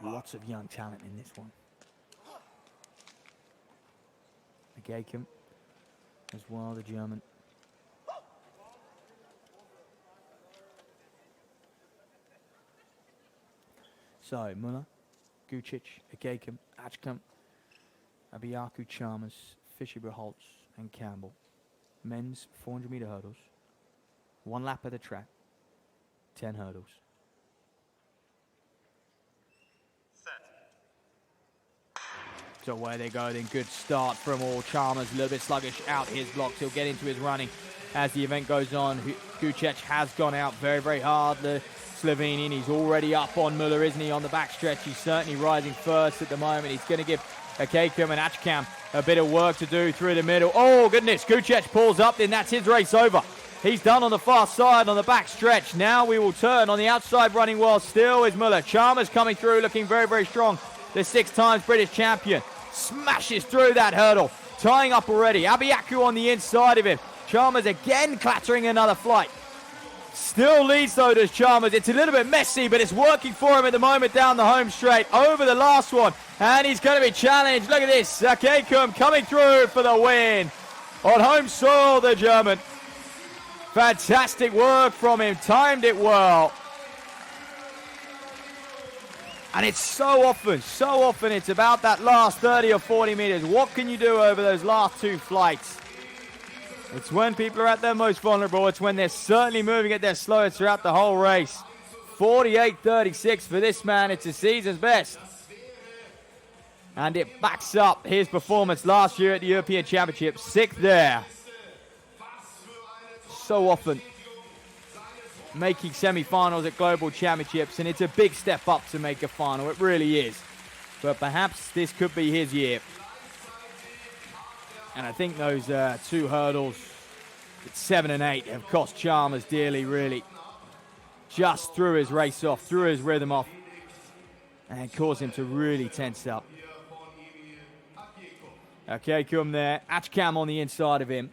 A: Lots of young talent in this one. Agakim as well, the German. So, Müller, Gucic, Agakim, Ajkam, Abiyaku, Chalmers, Fischer-Holtz, and Campbell. Men's 400-meter hurdles. 1 lap of the track. 10 hurdles. So away they go, then good start from all. Chalmers a little bit sluggish out his blocks. He'll get into his running as the event goes on. Gucic has gone out very, very hard. The Slovenian, he's already up on Müller, isn't he, on the backstretch? He's certainly rising first at the moment. He's going to give Akakum and Ajkam a bit of work to do through the middle. Oh, goodness, Gucic pulls up, then that's his race over. He's done on the far side on the backstretch. Now we will turn on the outside running well. Still is Müller. Chalmers coming through, looking very, very strong. The 6 times British champion. Smashes through that hurdle, tying up already. Abiyaku on the inside of him. Chalmers again clattering another flight. Still leads though, does Chalmers. It's a little bit messy, but it's working for him at the moment down the home straight. Over the last one, and he's going to be challenged. Look at this, Akakum coming through for the win. On home soil, the German. Fantastic work from him, timed it well. And it's so often it's about that last 30 or 40 meters. What can you do over those last 2 flights? It's when people are at their most vulnerable. It's when they're certainly moving at their slowest throughout the whole race. 48.36 for this man. It's his season's best. And it backs up his performance last year at the European Championship. 6th there. So often making semi-finals at global championships, and it's a big step up to make a final. It really is. But perhaps this could be his year. And I think those 2 hurdles at 7 and 8 have cost Chalmers dearly, really. Just threw his race off, threw his rhythm off, and caused him to really tense up. Okay, come there. Ajkam on the inside of him.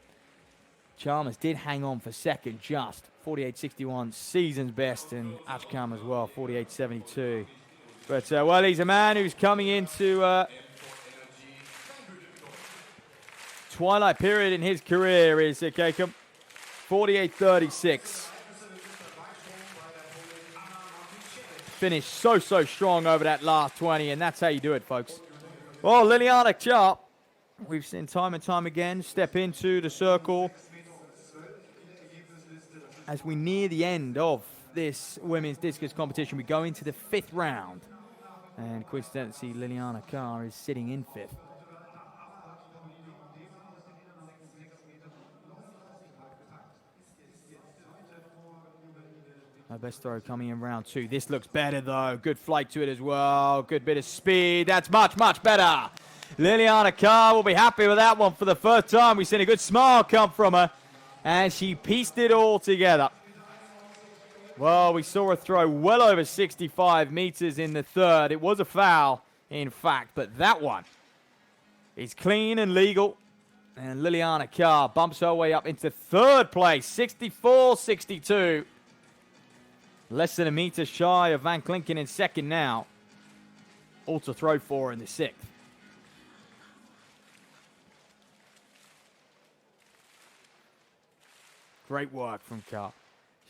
A: Chalmers did hang on for second just. 48.61, season's best, and Ajkam as well, 48.72. But, well, he's a man who's coming into twilight period in his career, is Akakum. 48.36. Finished so strong over that last 20, and that's how you do it, folks. Well, Liliana Kar, we've seen time and time again, step into the circle as we near the end of this women's discus competition. We go into the 5th round. And coincidentally, Liliana Kar is sitting in 5th. Her best throw coming in round 2. This looks better, though. Good flight to it as well. Good bit of speed. That's much better. Liliana Kar will be happy with that one for the first time. We've seen a good smile come from her. And she pieced it all together. Well, we saw her throw well over 65 meters in the 3rd. It was a foul, in fact, but that one is clean and legal. And Liliana Kar bumps her way up into 3rd place, 64.62. Less than a meter shy of Van Klinken in 2nd now. All to throw for in the 6th. Great work from Kar.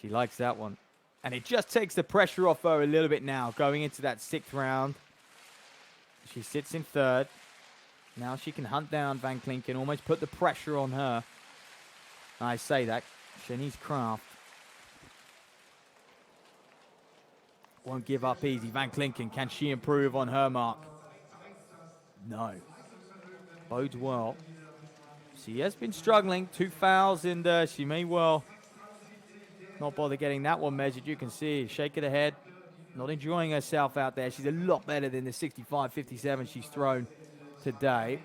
A: She likes that one. And it just takes the pressure off her a little bit now, going into that 6th round. She sits in 3rd. Now she can hunt down Van Klinken, almost put the pressure on her. I say that. Shanice Kraft won't give up easy. Van Klinken, can she improve on her mark? No. Bodes well. She has been struggling. 2 fouls, and she may well not bother getting that one measured. You can see, shake of the head. Not enjoying herself out there. She's a lot better than the 65-57 she's thrown today.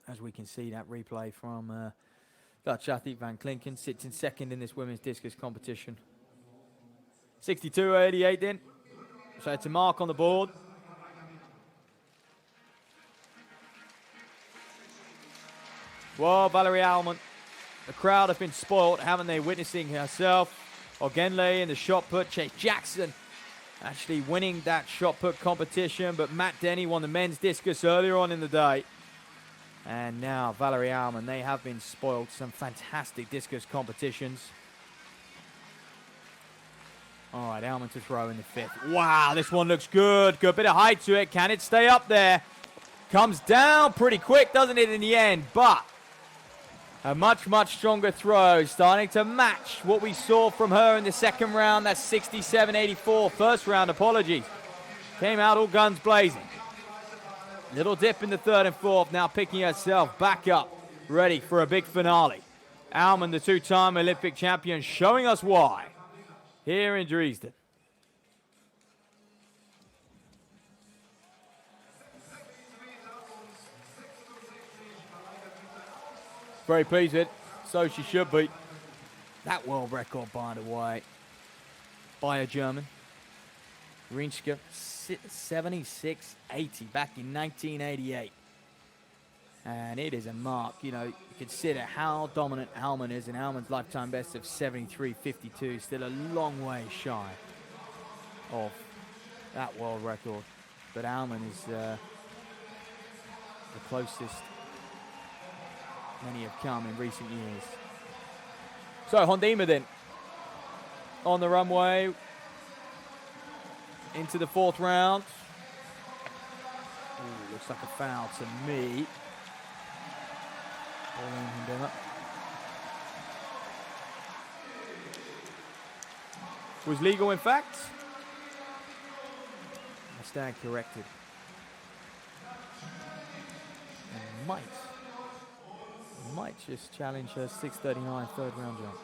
A: As we can see that replay from Dutch athlete Van Klinken, sits in second in this women's discus competition. 62.88 then. So it's a mark on the board. Well, Valerie Alman, the crowd have been spoiled, haven't they? Witnessing herself, Ogenle in the shot put, Chase Jackson actually winning that shot put competition, but Matt Denny won the men's discus earlier on in the day. And now Valerie Alman, they have been spoiled. Some fantastic discus competitions. All right, Alman to throw in the fifth. Wow, this one looks good. Good bit of height to it. Can it stay up there? Comes down pretty quick, doesn't it, in the end? But a much, much stronger throw, starting to match what we saw from her in the second round. That's 67.84. First round, apologies. Came out all guns blazing. Little dip in the third and fourth, now picking herself back up, ready for a big finale. Alman, the two-time Olympic champion, showing us why here in Dresden. Very pleased with it, so she should be. That world record, by the way, by a German. Rinske, 76.80 back in 1988. And it is a mark, you know, you consider how dominant Alman is, and Alman's lifetime best of 73.52, still a long way shy of that world record. But Alman is the closest many have come in recent years. So Hondima then on the runway into the fourth round. Ooh, looks like a foul to me. Was legal, in fact. I stand corrected. And might just challenge her 6:39 third round jump.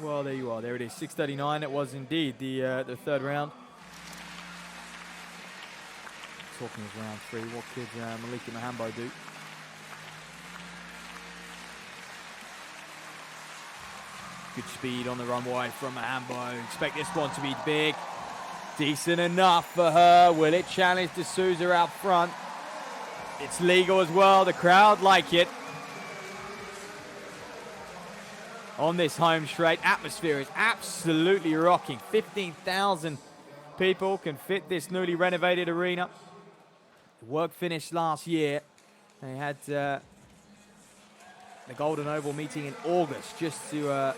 A: Well, there you are. There it is. 6:39. It was indeed the third round. Talking of round three, what could Malika Mahambo do? Good speed on the runway from Mahambo. Expect this one to be big. Decent enough for her. Will it challenge D'Souza out front? It's legal as well. The crowd like it. On this home straight, atmosphere is absolutely rocking. 15,000 people can fit this newly renovated arena. The work finished last year. They had the Golden Oval meeting in August just to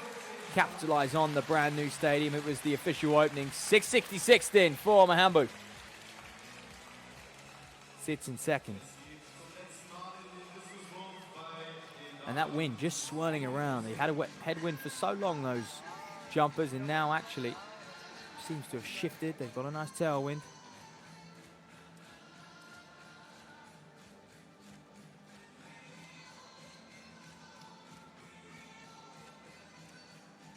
A: capitalize on the brand new stadium. It was the official opening. 6:66 then for Mahambo. Sits in second. And that wind just swirling around. They had a wet headwind for so long, those jumpers, and now actually seems to have shifted. They've got a nice tailwind.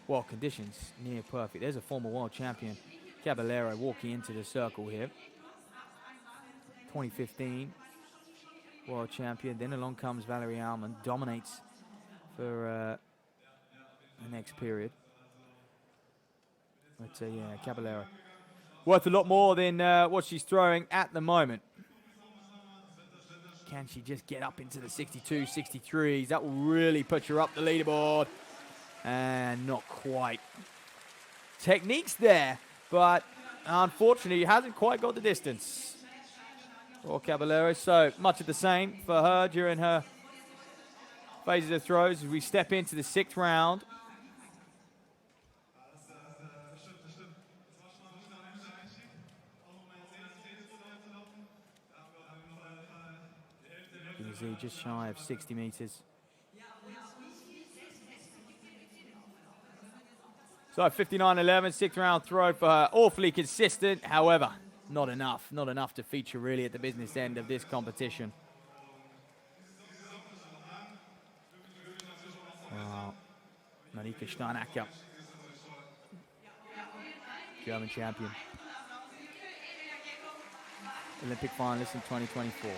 A: Well, conditions near perfect. There's a former world champion, Caballero, walking into the circle here. 2015 world champion. Then along comes Valerie Alman, dominates for the next period. But yeah, Caballero worth a lot more than what she's throwing at the moment. Can she just get up into the 62, 63s? That will really put her up the leaderboard. And not quite. Technique's there, but unfortunately hasn't quite got the distance for Caballero. So much of the same for her during her phases of throws as we step into the sixth round. You can see just shy of 60 meters. So 59.11, sixth round throw for her. Awfully consistent, however, not enough. Not enough to feature really at the business end of this competition. Monika Steinacker, German champion. Olympic finalist in 2024.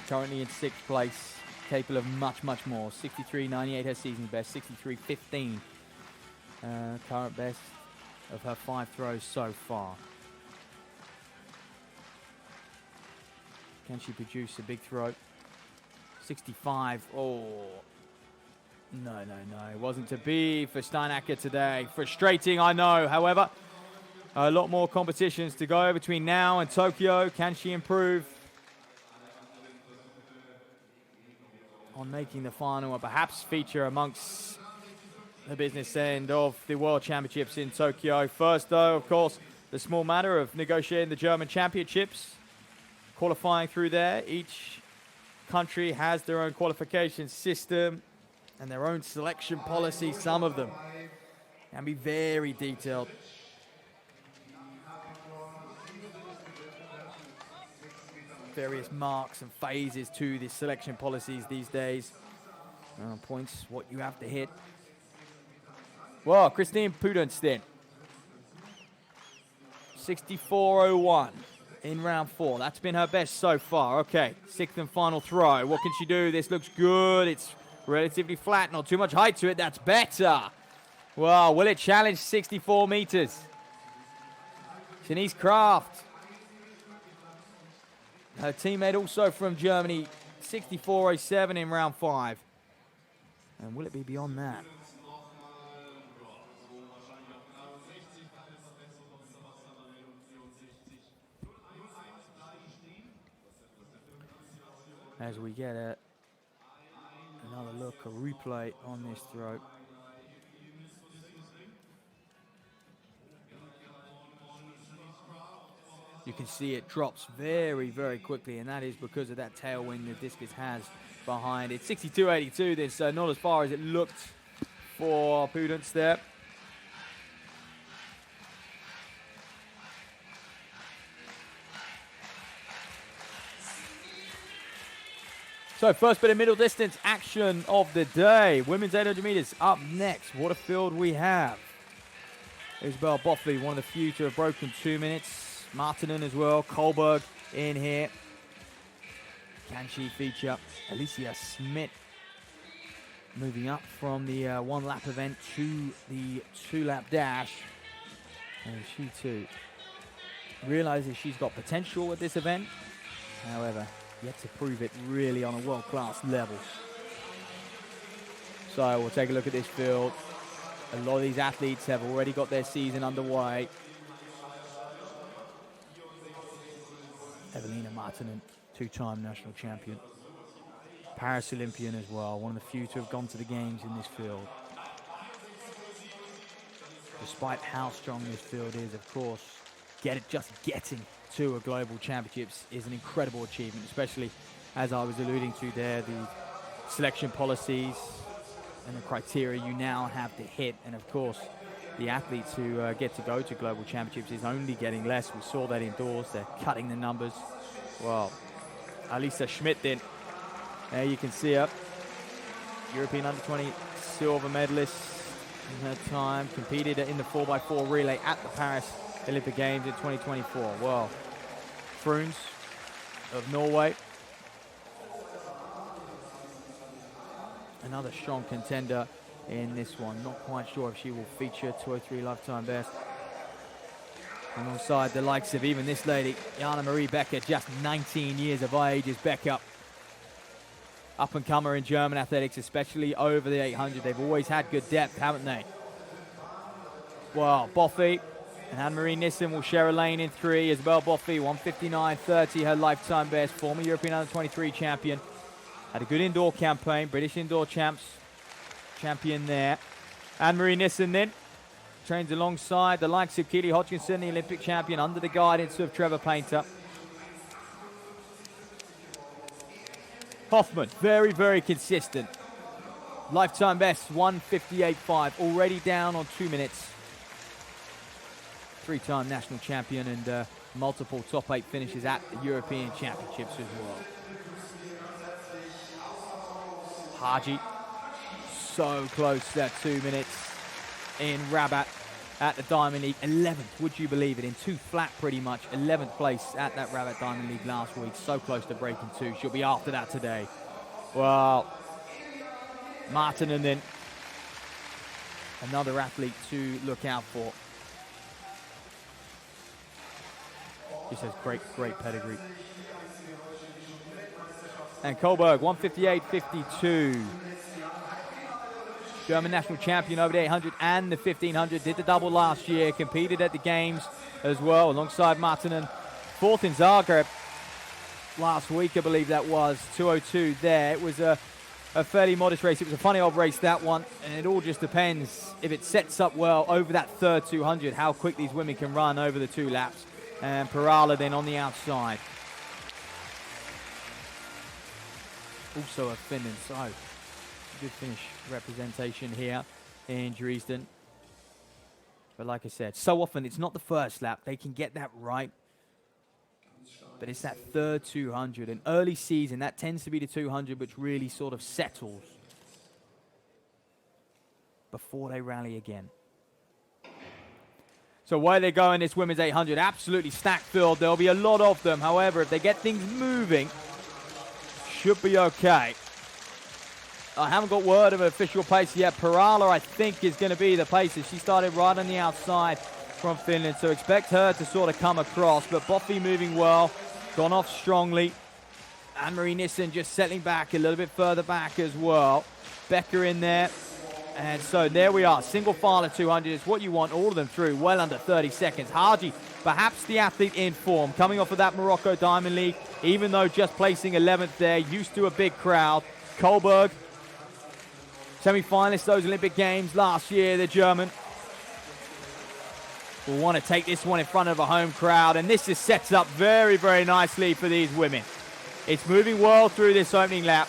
A: Currently in 6th place, capable of much, much more. 63.98 her season best, 63.15 current best of her 5 throws so far. Can she produce a big throw? 65, oh. No, it wasn't to be for Steinacker today. Frustrating, I know. However, a lot more competitions to go between now and Tokyo. Can she improve on making the final or perhaps feature amongst the business end of the World Championships in Tokyo? First, though, of course, the small matter of negotiating the German Championships, qualifying through there. Each country has their own qualification system and their own selection policy. Some of them can be very detailed. Various marks and phases to the selection policies these days. Points, what you have to hit. Well, Christine Pudenstein, 64.01 in round 4. That's been her best so far. Okay, 6th and final throw. What can she do? This looks good. It's relatively flat, not too much height to it. That's better. Well, will it challenge 64 meters? Shanice Kraft, her teammate also from Germany, 64.07 in round 5. And will it be beyond that? As we get another look, a replay on this throw. You can see it drops very, very quickly, and that is because of that tailwind the Discus has behind it. 62.82 then, so not as far as it looked for Pudence there. So first bit of middle distance action of the day. Women's 800 meters up next. What a field we have. Isabel Boffley, one of the few to have broken 2 minutes. Martinen as well. Kohlberg in here. Can she feature Alicia Smith moving up from the 1 lap event to the 2 lap dash. And she too realizes she's got potential at this event. However, yet to prove it really on a world-class level. So we'll take a look at this field. A lot of these athletes have already got their season underway. Evelina Martinen, 2-time national champion. Paris Olympian as well, one of the few to have gone to the games in this field. Despite how strong this field is, of course, just getting to a global championships is an incredible achievement, especially as I was alluding to there, the selection policies and the criteria you now have to hit. And of course, the athletes who get to go to global championships is only getting less. We saw that indoors. They're cutting the numbers. Well, Alisa Schmidt then, there you can see her. European under-20 silver medalist in her time. Competed in the 4x4 relay at the Paris Olympic Games in 2024. Well, Fruns of Norway. Another strong contender in this one. Not quite sure if she will feature 203 lifetime best. Alongside the likes of even this lady, Jana Marie Becker, just 19 years of age, is Becker. Up-and-comer in German athletics, especially over the 800. They've always had good depth, haven't they? Well, Boffey and Anne-Marie Nissen will share a lane in 3. Isabel Boffey, 159.30, her lifetime best. Former European Under-23 champion. Had a good indoor campaign. British indoor champion there. Anne-Marie Nissen then trains alongside the likes of Keely Hodgkinson, the Olympic champion, under the guidance of Trevor Painter. Hoffman, very, very consistent. Lifetime best, 158.5, already down on 2 minutes. 3-time national champion and multiple top 8 finishes at the European Championships as well. Haji, so close to that 2 minutes in Rabat at the Diamond League. 11th, would you believe it? In 2 flat pretty much. 11th place at that Rabat Diamond League last week. So close to breaking 2. She'll be after that today. Well, Martin and then another athlete to look out for. Just has great pedigree. And Kohlberg, 158.52. German national champion over the 800 and the 1500. Did the double last year. Competed at the games as well alongside Martinen. 4th in Zagreb last week, I believe that was. 2:02 there. It was a fairly modest race. It was a funny old race, that one. And it all just depends if it sets up well over that third 200, how quick these women can run over the 2 laps. And Parala then on the outside. Also a Finland, so good Finnish representation here in Dresden. But like I said, so often it's not the first lap. They can get that right. But it's that third 200. An early season, that tends to be the 200, which really sort of settles before they rally again. So where they go in this women's 800, absolutely stacked field. There'll be a lot of them. However, if they get things moving, should be okay. I haven't got word of an official pace yet. Parala, I think, is going to be the pacer. She started right on the outside from Finland, so expect her to sort of come across. But Boffy moving well, gone off strongly. Anne-Marie Nissen just settling back a little bit further back as well. Becker in there. And so there we are, single file of 200 is what you want, all of them through, well under 30 seconds. Haji, perhaps the athlete in form, coming off of that Morocco Diamond League, even though just placing 11th there, used to a big crowd. Kohlberg, semi-finalist those Olympic Games last year, the German. Will want to take this one in front of a home crowd, and this just sets up very, very nicely for these women. It's moving well through this opening lap.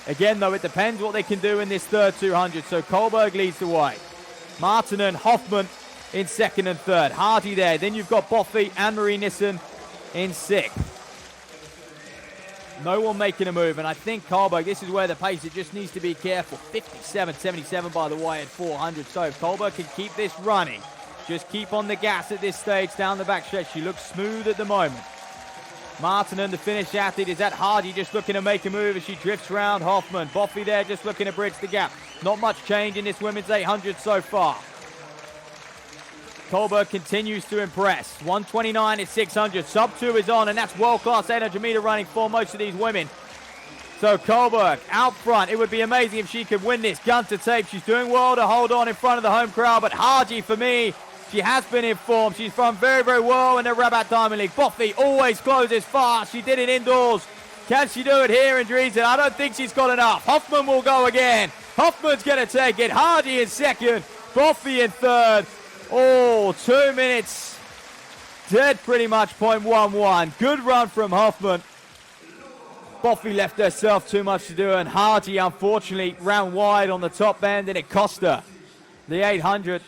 A: Again, though, it depends what they can do in this third 200. So Kohlberg leads the way. Martin and Hoffman in 2nd and 3rd. Hardy there. Then you've got Boffy and Marie Nissen in 6th. No one making a move. And I think Kohlberg, this is where the pacer just needs to be careful. 57.77 by the way at 400. So if Kohlberg can keep this running, just keep on the gas at this stage down the backstretch. She looks smooth at the moment. Martin and the Finnish athlete is at Hardy, just looking to make a move as she drifts round Hoffman. Boffy there just looking to bridge the gap. Not much change in this women's 800 so far. Kohlberg continues to impress. 129 at 600. Sub 2 is on, and that's world-class 800 meter running for most of these women. So Kohlberg out front. It would be amazing if she could win this gun to tape. She's doing well to hold on in front of the home crowd, but Hardy for me, she has been in form. She's run very, very well in the Rabat Diamond League. Boffy always closes fast. She did it indoors. Can she do it here in Dresden? I don't think she's got enough. Hoffman will go again. Hoffman's going to take it. Hardy in 2nd. Boffy in 3rd. Oh, 2 minutes. Dead pretty much, 0.11. Good run from Hoffman. Boffy left herself too much to do, and Hardy, unfortunately, ran wide on the top end, and it cost her the 800.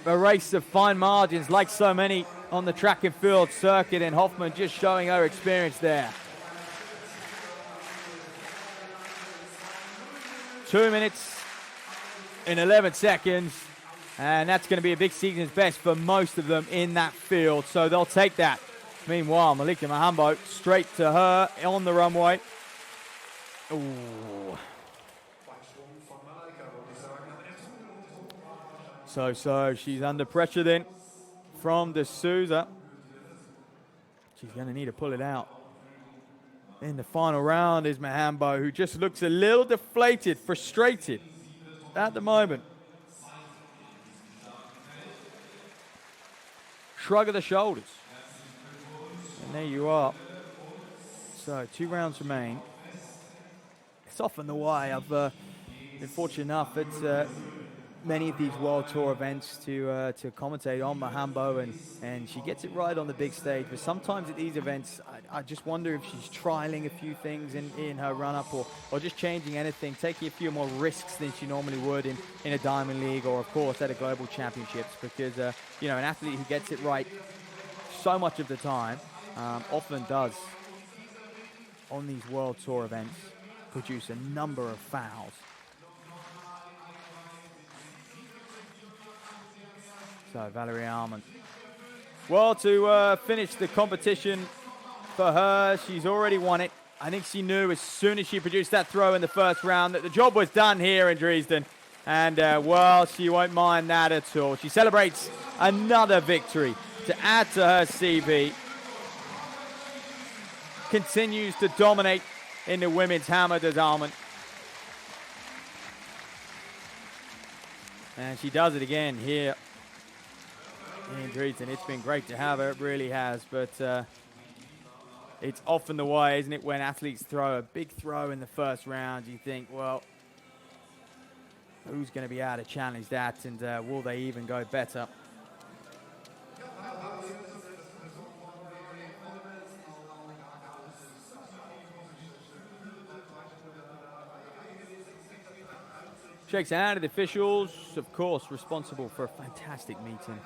A: A race of fine margins, like so many on the track and field circuit, and Hoffman just showing her experience there. 2 minutes and 11 seconds, and that's going to be a big season's best for most of them in that field, so they'll take that. Meanwhile, Malika Mahambo straight to her on the runway. Ooh. So she's under pressure then from De Souza. She's going to need to pull it out. In the final round is Mahambo, who just looks a little deflated, frustrated at the moment. Shrug of the shoulders. And there you are. So 2 rounds remain. It's often the way I've been fortunate enough at many of these World Tour events to commentate on Mahambo, and she gets it right on the big stage. But sometimes at these events, I just wonder if she's trialing a few things in her run-up or just changing anything, taking a few more risks than she normally would in a Diamond League or, of course, at a Global Championships. Because, an athlete who gets it right so much of the time often does on these World Tour events produce a number of fouls. So Valerie Alman. Well, to finish the competition for her, she's already won it. I think she knew as soon as she produced that throw in the first round that the job was done here in Dresden. And, well, she won't mind that at all. She celebrates another victory to add to her CV. Continues to dominate in the women's hammer does Alman. And she does it again here in Dresden. It's been great to have her, it really has. But it's often the way, isn't it, when athletes throw a big throw in the first round, you think, well, who's going to be able to challenge that, and will they even go better? Shakes hand of the officials, of course, responsible for a fantastic meeting.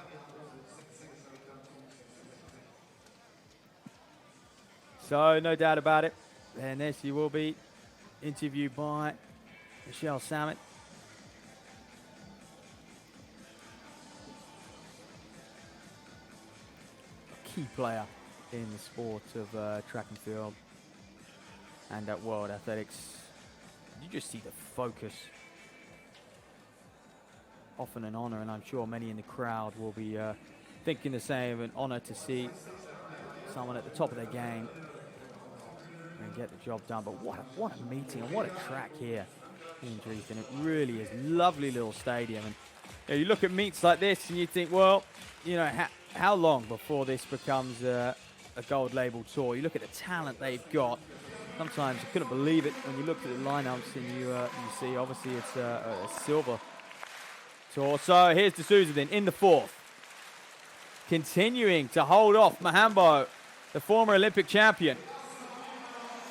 A: So, no doubt about it. And there she will be, interviewed by Michelle Samet. A key player in the sport of track and field and at World Athletics. You just see the focus. Often an honor, and I'm sure many in the crowd will be thinking the same. An honor to see someone at the top of their game and get the job done. But what a meeting, and what a track here in Dresden. It really is lovely little stadium. And you know, you look at meets like this and you think, well, you know, how long before this becomes a gold label tour? You look at the talent they've got. Sometimes you couldn't believe it when you look at the lineups and you see obviously it's a silver tour. So here's D'Souza then in the fourth, continuing to hold off Mahambo, the former Olympic champion.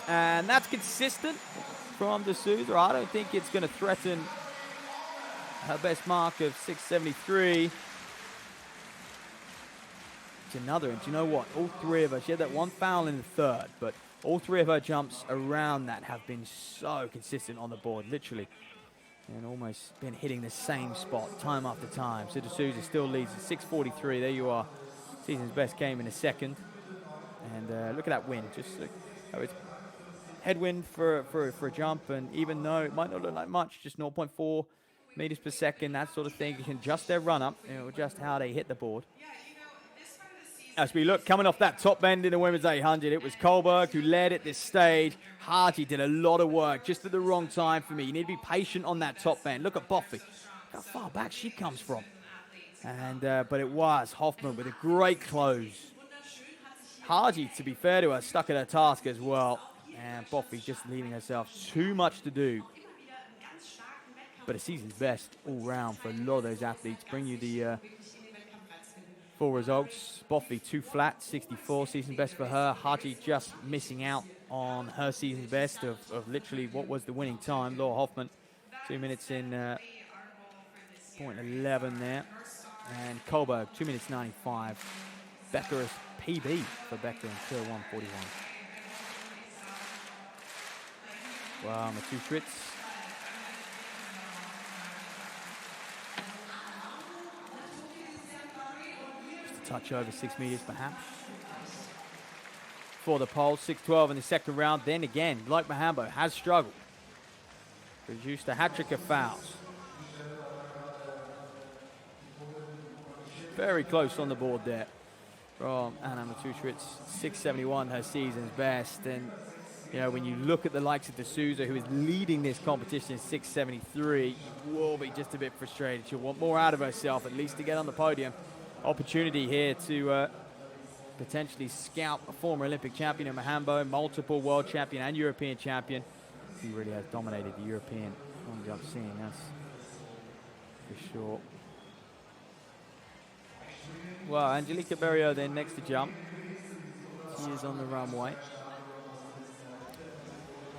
A: And that's consistent from D'Souza. I don't think it's going to threaten her best mark of 673. It's another, and do you know what? All three of her, she had that one foul in the third, but all three of her jumps around that have been so consistent on the board, literally. And almost been hitting the same spot time after time. So D'Souza still leads at 643. There you are. Season's best came in a second. And look at that win. Just look. Oh, it's headwind for a jump. And even though it might not look like much, just 0.4 meters per second, that sort of thing, you can adjust their run up, you know, just how they hit the board. As we look, coming off that top bend in the women's 800, it was Kohlberg who led at this stage. Hardy did a lot of work just at the wrong time for me. You need to be patient on that top bend. Look at Boffy, how far back she comes from. And but it was Hoffman with a great close. Hardy, to be fair to her, stuck at her task as well. And Boffy just leaving herself too much to do. But a season's best all round for a lot of those athletes. Bring you the full results. Boffy 2 flat, 64, season best for her. Haji just missing out on her season's best of literally what was the winning time. Laura Hoffman, 2 minutes in .11 there. And Kohlberg, 2 minutes 95. Becker's PB for Becker in 1:41. Wow, Mathieu Schritz. Touch over 6 meters perhaps. For the pole, 6:12 in the second round. Then again, like Mahambo, has struggled. Produced a hat-trick of fouls. Very close on the board there from Anna Mathieu-Schritz. 6:71, her season's best. And you know, when you look at the likes of D'Souza, who is leading this competition in 6:73, you will be just a bit frustrated. She'll want more out of herself, at least to get on the podium. Opportunity here to potentially scout a former Olympic champion in Mahambo, multiple world champion and European champion. He really has dominated the European long jump scene, that's for sure. Well, Angelica Berriot then next to jump. She is on the runway.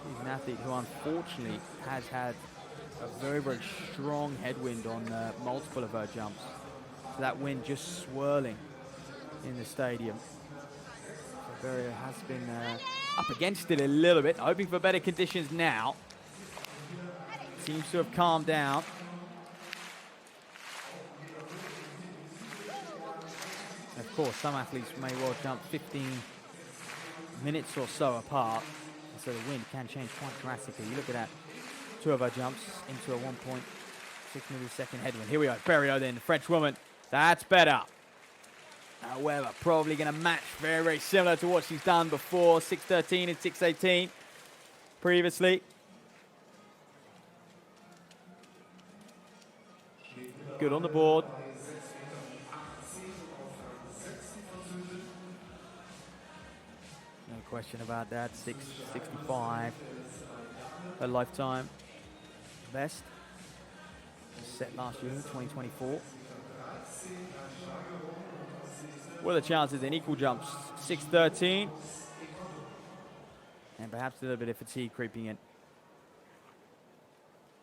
A: She's an athlete who unfortunately has had a very, very strong headwind on multiple of her jumps. So that wind just swirling in the stadium. So Berriot has been up against it a little bit, hoping for better conditions now. Seems to have calmed down. Of course, some athletes may well jump 15 minutes or so apart, so the wind can change quite drastically. You look at that, 2 of our jumps into a 1.6 meters a second headwind. Here we go, Berriot then, the French woman. That's better. However, probably going to match very, very similar to what she's done before, 6:13 and 6:18 previously. Good on the board. No question about that. 6:65. Her lifetime best. Set last year in 2024. What are the chances in equal jumps? 6:13. And perhaps a little bit of fatigue creeping in.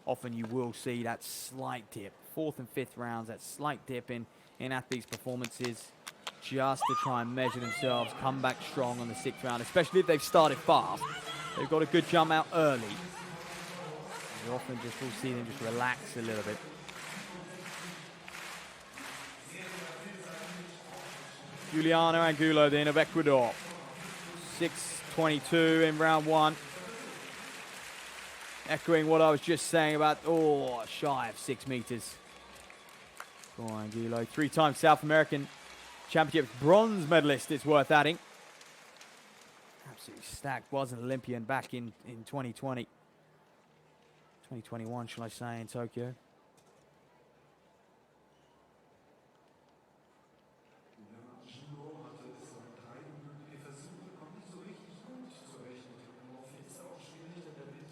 A: Often you will see that slight dip. 4th and 5th rounds, that slight dip in athletes' performances just to try and measure themselves, come back strong on the 6th round, especially if they've started fast. They've got a good jump out early. You often just will see them just relax a little bit. Juliana Angulo then of Ecuador. 6:22 in round 1. Echoing what I was just saying about, shy of 6 meters. Go on, Angulo. 3-time South American Championships bronze medalist, it's worth adding. Absolutely stacked. Was an Olympian back in 2020. 2021, shall I say, in Tokyo.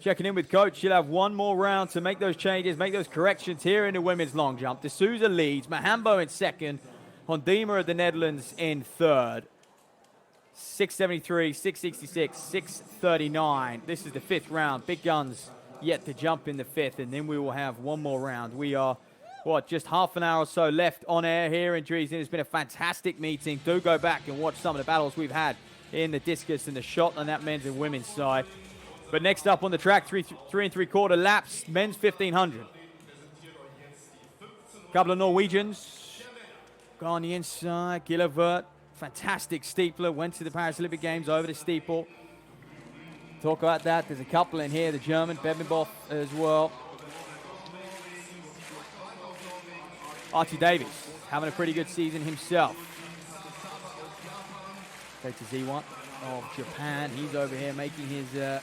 A: Checking in with coach. She'll have one more round to make those changes, make those corrections here in the women's long jump. De Souza leads. Mahambo in second. Hondima of the Netherlands in third. 6:73, 6:66, 6:39. This is the 5th round. Big guns yet to jump in the 5th, and then we will have one more round. We are, just half an hour or so left on air here in Dresden. It's been a fantastic meeting. Do go back and watch some of the battles we've had in the discus and the shot on that men's and women's side. But next up on the track, 3 3/4 laps, men's 1500. Couple of Norwegians. Go on the inside, Gillevert, fantastic steepler, went to the Paris Olympic Games over the steeple. Talk about that, there's a couple in here, the German, Bebenboff as well. Archie Davis, having a pretty good season himself. Take to Z1 of Japan, he's over here making his, I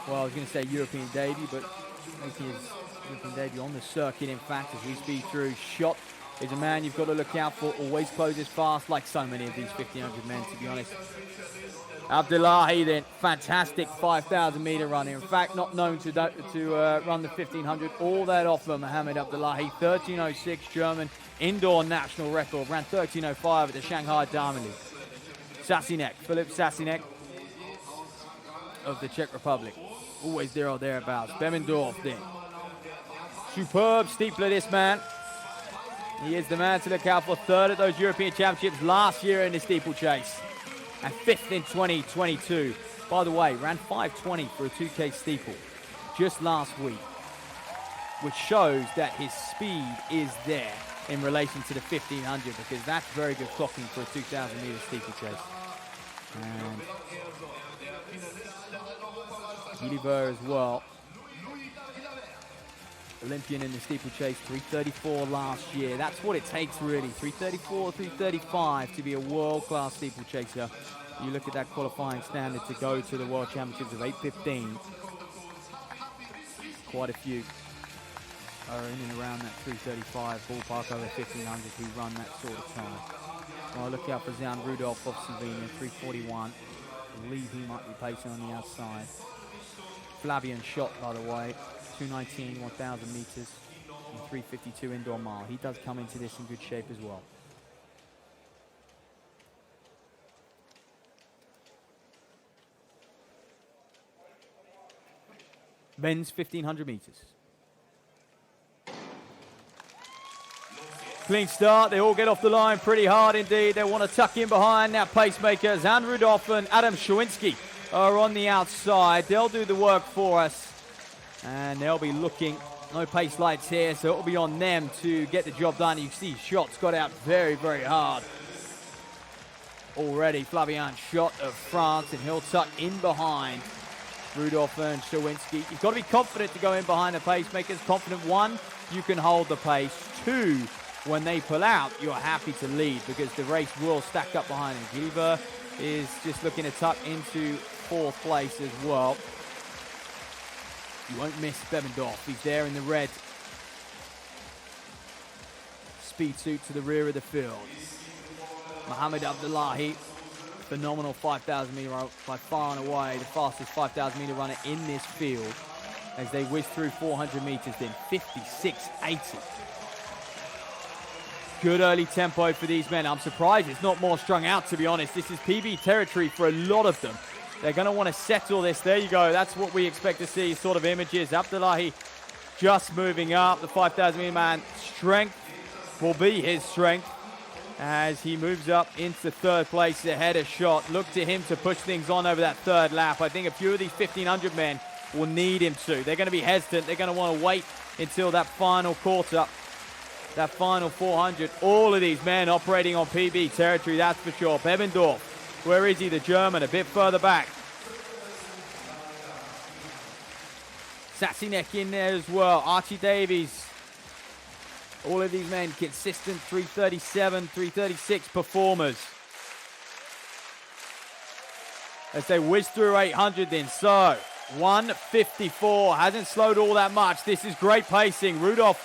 A: was going to say European debut, but making his European debut on the circuit, in fact, as we speed through. Shot is a man you've got to look out for, always closes fast, like so many of these 1500 men, to be honest. Abdullahi then, fantastic 5,000 meter runner. In fact, not known to run the 1500 all that often. Mohamed Abdullahi, 13:06 German indoor national record, ran 13:05 at the Shanghai Diamond League. Sasinek, Philip Sasinek of the Czech Republic. Always there or thereabouts. Bemendorf then. Superb steepler, this man. He is the man to look out for. 3rd at those European Championships last year in the steeplechase. And 5th in 2022. By the way, ran 5:20 for a 2K steeple just last week, which shows that his speed is there in relation to the 1500, because that's very good clocking for a 2,000 meter steeplechase. And Gilliver as well. Olympian in the steeplechase, 3:34 last year. That's what it takes, really. 3:34, 3:35 to be a world-class steeplechaser. You look at that qualifying standard to go to the World Championships of 8:15. Quite a few are in and around that 3:35 ballpark over 1500 who run that sort of time. Well, look out for Jan Rudolph of Slovenia, 3:41. I believe he might be pacing on the outside. Flavian shot, by the way, 2:19, 1,000 meters, and 3:52 indoor mile. He does come into this in good shape as well. Men's 1500 meters. Clean start, they all get off the line pretty hard indeed. They want to tuck in behind that pacemaker, Zan Rudolph and Adam Schawinski are on the outside. They'll do the work for us. And they'll be looking, no pace lights here, so it'll be on them to get the job done. You see Schott got out very, very hard. Already, Flavien Schott of France, and he'll tuck in behind Rudolph and Szawinski. You've got to be confident to go in behind the pacemakers. Confident, one, you can hold the pace. Two, when they pull out, you're happy to lead because the race will stack up behind them. Gilbert is just looking to tuck into fourth place as well. You won't miss Bevendorf. He's there in the red speed suit to the rear of the field. Mohamed Abdullahi, phenomenal 5,000 meter runner, by far and away the fastest 5,000 meter runner in this field as they whiz through 400 meters, then 56.80. Good early tempo for these men. I'm surprised it's not more strung out, to be honest. This is PB territory for a lot of them. They're going to want to settle this. There you go. That's what we expect to see, sort of images. Abdullahi just moving up. The 5,000 meter man, strength will be his strength as he moves up into third place ahead of Schott. Look to him to push things on over that third lap. I think a few of these 1,500 men will need him to. They're going to be hesitant. They're going to want to wait until that final quarter, that final 400. All of these men operating on PB territory, that's for sure. Bevendorf, where is he, the German? A bit further back. Sassinek in there as well. Archie Davies. All of these men consistent 337, 336 performers. As they whiz through 800 then. So, 154. Hasn't slowed all that much. This is great pacing. Rudolph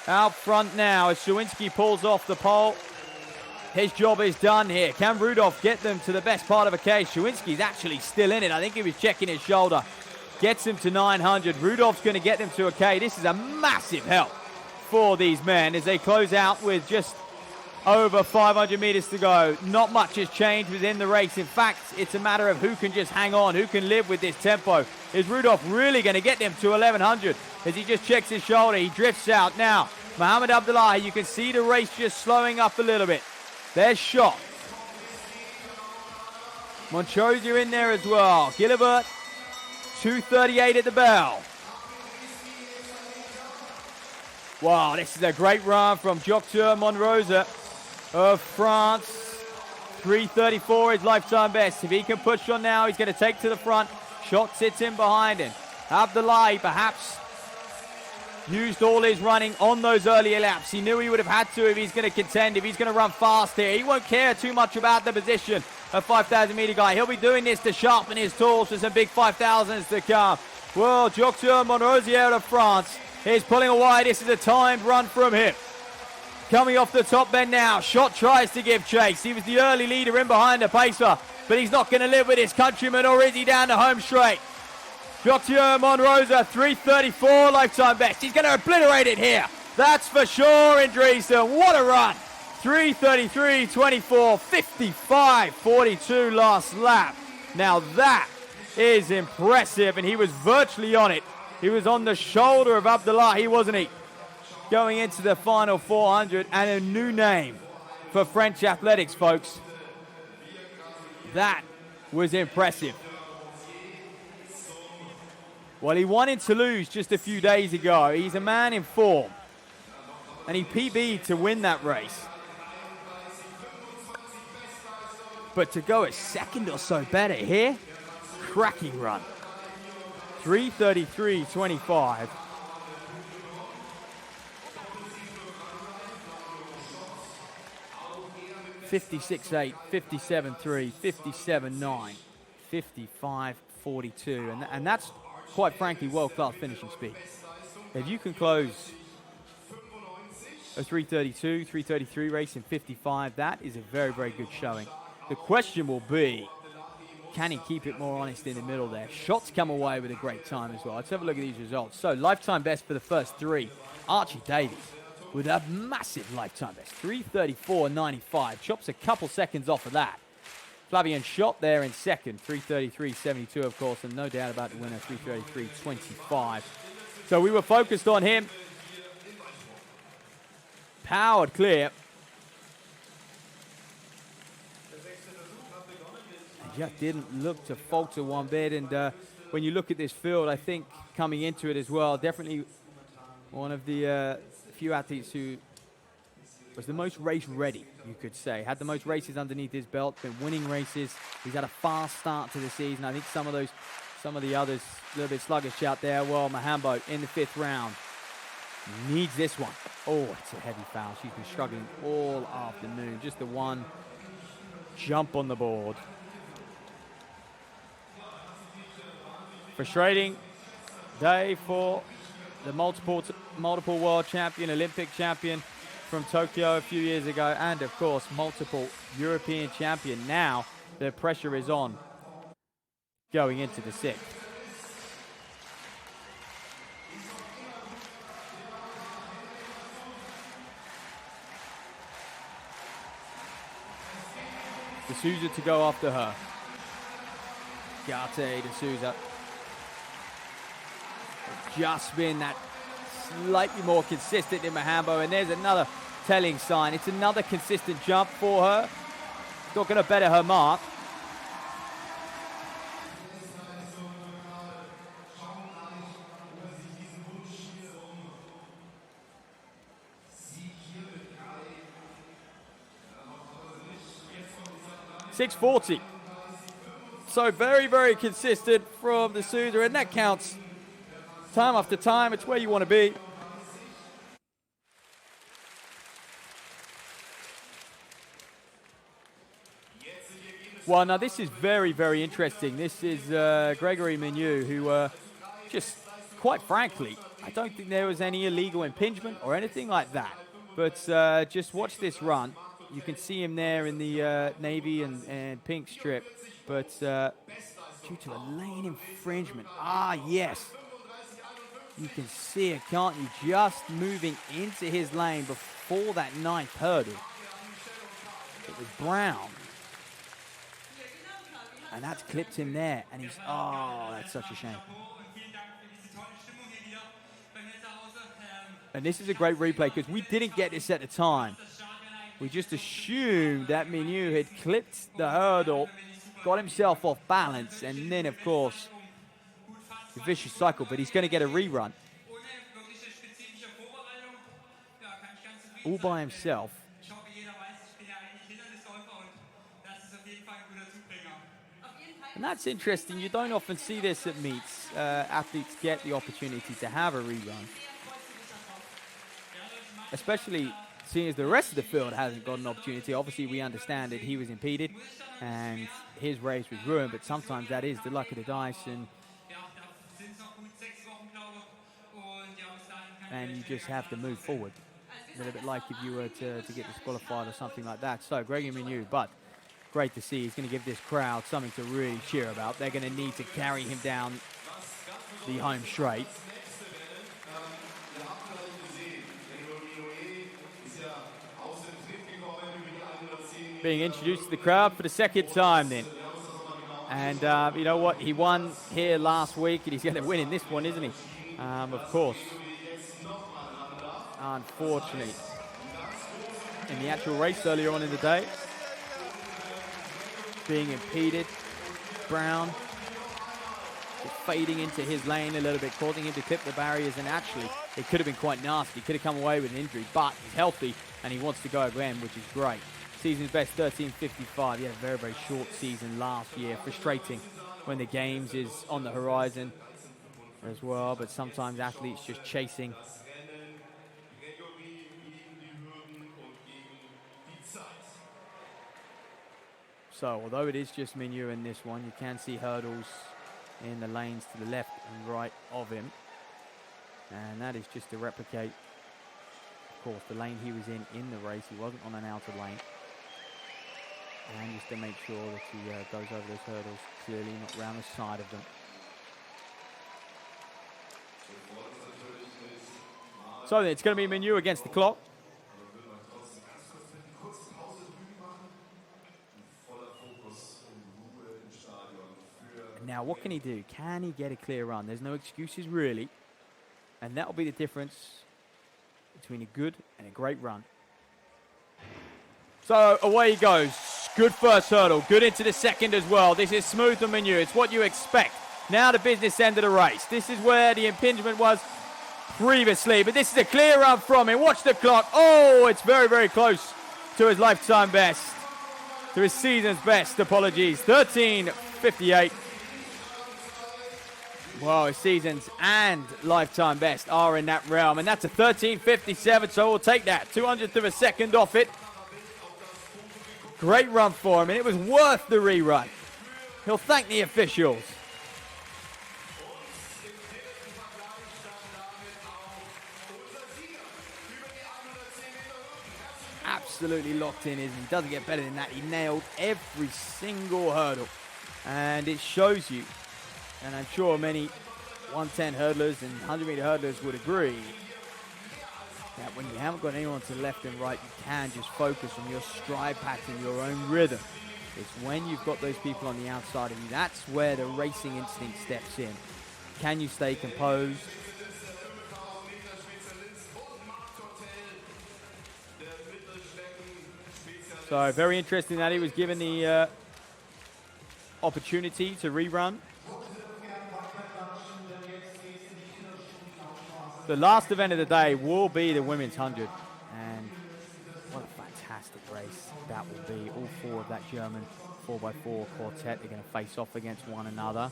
A: out front now as Szawinski pulls off the pole. His job is done here. Can Rudolph get them to the best part of a case? Szawinski's actually still in it. I think he was checking his shoulder. Gets him to 900. Rudolph's going to get them to a K. This is a massive help for these men as they close out with just over 500 meters to go. Not much has changed within the race. In fact, it's a matter of who can just hang on, who can live with this tempo. Is Rudolph really going to get them to 1100 as he just checks his shoulder? He drifts out now. Mohamed Abdullahi, you can see the race just slowing up a little bit. There's Schott. Monchosia in there as well. Gilbert, 2:38 at the bell. Wow, this is a great run from Jocteur Monrosa of France. 3:34 is lifetime best. If he can push on now, he's going to take to the front. Schott sits in behind him. Abdullahi perhaps used all his running on those earlier laps. He knew he would have had to if he's going to contend, if he's going to run fast here. He won't care too much about the position of 5,000 meter guy. He'll be doing this to sharpen his tools for some big 5,000s to come. Well, Jocteur Monrosa out of France is pulling away. This is a timed run from him. Coming off the top bend now. Schott tries to give chase. He was the early leader in behind the pacer, but he's not going to live with his countryman, or is he down the home straight? Jocteur Monrosa, 3:34 lifetime best. He's going to obliterate it here. That's for sure in Dresden. What a run. 3:33.24, 55.42 last lap. Now that is impressive, and he was virtually on it. He was on the shoulder of Abdullahi, wasn't he? Going into the final 400, and a new name for French athletics, folks. That was impressive. Well, he won in Toulouse just a few days ago. He's a man in form, and he PB'd to win that race. But to go a second or so better here, cracking run. 3:33.25. $56.8, $57.3, $57.9, $55.42, and that's quite frankly world-class finishing speed. If you can close a 3:32, 3:33 race in 55, that is a very, very good showing. The question will be, can he keep it more honest in the middle there? Schott's come away with a great time as well. Let's have a look at these results. So, lifetime best for the first three. Archie Davies with a massive lifetime best, 3:34.95. Chops a couple seconds off of that. Flavien Schott there in second, 3:33.72, of course, and no doubt about the winner, 3:33.25. So we were focused on him. Powered clear. just didn't look to falter one bit. And when you look at this field, I think coming into it as well, definitely one of the few athletes who was the most race ready, you could say. Had the most races underneath his belt, been winning races. He's had a fast start to the season. I think some of the others a little bit sluggish out there. Well, Mahambo in the 5th round needs this one. Oh, it's a heavy foul. She's been struggling all afternoon. Just the one jump on the board. Frustrating day for the multiple world champion, Olympic champion from Tokyo a few years ago, and of course multiple European champion. Now the pressure is on going into the 6th. D'Souza to go after her. Garte D'Souza. Just been that slightly more consistent in Mahambo, and there's another telling sign. It's another consistent jump for her. Not going to better her mark. .640. So very, very consistent from D'Souza, and that counts time after time. It's where you want to be. Well, now this is very, very interesting. This is Gregory Menu, who just, quite frankly, I don't think there was any illegal impingement or anything like that. But just watch this run. You can see him there in the navy and pink strip. But due to a lane infringement, yes. You can see it, can't you? Just moving into his lane before that 9th hurdle. It was Brown. And that's clipped him there. And he's, that's such a shame. And this is a great replay because we didn't get this at the time. We just assumed that Menu had clipped the hurdle, got himself off balance, and then, of course, the vicious cycle. But he's going to get a rerun. All by himself. And that's interesting. You don't often see this at meets. Athletes get the opportunity to have a rerun. Especially seeing as the rest of the field hasn't got an opportunity. Obviously, we understand that he was impeded and his race was ruined, but sometimes that is the luck of the dice, and you just have to move forward. A little bit like if you were to get disqualified or something like that. So, Gregory Menu, but great to see. He's going to give this crowd something to really cheer about. They're going to need to carry him down the home straight. Being introduced to the crowd for the 2nd time then. And you know what? He won here last week, and he's going to win in this one, isn't he? Of course. Unfortunately. In the actual race earlier on in the day, being impeded, Brown fading into his lane a little bit, causing him to clip the barriers, and actually it could have been quite nasty. He could have come away with an injury, but he's healthy and he wants to go again, which is great. Season's best 13:55. He had a very, very short season last year. Frustrating when the games is on the horizon as well, but sometimes athletes just chasing. So although it is just Menu in this one, you can see hurdles in the lanes to the left and right of him. And that is just to replicate, of course, the lane he was in the race. He wasn't on an outer lane. And just to make sure that he goes over those hurdles clearly, not round the side of them. So then it's going to be Menu against the clock. Now, what can he do? Can he get a clear run? There's no excuses, really. And that will be the difference between a good and a great run. So away he goes. Good first hurdle. Good into the second as well. This is smooth and manure. It's what you expect. Now the business end of the race. This is where the impingement was previously, but this is a clear run from him. Watch the clock. Oh, it's very, very close to his lifetime best, to his season's best. Apologies. 13:58. Well, his seasons and lifetime best are in that realm, and that's a 13:57, so we'll take that. 200th of a second off it. Great run for him, and it was worth the rerun. He'll thank the officials. Absolutely locked in, isn't he? Doesn't get better than that. He nailed every single hurdle, and it shows you, and I'm sure many 110 hurdlers and 100-meter hurdlers would agree, that when you haven't got anyone to left and right, you can just focus on your stride pattern, your own rhythm. It's when you've got those people on the outside of you, that's where the racing instinct steps in. Can you stay composed? So very interesting that he was given the opportunity to rerun. The last event of the day will be the women's 100, and what a fantastic race that will be. All four of that German 4x4 quartet are going to face off against one another.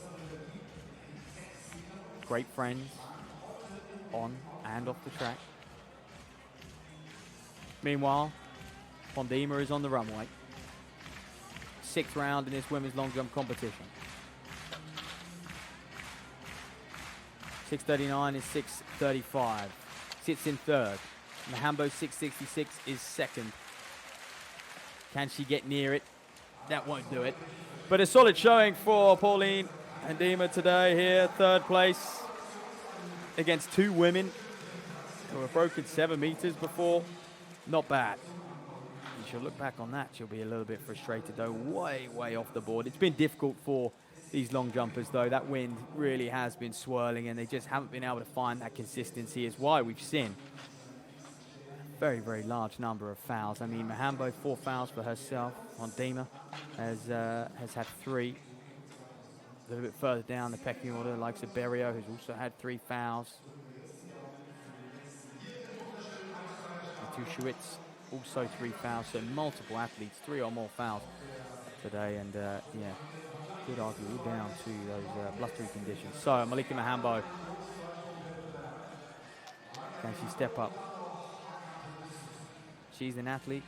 A: Great friends on and off the track. Meanwhile, Pondema is on the runway. 6th round in this women's long jump competition. 6:39 is 6:35. Sits in 3rd. Mahambo 6:66 is 2nd. Can she get near it? That won't do it. But a solid showing for Pauline Pondema today here. 3rd place against 2 women who have broken 7 meters before. Not bad. And she'll look back on that. She'll be a little bit frustrated though. Way, way off the board. It's been difficult for these long jumpers though. That wind really has been swirling and they just haven't been able to find that consistency. Is why we've seen a very, very large number of fouls. I mean, Mahambo 4 fouls for herself. Pondema has had 3. A little bit further down the pecking order, like Berrio, who's also had 3 fouls. Schwitz, also 3 fouls, so multiple athletes, 3 or more fouls today, and yeah, could argue all down to those blustery conditions. So Malika Mahambo, can she step up? She's an athlete.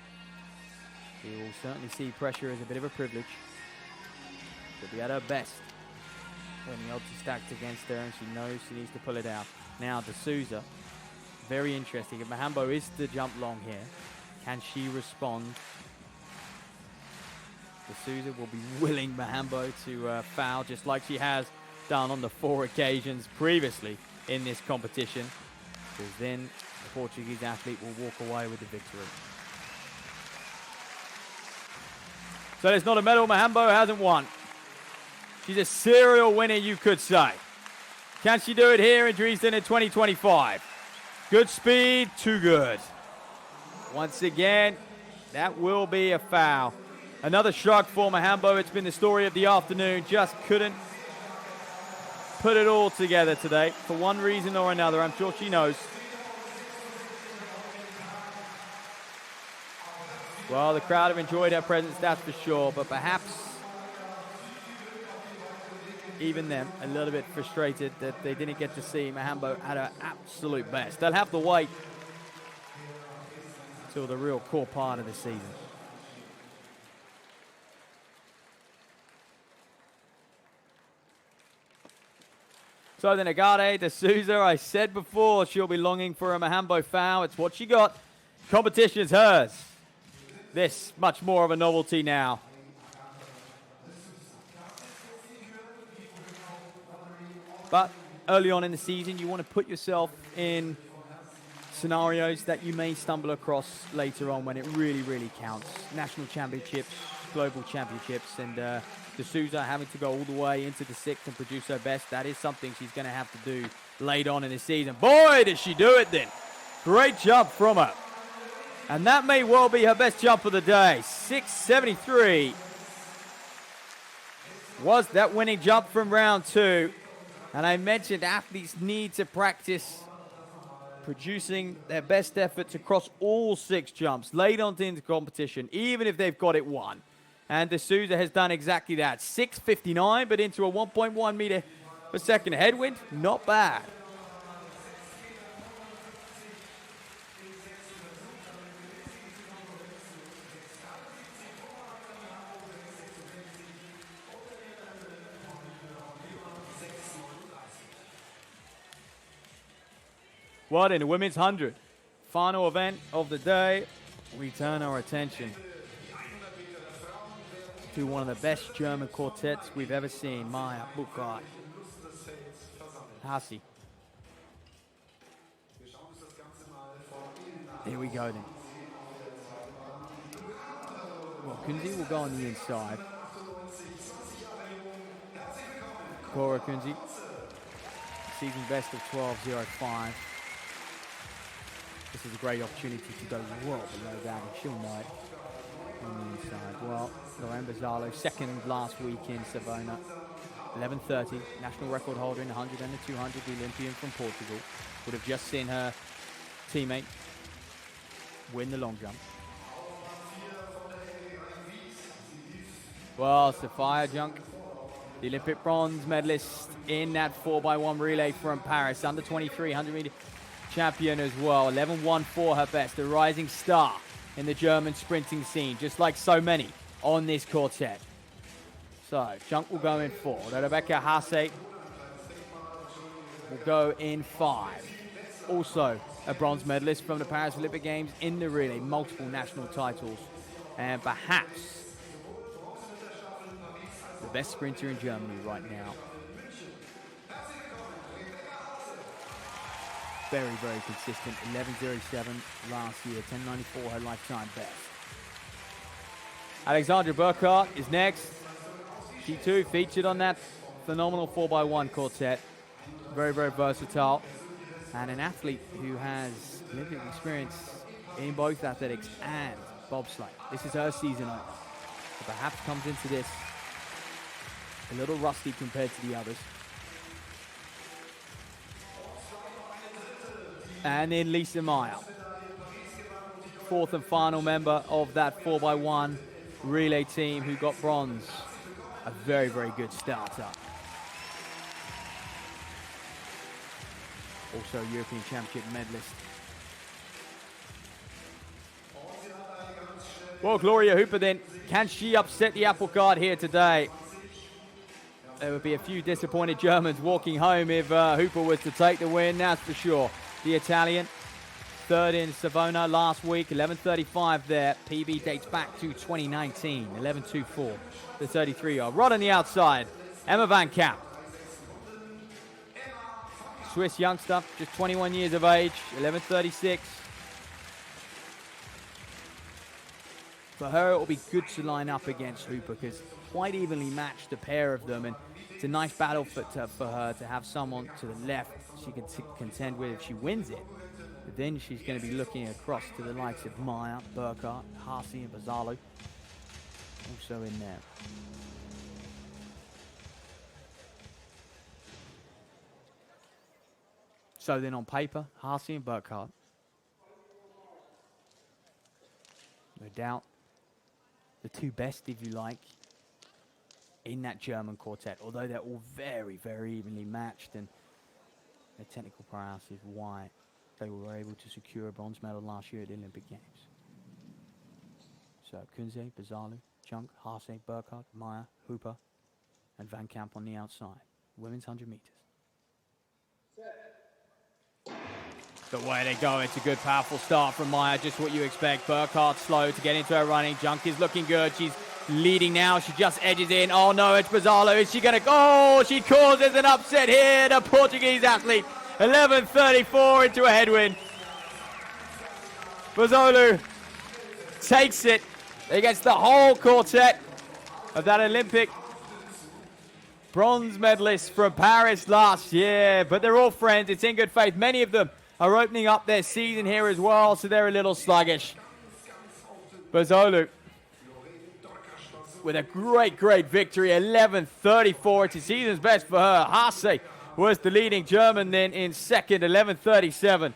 A: She will certainly see pressure as a bit of a privilege. She'll be at her best when the odds are stacked against her, and she knows she needs to pull it out. Now D'Souza. Very interesting. If Mahambo is to jump long here, can she respond? D'Souza will be willing Mahambo to foul, just like she has done on the 4 occasions previously in this competition, because then the Portuguese athlete will walk away with the victory. So there's not a medal Mahambo hasn't won. She's a serial winner, you could say. Can she do it here in Dresden in 2025? Good speed, too good. Once again, that will be a foul. Another shrug for Mahambo. It's been the story of the afternoon. Just couldn't put it all together today for one reason or another. I'm sure she knows. Well, the crowd have enjoyed her presence, that's for sure, but perhaps even them a little bit frustrated that they didn't get to see Mahambo at her absolute best. They'll have to wait till the real core part of the season. So the Nagade, D'Souza, I said before, she'll be longing for a Mahambo foul. It's what she got. Competition is hers. This, much more of a novelty now. But early on in the season, you want to put yourself in scenarios that you may stumble across later on when it really, really counts. National championships, global championships, and D'Souza having to go all the way into the 6th and produce her best. That is something she's going to have to do late on in the season. Boy, does she do it then. Great jump from her. And that may well be her best jump of the day. 6.73 was that winning jump from round 2. And I mentioned athletes need to practice producing their best efforts across all 6 jumps late on into competition, even if they've got it won. And D'Souza has done exactly that. 6.59, but into a 1.1 meter per second headwind. Not bad. What in the women's 100? Final event of the day. We turn our attention to one of the best German quartets we've ever seen. Maya, Burkhardt, Hassi. Here we go then. Well, Kunze will go on the inside. Cora Kunze, season best of 12.05. This is a great opportunity to go well below that, and she'll know it on the inside. Well, Lorraine Bazzalo, second last week in Savona. 11.30, national record holder in the 100 and the 200, the Olympian from Portugal. Would have just seen her teammate win the long jump. Well, Sophia Junk, the Olympic bronze medalist in that 4x1 relay from Paris, under 23 100 meter champion as well. 11.14 her best, a rising star in the German sprinting scene, just like so many on this quartet. So, Junk will go in 4. Rebecca Hasse will go in 5. Also a bronze medalist from the Paris Olympic Games in the relay, multiple national titles, and perhaps the best sprinter in Germany right now. Very, very consistent. 11.07 last year, 10.94 her lifetime best. Alexandra Burkhardt is next. She too featured on that phenomenal 4x1 quartet. Very, very versatile. And an athlete who has Olympic experience in both athletics and bobsleigh. This is her season opener. So perhaps comes into this a little rusty compared to the others. And then Lisa Meyer, fourth and final member of that 4x1 relay team who got bronze. A very, very good starter. Also European Championship medalist. Well, Gloria Hooper then, can she upset the apple cart here today? There would be a few disappointed Germans walking home if Hooper was to take the win, that's for sure. The Italian, third in Savona last week, 11.35 there. PB dates back to 2019, 11.24. The 33-year-old. Right on the outside, Emma Van Kamp. Swiss youngster, just 21 years of age, 11.36. For her, it will be good to line up against Hooper because quite evenly matched the pair of them, and it's a nice battle for her to have someone to the left she can contend with if she wins it. But then she's going to be looking across to the likes of Maya, Burkhardt, Hasse, and Bazzalo. Also in there. So then on paper, Hasse and Burkhardt. No doubt the two best, if you like, in that German quartet, although they're all very, very evenly matched, and their technical prowess is why they were able to secure a bronze medal last year at the Olympic Games. So Kunze, Bazzalo, Junk, Hasse, Burkhardt, Maya, Hooper, and Van Kamp on the outside. Women's 100 meters. The way they go, it's a good, powerful start from Maya, just what you expect. Burkhardt slow to get into her running. Junk is looking good. She's leading now. She just edges in. Oh no, it's Bazzalo. Is she going to go? Oh, she causes an upset here. The Portuguese athlete. 11.34 into a headwind. Bazzalo takes it against the whole quartet of that Olympic bronze medalist from Paris last year. But they're all friends. It's in good faith. Many of them are opening up their season here as well, so they're a little sluggish. Bozzolo with a great victory, 11:34. It's a season's best for her. Haase was the leading German then in second, 11:37.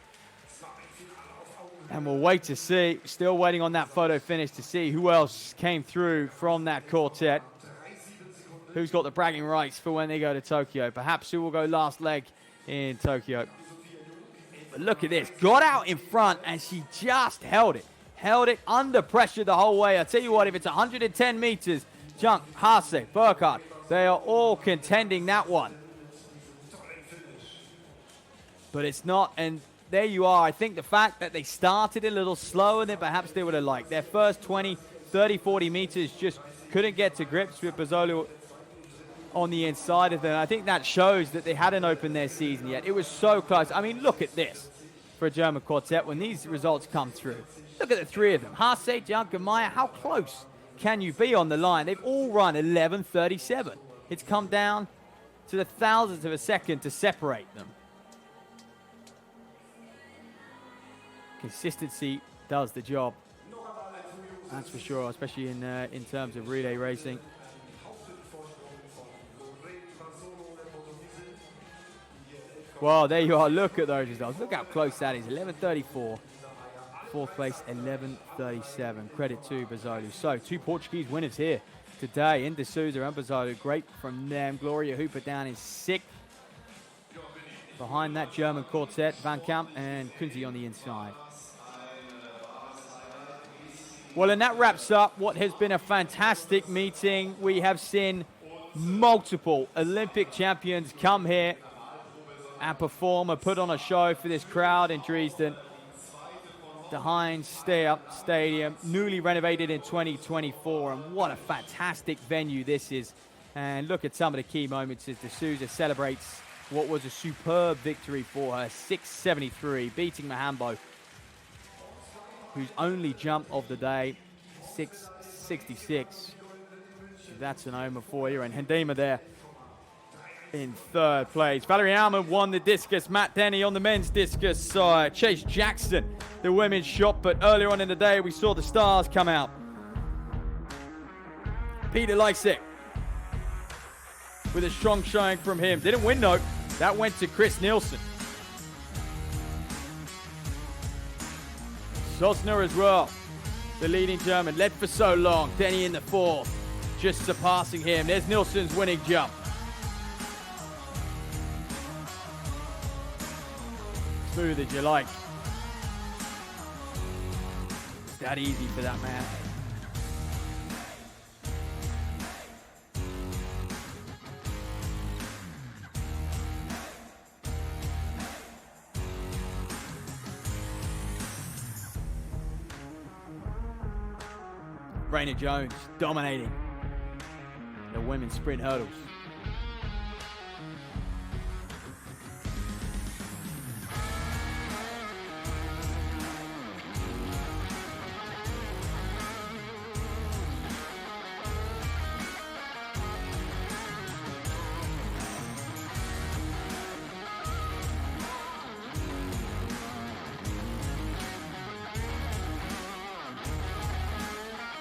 A: And we'll wait to see, still waiting on that photo finish to see who else came through from that quartet. Who's got the bragging rights for when they go to Tokyo. Perhaps who will go last leg in Tokyo. But look at this, got out in front and she just held it. Held it under pressure the whole way. I tell you what, if it's 110 meters, Junk, Haase, Burkhardt, they are all contending that one. But it's not, and there you are. I think the fact that they started a little slower than perhaps they would have liked. Their first 20, 30, 40 meters just couldn't get to grips with Bozzolo on the inside of them. I think that shows that they hadn't opened their season yet. It was so close. I mean, look at this for a German quartet when these results come through. Look at the three of them. Haase, Junk, and Meyer. How close can you be on the line? They've all run 11:37. It's come down to the thousandth of a second to separate them. Consistency does the job. That's for sure, especially in terms of relay racing. Well, there you are. Look at those results. Look how close that is. 11:34. Fourth place, 11:37. Credit to Bozzolo. So, two Portuguese winners here today in D'Souza and Bozzolo. Great from them. Gloria Hooper down in sixth. Behind that German quartet, Van Kamp and Kunze on the inside. Well, and that wraps up what has been a fantastic meeting. We have seen multiple Olympic champions come here and perform and put on a show for this crowd in Dresden. The Heinz Stadium, newly renovated in 2024, and what a fantastic venue this is. And look at some of the key moments as D'Souza celebrates what was a superb victory for her, 6:73, beating Mahambo, whose only jump of the day, 6:66. That's an omen for you. And Hendema there in third place. Valerie Alman won the discus. Matt Denny on the men's discus side. Chase Jackson, the women's shot. But earlier on in the day, we saw the stars come out. Peter Lysek with a strong showing from him. Didn't win, though. That went to Chris Nilsen. Sosner as well, the leading German. Led for so long. Denny in the fourth, just surpassing him. There's Nilsen's winning jump. Smooth as you like. It's that easy for that man. Raina Jones dominating the women's sprint hurdles.